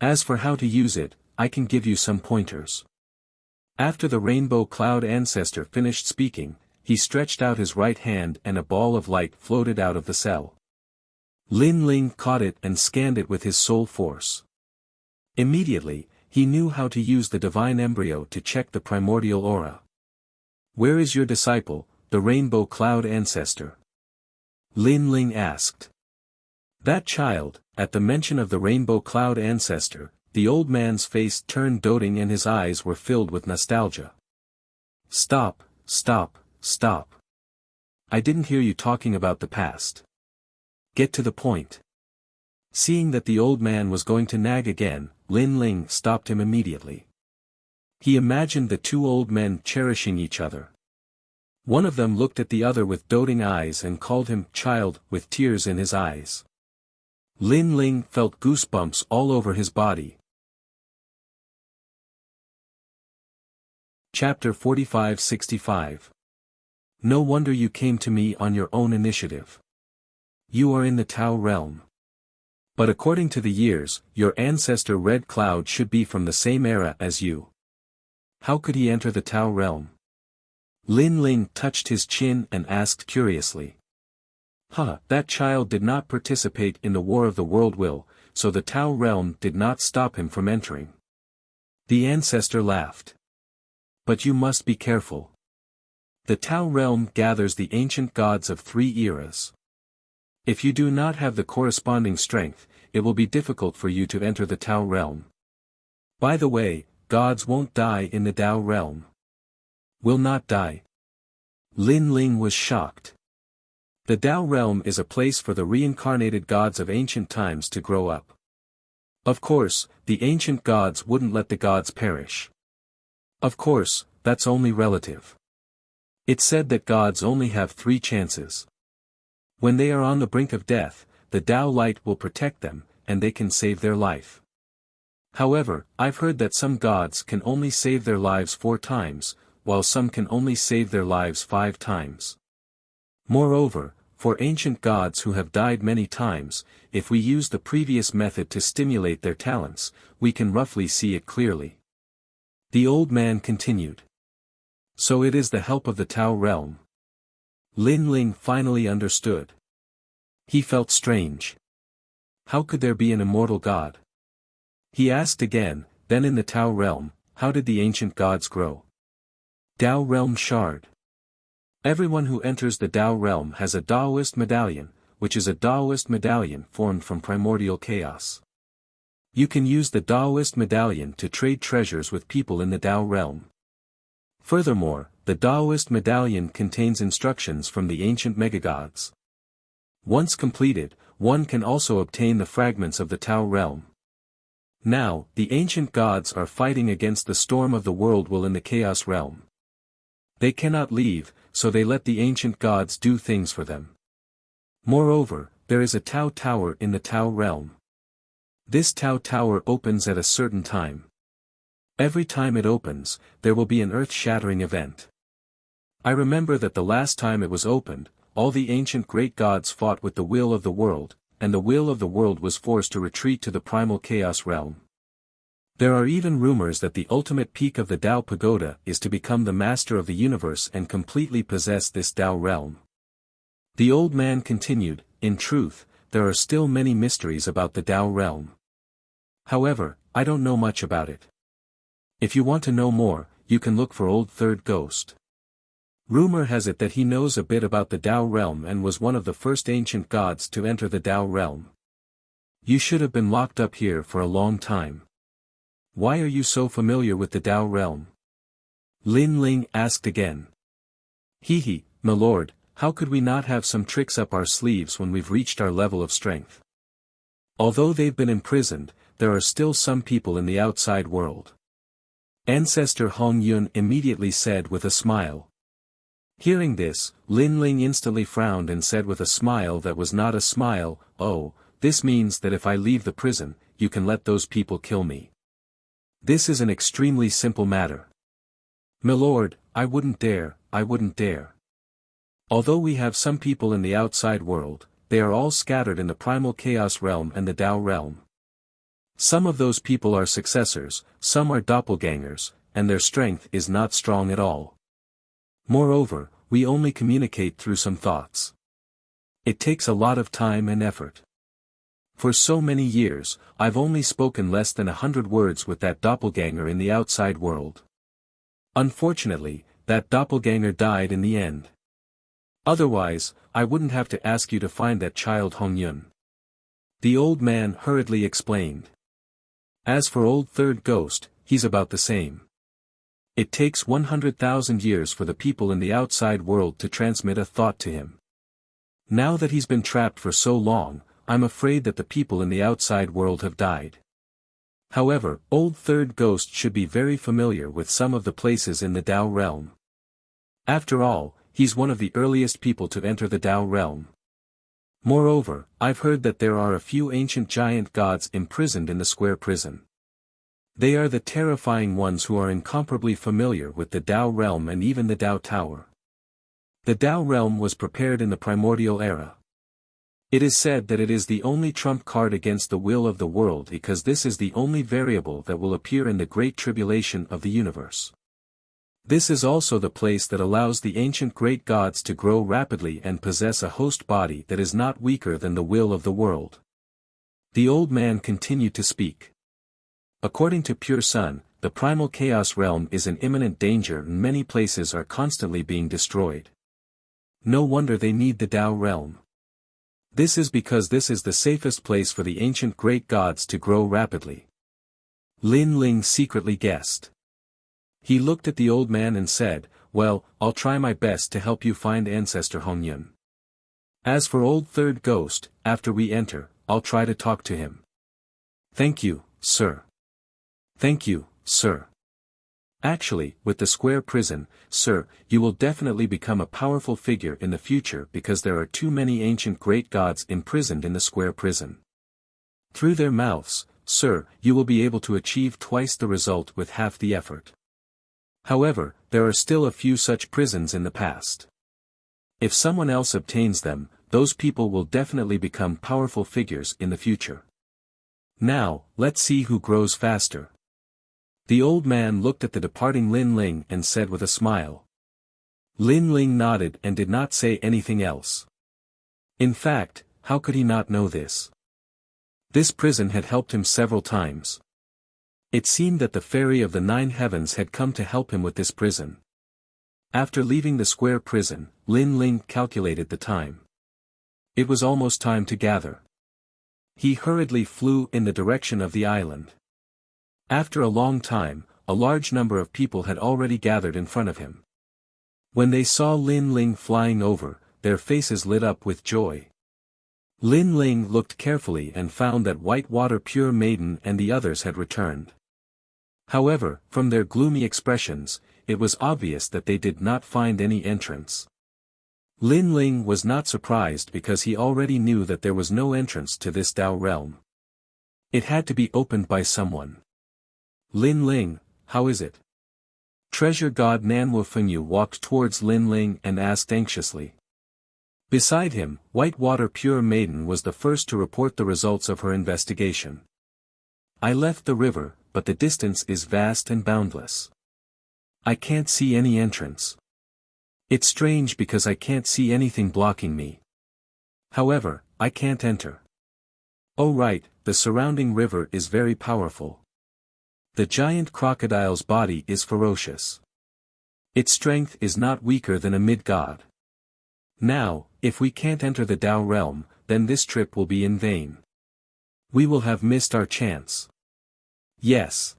Speaker 1: As for how to use it, I can give you some pointers. After the rainbow cloud ancestor finished speaking, he stretched out his right hand and a ball of light floated out of the cell. Lin Ling caught it and scanned it with his soul force. Immediately, he knew how to use the divine embryo to check the primordial aura. Where is your disciple, the rainbow cloud ancestor? Lin Ling asked. That child, at the mention of the rainbow cloud ancestor, the old man's face turned doting and his eyes were filled with nostalgia. Stop, stop, stop. I didn't hear you talking about the past. Get to the point. Seeing that the old man was going to nag again, Lin Ling stopped him immediately. He imagined the two old men cherishing each other. One of them looked at the other with doting eyes and called him child with tears in his eyes. Lin Ling felt goosebumps all over his body. Chapter 45-65. No wonder you came to me on your own initiative. You are in the Tao realm. But according to the years, your ancestor Red Cloud should be from the same era as you. How could he enter the Tao realm? Lin Ling touched his chin and asked curiously. That child did not participate in the War of the World Will, so the Tao realm did not stop him from entering. The ancestor laughed. But you must be careful. The Tao realm gathers the ancient gods of 3 eras. If you do not have the corresponding strength, it will be difficult for you to enter the Tao realm. By the way, gods won't die in the Tao realm. Will not die. Lin Ling was shocked. The Tao realm is a place for the reincarnated gods of ancient times to grow up. Of course, the ancient gods wouldn't let the gods perish. Of course, that's only relative. It's said that gods only have 3 chances. When they are on the brink of death, the Tao light will protect them, and they can save their life. However, I've heard that some gods can only save their lives 4 times, while some can only save their lives 5 times. Moreover, for ancient gods who have died many times, if we use the previous method to stimulate their talents, we can roughly see it clearly. The old man continued. So it is the help of the Tao realm. Lin Ling finally understood. He felt strange. How could there be an immortal god? He asked again, then in the Tao realm, how did the ancient gods grow? Tao realm shard. Everyone who enters the Tao realm has a Taoist medallion, which is a Taoist medallion formed from primordial chaos. You can use the Taoist medallion to trade treasures with people in the Tao realm. Furthermore, the Taoist medallion contains instructions from the ancient megagods. Once completed, one can also obtain the fragments of the Tao realm. Now, the ancient gods are fighting against the storm of the world will in the chaos realm. They cannot leave, so they let the ancient gods do things for them. Moreover, there is a Tao tower in the Tao realm. This Tao tower opens at a certain time. Every time it opens, there will be an earth-shattering event. I remember that the last time it was opened, all the ancient great gods fought with the will of the world, and the will of the world was forced to retreat to the primal chaos realm. There are even rumors that the ultimate peak of the Tao Pagoda is to become the master of the universe and completely possess this Tao realm. The old man continued, in truth, there are still many mysteries about the Tao realm. However, I don't know much about it. If you want to know more, you can look for Old Third Ghost. Rumor has it that he knows a bit about the Tao realm and was one of the first ancient gods to enter the Tao realm. You should have been locked up here for a long time. why are you so familiar with the Tao realm? Lin Ling asked again. He, my lord, how could we not have some tricks up our sleeves when we've reached our level of strength? Although they've been imprisoned, there are still some people in the outside world. Ancestor Hong Yun immediately said with a smile. Hearing this, Lin Ling instantly frowned and said with a smile that was not a smile, "Oh, this means that if I leave the prison, you can let those people kill me. This is an extremely simple matter." "My lord, I wouldn't dare. Although we have some people in the outside world, they are all scattered in the primal chaos realm and the Tao realm. Some of those people are successors, some are doppelgangers, and their strength is not strong at all. Moreover, we only communicate through some thoughts. It takes a lot of time and effort. For so many years, I've only spoken less than 100 words with that doppelganger in the outside world. Unfortunately, that doppelganger died in the end. Otherwise, I wouldn't have to ask you to find that child Hong Yun." The old man hurriedly explained. "As for old third ghost, he's about the same. It takes 100,000 years for the people in the outside world to transmit a thought to him. Now that he's been trapped for so long, I'm afraid that the people in the outside world have died. However, old third ghost should be very familiar with some of the places in the Tao realm. After all, he's one of the earliest people to enter the Tao realm. Moreover, I've heard that there are a few ancient giant gods imprisoned in the square prison. They are the terrifying ones who are incomparably familiar with the Tao realm and even the Tao Tower. The Tao realm was prepared in the primordial era. It is said that it is the only trump card against the will of the world because this is the only variable that will appear in the great tribulation of the universe. This is also the place that allows the ancient great gods to grow rapidly and possess a host body that is not weaker than the will of the world." The old man continued to speak. "According to Pure Sun, the primal chaos realm is in imminent danger and many places are constantly being destroyed. No wonder they need the Tao realm. This is because this is the safest place for the ancient great gods to grow rapidly." Lin Ling secretly guessed. He looked at the old man and said, "Well, I'll try my best to help you find Ancestor Hong Yun. As for old third ghost, after we enter, I'll try to talk to him." "Thank you, sir." "Thank you, sir. Actually, with the square prison, sir, you will definitely become a powerful figure in the future because there are too many ancient great gods imprisoned in the square prison. Through their mouths, sir, you will be able to achieve twice the result with half the effort. However, there are still a few such prisons in the past. If someone else obtains them, those people will definitely become powerful figures in the future. Now, let's see who grows faster." The old man looked at the departing Lin Ling and said with a smile. Lin Ling nodded and did not say anything else. In fact, how could he not know this? This prison had helped him several times. It seemed that the fairy of the 9 heavens had come to help him with this prison. After leaving the square prison, Lin Ling calculated the time. It was almost time to gather. He hurriedly flew in the direction of the island. After a long time, a large number of people had already gathered in front of him. When they saw Lin Ling flying over, their faces lit up with joy. Lin Ling looked carefully and found that Whitewater Pure Maiden and the others had returned. However, from their gloomy expressions, it was obvious that they did not find any entrance. Lin Ling was not surprised because he already knew that there was no entrance to this Tao realm. It had to be opened by someone. "Lin Ling, how is it?" Treasure God Nanwu Fengyu walked towards Lin Ling and asked anxiously. Beside him, Whitewater Pure Maiden was the first to report the results of her investigation. "I left the river, but the distance is vast and boundless. I can't see any entrance. It's strange because I can't see anything blocking me. However, I can't enter. Oh right, the surrounding river is very powerful. The giant crocodile's body is ferocious. Its strength is not weaker than a mid-god. Now, if we can't enter the Tao realm, then this trip will be in vain. We will have missed our chance." "Yes.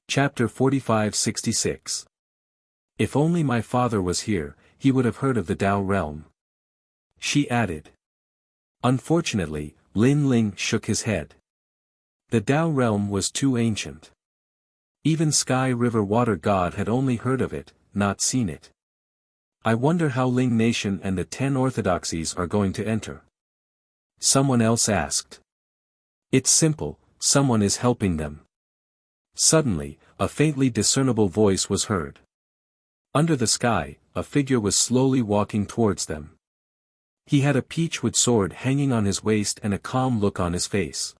Speaker 1: Chapter 45-66. If only my father was here, he would have heard of the Tao realm. She added. Unfortunately, Lin Ling shook his head. The Tao realm was too ancient. Even Sky River Water God had only heard of it, not seen it. I wonder how Ling Nation and the 10 orthodoxies are going to enter. Someone else asked. It's simple, someone is helping them. Suddenly, a faintly discernible voice was heard. Under the sky, a figure was slowly walking towards them. He had a peachwood sword hanging on his waist and a calm look on his face.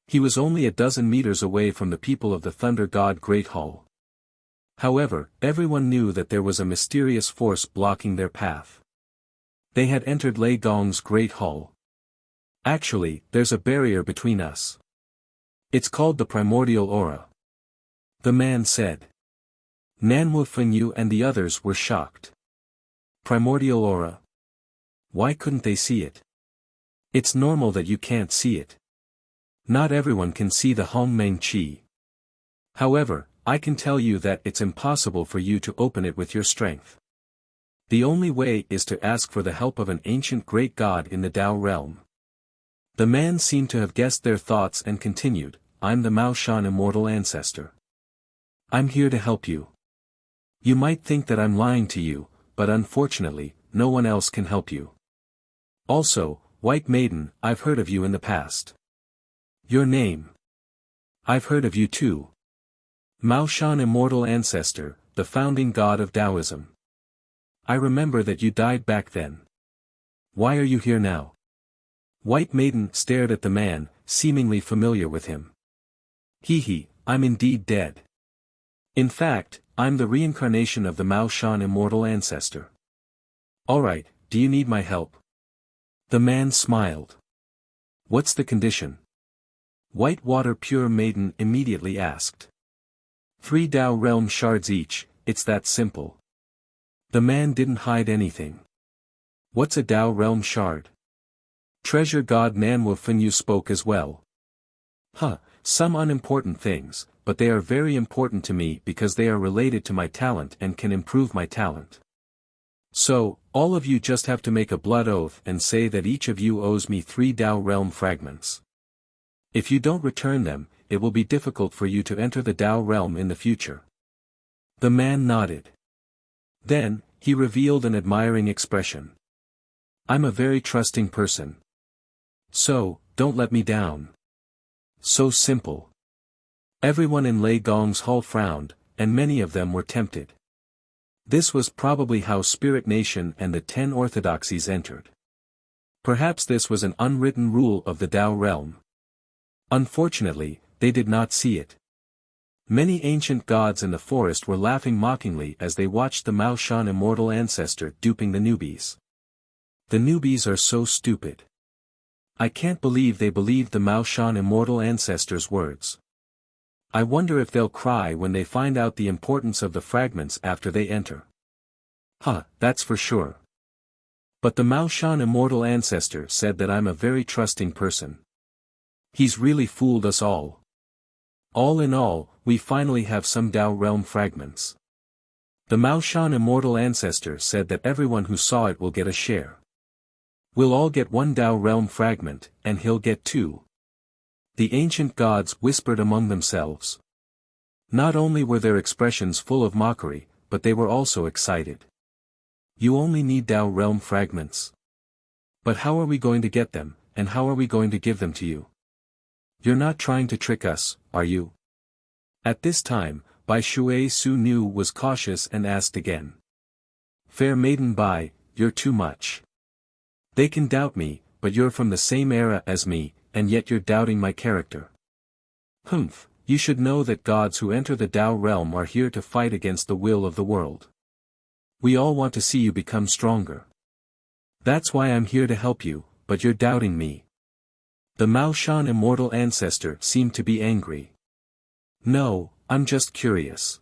Speaker 1: He was only a dozen meters away from the people of the Thunder God Great Hall. However, everyone knew that there was a mysterious force blocking their path. They had entered Lei Gong's Great Hall. Actually, there's a barrier between us. It's called the Primordial Aura. The man said. Nanwu Fenyu and the others were shocked. Primordial Aura? Why couldn't they see it? It's normal that you can't see it. Not everyone can see the Hongmeng Qi. However, I can tell you that it's impossible for you to open it with your strength. The only way is to ask for the help of an ancient great god in the Tao realm. The man seemed to have guessed their thoughts and continued, I'm the Mao Shan immortal ancestor. I'm here to help you. You might think that I'm lying to you, but unfortunately, no one else can help you. Also, White Maiden, I've heard of you in the past. Your name? I've heard of you too. Mao Shan immortal ancestor, the founding god of Taoism. I remember that you died back then. Why are you here now? White Maiden stared at the man, seemingly familiar with him. He, I'm indeed dead. In fact, I'm the reincarnation of the Mao Shan immortal ancestor. Alright, do you need my help? The man smiled. What's the condition? Whitewater Pure Maiden immediately asked. 3 Tao realm shards each, it's that simple. The man didn't hide anything. What's a Tao realm shard? Treasure God Nanwu Fenyu spoke as well. Some unimportant things, but they are very important to me because they are related to my talent and can improve my talent. So, all of you just have to make a blood oath and say that each of you owes me 3 Tao realm fragments. If you don't return them, it will be difficult for you to enter the Tao realm in the future. The man nodded. Then, he revealed an admiring expression. I'm a very trusting person. So, don't let me down. So simple. Everyone in Lei Gong's hall frowned, and many of them were tempted. This was probably how Spirit Nation and the 10 orthodoxies entered. Perhaps this was an unwritten rule of the Tao realm. Unfortunately, they did not see it. Many ancient gods in the forest were laughing mockingly as they watched the Mao Shan immortal ancestor duping the newbies. The newbies are so stupid. I can't believe they believed the Mao Shan immortal ancestor's words. I wonder if they'll cry when they find out the importance of the fragments after they enter. That's for sure. But the Mao Shan immortal ancestor said that I'm a very trusting person. He's really fooled us all. All in all, we finally have some Tao realm fragments. The Mao Shan immortal ancestor said that everyone who saw it will get a share. We'll all get 1 Tao realm fragment, and he'll get 2. The ancient gods whispered among themselves. Not only were their expressions full of mockery, but they were also excited. You only need Tao realm fragments. But how are we going to get them, and how are we going to give them to you? You're not trying to trick us, are you? At this time, Bai Shui Su Nu was cautious and asked again. Fair Maiden Bai, you're too much. They can doubt me, but you're from the same era as me, and yet you're doubting my character. You should know that gods who enter the Tao realm are here to fight against the will of the world. We all want to see you become stronger. That's why I'm here to help you, but you're doubting me. The Mao Shan immortal ancestor seemed to be angry. No, I'm just curious.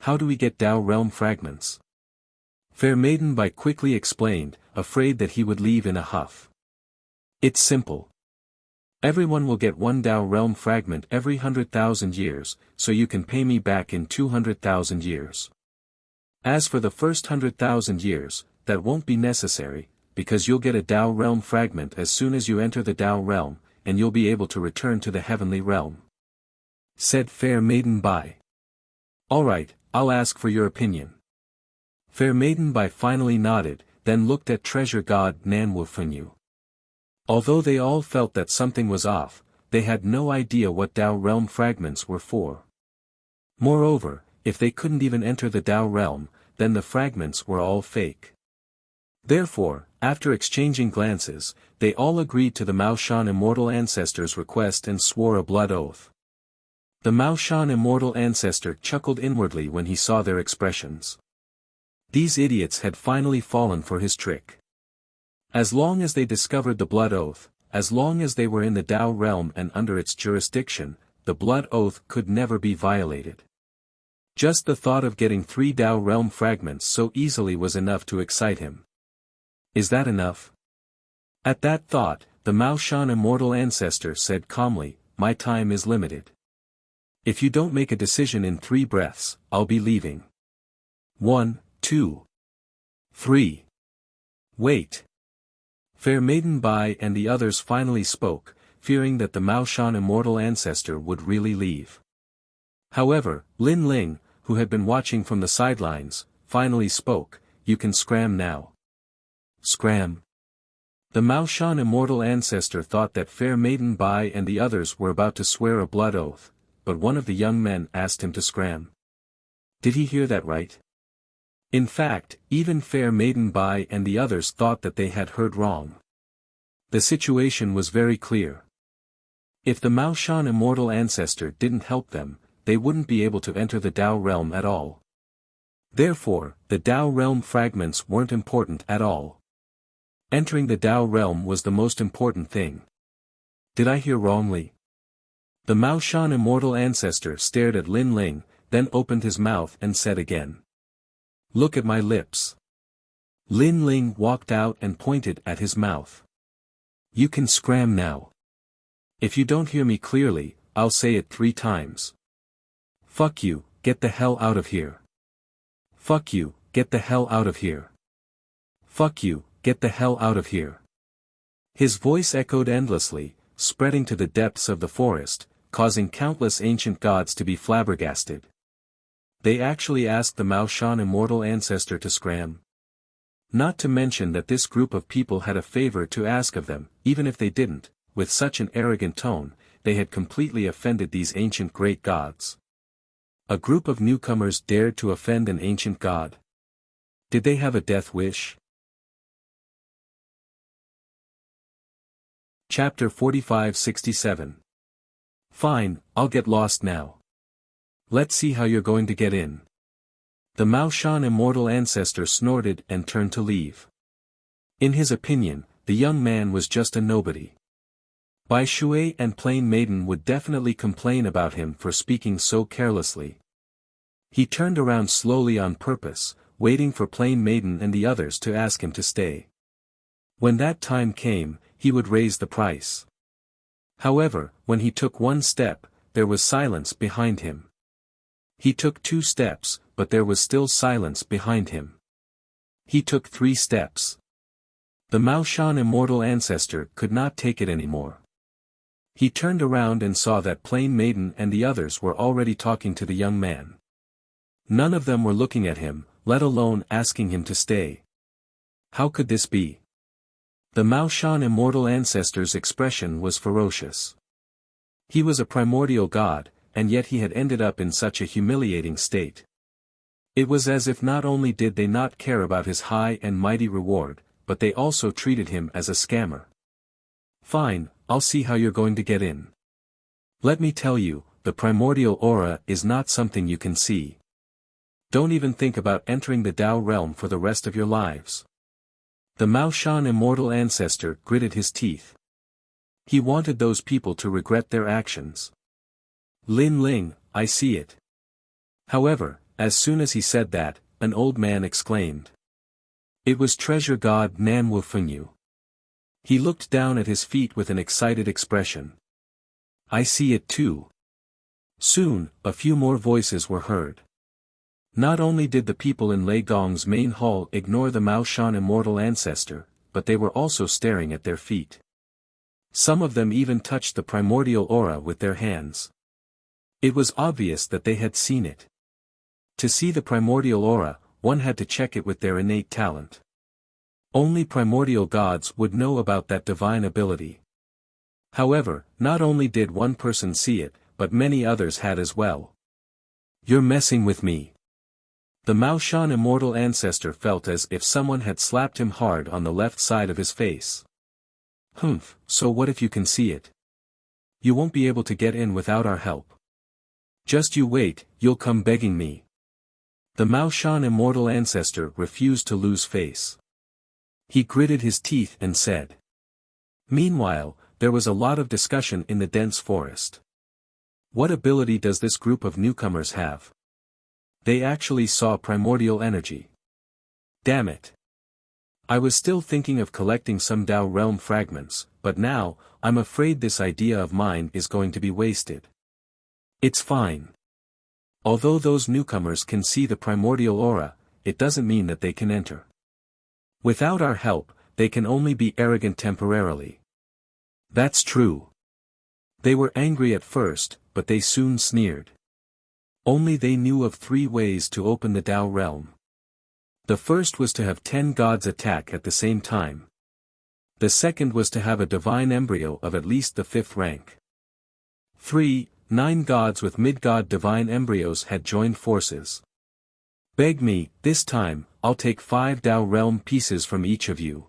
Speaker 1: How do we get Tao realm fragments? Fair Maiden Bai quickly explained, afraid that he would leave in a huff. It's simple. Everyone will get one Tao realm fragment every 100,000 years, so you can pay me back in 200,000 years. As for the first 100,000 years, that won't be necessary, because you'll get a Tao realm fragment as soon as you enter the Tao realm, and you'll be able to return to the heavenly realm. Said Fair Maiden Bai. Alright, I'll ask for your opinion. Fair Maiden Bai finally nodded, then looked at treasure god Nan Wufenyu. Although they all felt that something was off, they had no idea what Tao realm fragments were for. Moreover, if they couldn't even enter the Tao realm, then the fragments were all fake. Therefore, after exchanging glances, they all agreed to the Mao Shan immortal ancestor's request and swore a blood oath. The Mao Shan immortal ancestor chuckled inwardly when he saw their expressions. These idiots had finally fallen for his trick. As long as they discovered the blood oath, as long as they were in the Tao realm and under its jurisdiction, the blood oath could never be violated. Just the thought of getting 3 Tao realm fragments so easily was enough to excite him. Is that enough? At that thought, the Mao Shan immortal ancestor said calmly, my time is limited. If you don't make a decision in 3 breaths, I'll be leaving. 1, 2, 3. Wait. Fair Maiden Bai and the others finally spoke, fearing that the Mao Shan immortal ancestor would really leave. However, Lin Ling, who had been watching from the sidelines, finally spoke, you can scram now. Scram. The Mao Shan immortal ancestor thought that Fair Maiden Bai and the others were about to swear a blood oath, but one of the young men asked him to scram. Did he hear that right? In fact, even Fair Maiden Bai and the others thought that they had heard wrong. The situation was very clear. If the Mao Shan immortal ancestor didn't help them, they wouldn't be able to enter the Tao realm at all. Therefore, the Tao realm fragments weren't important at all. Entering the Tao realm was the most important thing. Did I hear wrongly? The Mao Shan immortal ancestor stared at Lin Ling, then opened his mouth and said again. Look at my lips. Lin Ling walked out and pointed at his mouth. You can scram now. If you don't hear me clearly, I'll say it 3 times. Fuck you, get the hell out of here. Fuck you, get the hell out of here. Fuck you, get the hell out of here. His voice echoed endlessly, spreading to the depths of the forest, causing countless ancient gods to be flabbergasted. They actually asked the Mao Shan immortal ancestor to scram. Not to mention that this group of people had a favor to ask of them, even if they didn't, with such an arrogant tone, they had completely offended these ancient great gods. A group of newcomers dared to offend an ancient god. Did they have a death wish? Chapter 45-67. Fine, I'll get lost now. Let's see how you're going to get in. The Mao Shan immortal ancestor snorted and turned to leave. In his opinion, the young man was just a nobody. Bai Shui and Plain Maiden would definitely complain about him for speaking so carelessly. He turned around slowly on purpose, waiting for Plain Maiden and the others to ask him to stay. When that time came, he would raise the price. However, when he took 1 step, there was silence behind him. He took 2 steps, but there was still silence behind him. He took 3 steps. The Mao Shan immortal ancestor could not take it anymore. He turned around and saw that Plain Maiden and the others were already talking to the young man. None of them were looking at him, let alone asking him to stay. How could this be? The Mao Shan immortal ancestor's expression was ferocious. He was a primordial god, and yet he had ended up in such a humiliating state. It was as if not only did they not care about his high and mighty reward, but they also treated him as a scammer. Fine, I'll see how you're going to get in. Let me tell you, the primordial aura is not something you can see. Don't even think about entering the Tao realm for the rest of your lives. The Mao Shan immortal ancestor gritted his teeth. He wanted those people to regret their actions. Lin Ling, I see it. However, as soon as he said that, an old man exclaimed. It was treasure god Nan Wufenyu. He looked down at his feet with an excited expression. I see it too. Soon, a few more voices were heard. Not only did the people in Lei Gong's main hall ignore the Mao Shan immortal ancestor, but they were also staring at their feet. Some of them even touched the primordial aura with their hands. It was obvious that they had seen it. To see the primordial aura, one had to check it with their innate talent. Only primordial gods would know about that divine ability. However, not only did one person see it, but many others had as well. You're messing with me. The Mao Shan immortal ancestor felt as if someone had slapped him hard on the left side of his face. Humph, so what if you can see it? You won't be able to get in without our help. Just you wait, you'll come begging me. The Mao Shan immortal ancestor refused to lose face. He gritted his teeth and said. Meanwhile, there was a lot of discussion in the dense forest. What ability does this group of newcomers have? They actually saw primordial energy. Damn it. I was still thinking of collecting some Dao realm fragments, but now, I'm afraid this idea of mine is going to be wasted. It's fine. Although those newcomers can see the primordial aura, it doesn't mean that they can enter. Without our help, they can only be arrogant temporarily. That's true. They were angry at first, but they soon sneered. Only they knew of 3 ways to open the Dao realm. The first was to have 10 gods attack at the same time. The second was to have a divine embryo of at least the 5th rank. 3. 9 gods with mid-god divine embryos had joined forces. Beg me, this time, I'll take 5 Dao realm pieces from each of you.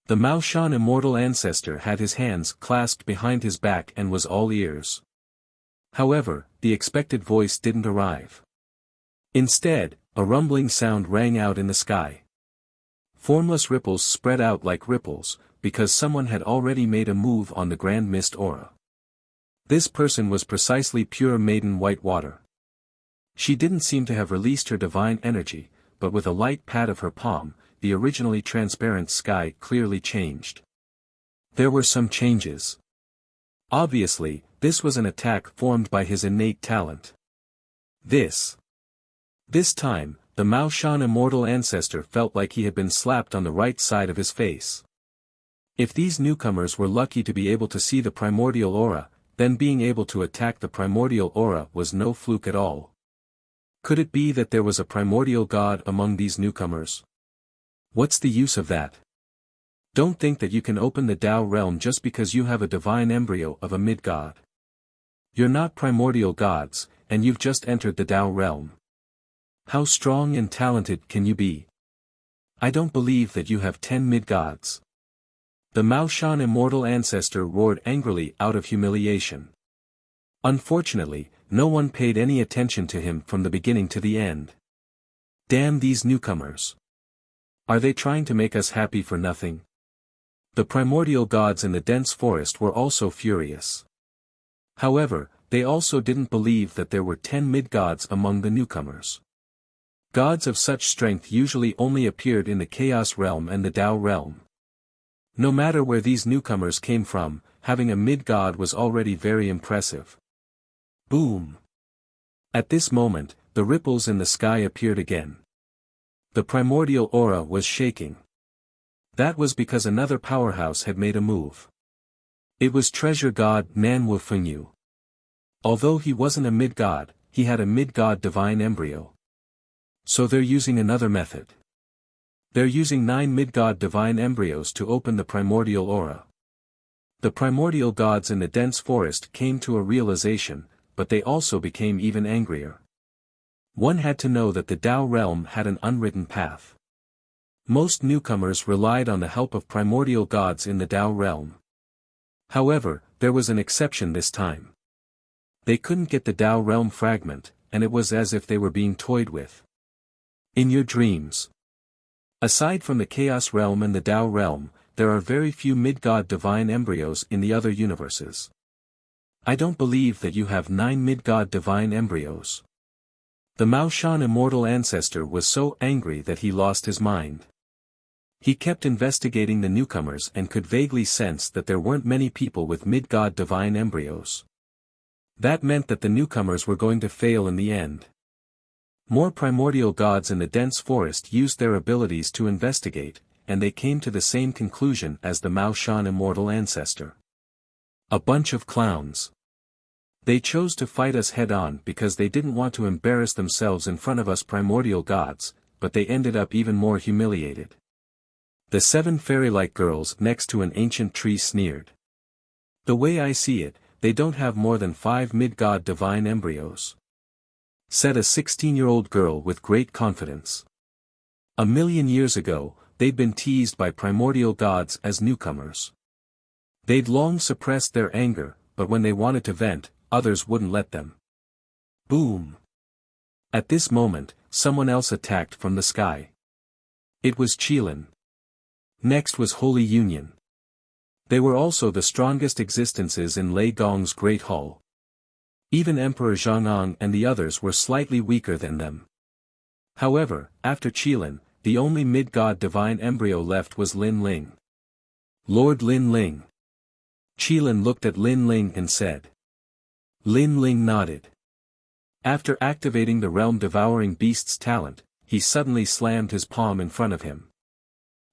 Speaker 1: The Mao Shan immortal ancestor had his hands clasped behind his back and was all ears. However, the expected voice didn't arrive. Instead, a rumbling sound rang out in the sky. Formless ripples spread out like ripples, because someone had already made a move on the Grand Mist aura. This person was precisely pure maiden white water. She didn't seem to have released her divine energy, but with a light pat of her palm, the originally transparent sky clearly changed. There were some changes. Obviously, this was an attack formed by his innate talent. This time, the Mao Shan immortal ancestor felt like he had been slapped on the right side of his face. If these newcomers were lucky to be able to see the primordial aura, then being able to attack the primordial aura was no fluke at all. Could it be that there was a primordial god among these newcomers? What's the use of that? Don't think that you can open the Dao realm just because you have a divine embryo of a mid-god. You're not primordial gods, and you've just entered the Dao realm. How strong and talented can you be? I don't believe that you have 10 mid-gods. The Mao Shan immortal ancestor roared angrily out of humiliation. Unfortunately, no one paid any attention to him from the beginning to the end. Damn these newcomers. Are they trying to make us happy for nothing? The primordial gods in the dense forest were also furious. However, they also didn't believe that there were 10 mid-gods among the newcomers. Gods of such strength usually only appeared in the Chaos realm and the Dao realm. No matter where these newcomers came from, having a mid-god was already very impressive. Boom! At this moment, the ripples in the sky appeared again. The primordial aura was shaking. That was because another powerhouse had made a move. It was treasure god Nan Wu Fengyu. Although he wasn't a mid-god, he had a mid-god divine embryo. So they're using another method. They're using 9 mid-god divine embryos to open the primordial aura. The primordial gods in the dense forest came to a realization, but they also became even angrier. One had to know that the Dao realm had an unwritten path. Most newcomers relied on the help of primordial gods in the Dao realm. However, there was an exception this time. They couldn't get the Dao realm fragment, and it was as if they were being toyed with. In your dreams. Aside from the Chaos realm and the Dao realm, there are very few mid-god divine embryos in the other universes. I don't believe that you have 9 mid-god divine embryos. The Mao Shan immortal ancestor was so angry that he lost his mind. He kept investigating the newcomers and could vaguely sense that there weren't many people with mid-god divine embryos. That meant that the newcomers were going to fail in the end. More primordial gods in the dense forest used their abilities to investigate, and they came to the same conclusion as the Mao Shan immortal ancestor. A bunch of clowns. They chose to fight us head-on because they didn't want to embarrass themselves in front of us primordial gods, but they ended up even more humiliated. The 7 fairy-like girls next to an ancient tree sneered. The way I see it, they don't have more than 5 mid-god divine embryos, said a 16-year-old girl with great confidence. A million years ago, they'd been teased by primordial gods as newcomers. They'd long suppressed their anger, but when they wanted to vent, others wouldn't let them. Boom! At this moment, someone else attacked from the sky. It was Qilin. Next was Holy Union. They were also the strongest existences in Lei Gong's Great Hall. Even Emperor Zhang'an and the others were slightly weaker than them. However, after Qilin, the only mid-god divine embryo left was Lin Ling. Lord Lin Ling. Qilin looked at Lin Ling and said. Lin Ling nodded. After activating the realm-devouring beast's talent, he suddenly slammed his palm in front of him.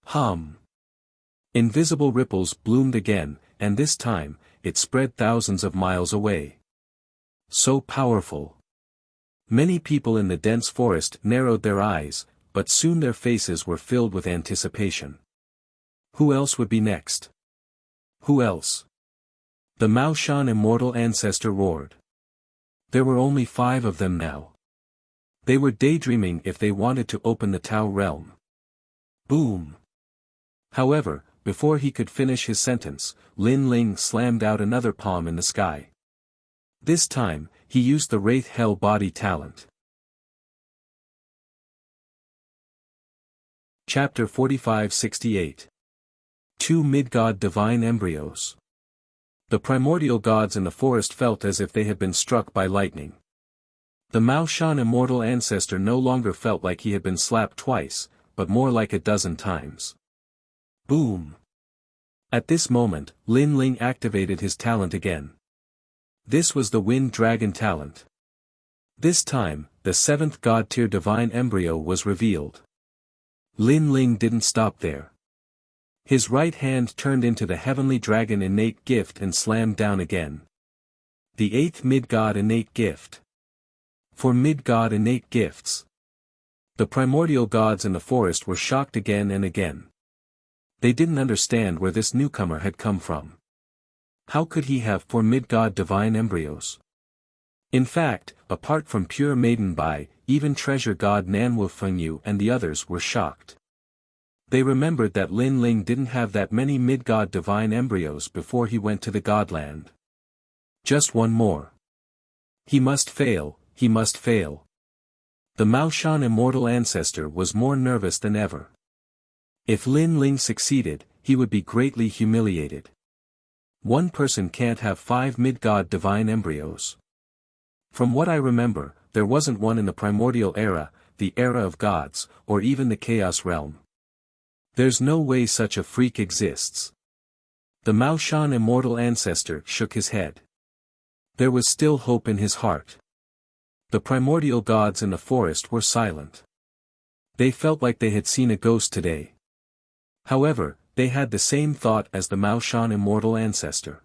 Speaker 1: Hum. Invisible ripples bloomed again, and this time, it spread thousands of miles away. So powerful. Many people in the dense forest narrowed their eyes, but soon their faces were filled with anticipation. Who else would be next? Who else? The Mao Shan immortal ancestor roared. There were only 5 of them now. They were daydreaming if they wanted to open the Tao realm. Boom. However, before he could finish his sentence, Lin Ling slammed out another palm in the sky. This time, he used the Wraith Hell Body talent. Chapter 45-68. 2 mid-god divine embryos. The primordial gods in the forest felt as if they had been struck by lightning. The Mao Shan immortal ancestor no longer felt like he had been slapped twice, but more like a dozen times. Boom! At this moment, Lin Ling activated his talent again. This was the Wind Dragon talent. This time, the 7th god-tier divine embryo was revealed. Lin Ling didn't stop there. His right hand turned into the Heavenly Dragon innate gift and slammed down again. The 8th mid-god innate gift. For mid-god innate gifts. The primordial gods in the forest were shocked again and again. They didn't understand where this newcomer had come from. How could he have 4 mid-god divine embryos? In fact, apart from pure maiden Bai, even treasure god Nanwu Fengyu and the others were shocked. They remembered that Lin Ling didn't have that many mid-god divine embryos before he went to the Godland. Just one more. He must fail, he must fail. The Mao Shan immortal ancestor was more nervous than ever. If Lin Ling succeeded, he would be greatly humiliated. One person can't have 5 mid-god divine embryos. From what I remember, there wasn't one in the primordial era, the era of gods, or even the chaos realm. There's no way such a freak exists. The Mao Shan immortal ancestor shook his head. There was still hope in his heart. The primordial gods in the forest were silent. They felt like they had seen a ghost today. However, they had the same thought as the Mao Shan immortal ancestor.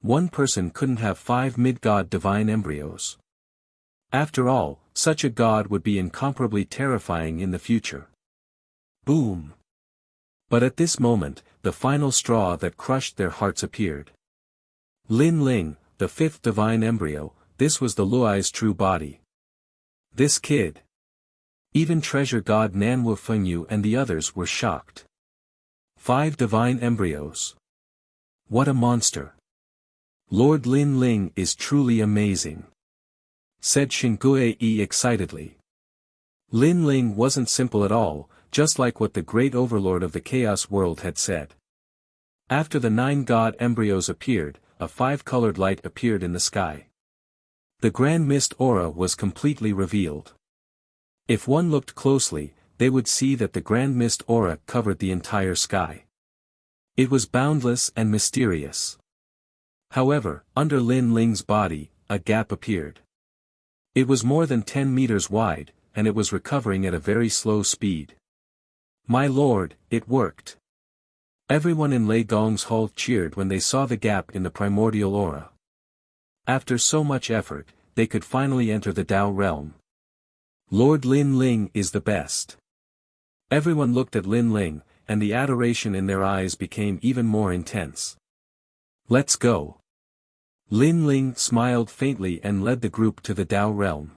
Speaker 1: One person couldn't have 5 mid-god divine embryos. After all, such a god would be incomparably terrifying in the future. Boom! But at this moment, the final straw that crushed their hearts appeared. Lin Ling, the 5th divine embryo, this was the Luai's true body. This kid. Even treasure god Nanwu Fengyu and the others were shocked. 5 divine embryos. What a monster. Lord Lin Ling is truly amazing, said Xingui excitedly. Lin Ling wasn't simple at all, just like what the great overlord of the chaos world had said. After the 9 god embryos appeared, a 5-colored light appeared in the sky. The grand mist aura was completely revealed. If one looked closely, they would see that the grand mist aura covered the entire sky. It was boundless and mysterious. However, under Lin Ling's body, a gap appeared. It was more than 10 meters wide, and it was recovering at a very slow speed. My lord, it worked. Everyone in Lei Gong's hall cheered when they saw the gap in the primordial aura. After so much effort, they could finally enter the Tao realm. Lord Lin Ling is the best. Everyone looked at Lin Ling, and the adoration in their eyes became even more intense. Let's go. Lin Ling smiled faintly and led the group to the Tao realm.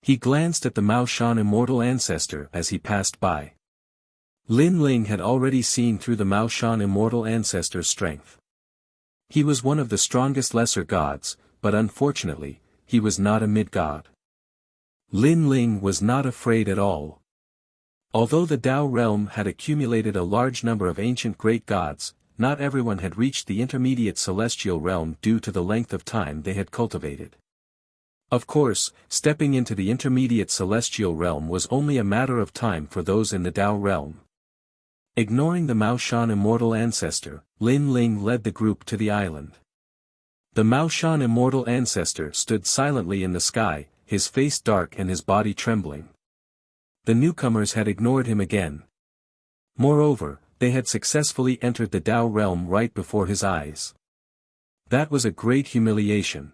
Speaker 1: He glanced at the Mao Shan immortal ancestor as he passed by. Lin Ling had already seen through the Mao Shan immortal ancestor's strength. He was one of the strongest lesser gods, but unfortunately, he was not a mid-god. Lin Ling was not afraid at all. Although the Tao realm had accumulated a large number of ancient great gods, not everyone had reached the intermediate celestial realm due to the length of time they had cultivated. Of course, stepping into the intermediate celestial realm was only a matter of time for those in the Tao realm. Ignoring the Mao Shan immortal ancestor, Lin Ling led the group to the island. The Mao Shan immortal ancestor stood silently in the sky, his face dark and his body trembling. The newcomers had ignored him again. Moreover, they had successfully entered the Tao realm right before his eyes. That was a great humiliation.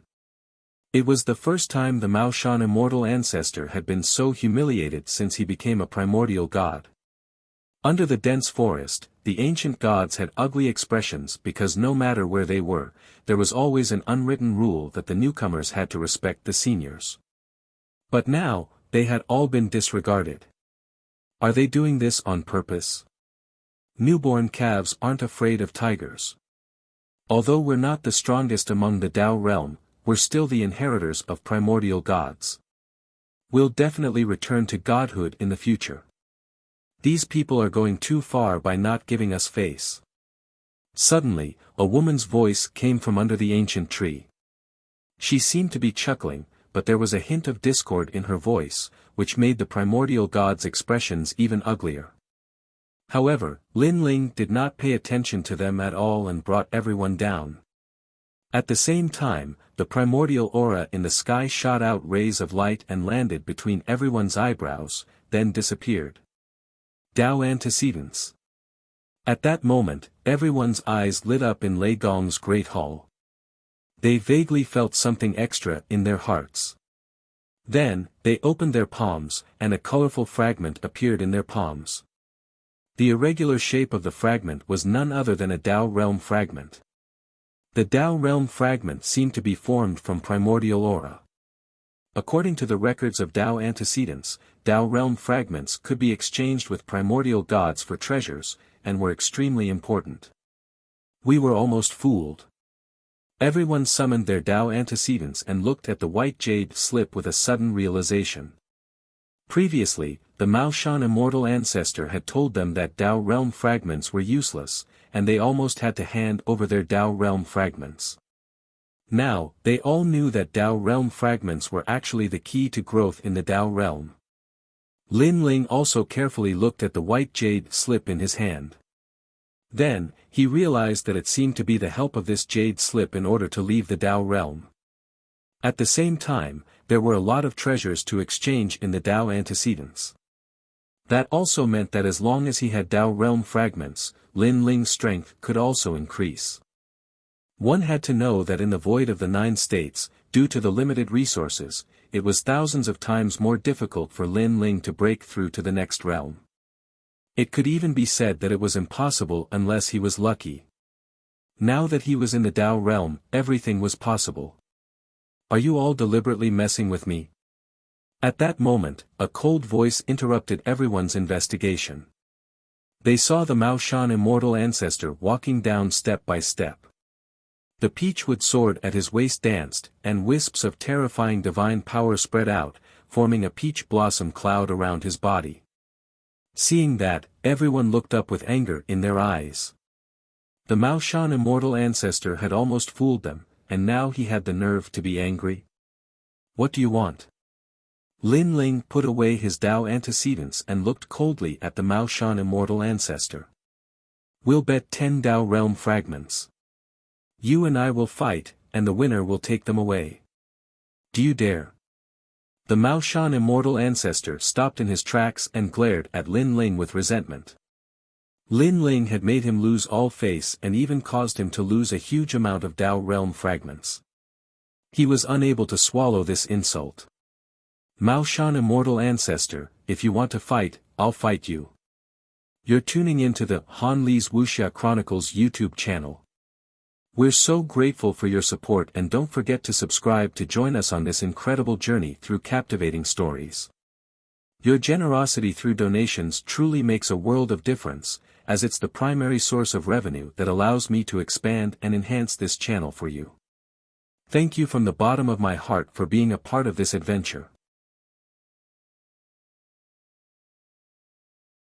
Speaker 1: It was the first time the Mao Shan immortal ancestor had been so humiliated since he became a primordial god. Under the dense forest, the ancient gods had ugly expressions because no matter where they were, there was always an unwritten rule that the newcomers had to respect the seniors. But now, they had all been disregarded. Are they doing this on purpose? Newborn calves aren't afraid of tigers. Although we're not the strongest among the Tao realm, we're still the inheritors of primordial gods. We'll definitely return to godhood in the future. These people are going too far by not giving us face. Suddenly, a woman's voice came from under the ancient tree. She seemed to be chuckling, but there was a hint of discord in her voice, which made the primordial god's expressions even uglier. However, Lin Ling did not pay attention to them at all and brought everyone down. At the same time, the primordial aura in the sky shot out rays of light and landed between everyone's eyebrows, then disappeared. Tao antecedents. At that moment, everyone's eyes lit up in Lei Gong's great hall. They vaguely felt something extra in their hearts. Then, they opened their palms, and a colorful fragment appeared in their palms. The irregular shape of the fragment was none other than a Tao realm fragment. The Tao realm fragment seemed to be formed from primordial aura. According to the records of Tao antecedents, Tao realm fragments could be exchanged with primordial gods for treasures, and were extremely important. We were almost fooled. Everyone summoned their Tao antecedents and looked at the white jade slip with a sudden realization. Previously, the Mao Shan immortal ancestor had told them that Tao realm fragments were useless, and they almost had to hand over their Tao realm fragments. Now, they all knew that Tao realm fragments were actually the key to growth in the Tao realm. Lin Ling also carefully looked at the white jade slip in his hand. Then, he realized that it seemed to be the help of this jade slip in order to leave the Tao realm. At the same time, there were a lot of treasures to exchange in the Tao antecedents. That also meant that as long as he had Tao realm fragments, Lin Ling's strength could also increase. One had to know that in the void of the 9 states, due to the limited resources, it was thousands of times more difficult for Lin Ling to break through to the next realm. It could even be said that it was impossible unless he was lucky. Now that he was in the Tao realm, everything was possible. Are you all deliberately messing with me? At that moment, a cold voice interrupted everyone's investigation. They saw the Mao Shan immortal ancestor walking down step by step. The peachwood sword at his waist danced, and wisps of terrifying divine power spread out, forming a peach blossom cloud around his body. Seeing that, everyone looked up with anger in their eyes. The Mao Shan immortal ancestor had almost fooled them, and now he had the nerve to be angry. What do you want? Lin Ling put away his Dao antecedents and looked coldly at the Mao Shan immortal ancestor. We'll bet 10 Dao realm fragments. You and I will fight, and the winner will take them away. Do you dare? The Mao Shan immortal ancestor stopped in his tracks and glared at Lin Ling with resentment. Lin Ling had made him lose all face and even caused him to lose a huge amount of Dao realm fragments. He was unable to swallow this insult. Mao Shan immortal ancestor, if you want to fight, I'll fight you. You're tuning into the Han Li's Wuxia Chronicles YouTube channel. We're so grateful for your support, and don't forget to subscribe to join us on this incredible journey through captivating stories. Your generosity through donations truly makes a world of difference, as it's the primary source of revenue that allows me to expand and enhance this channel for you. Thank you from the bottom of my heart for being a part of this adventure.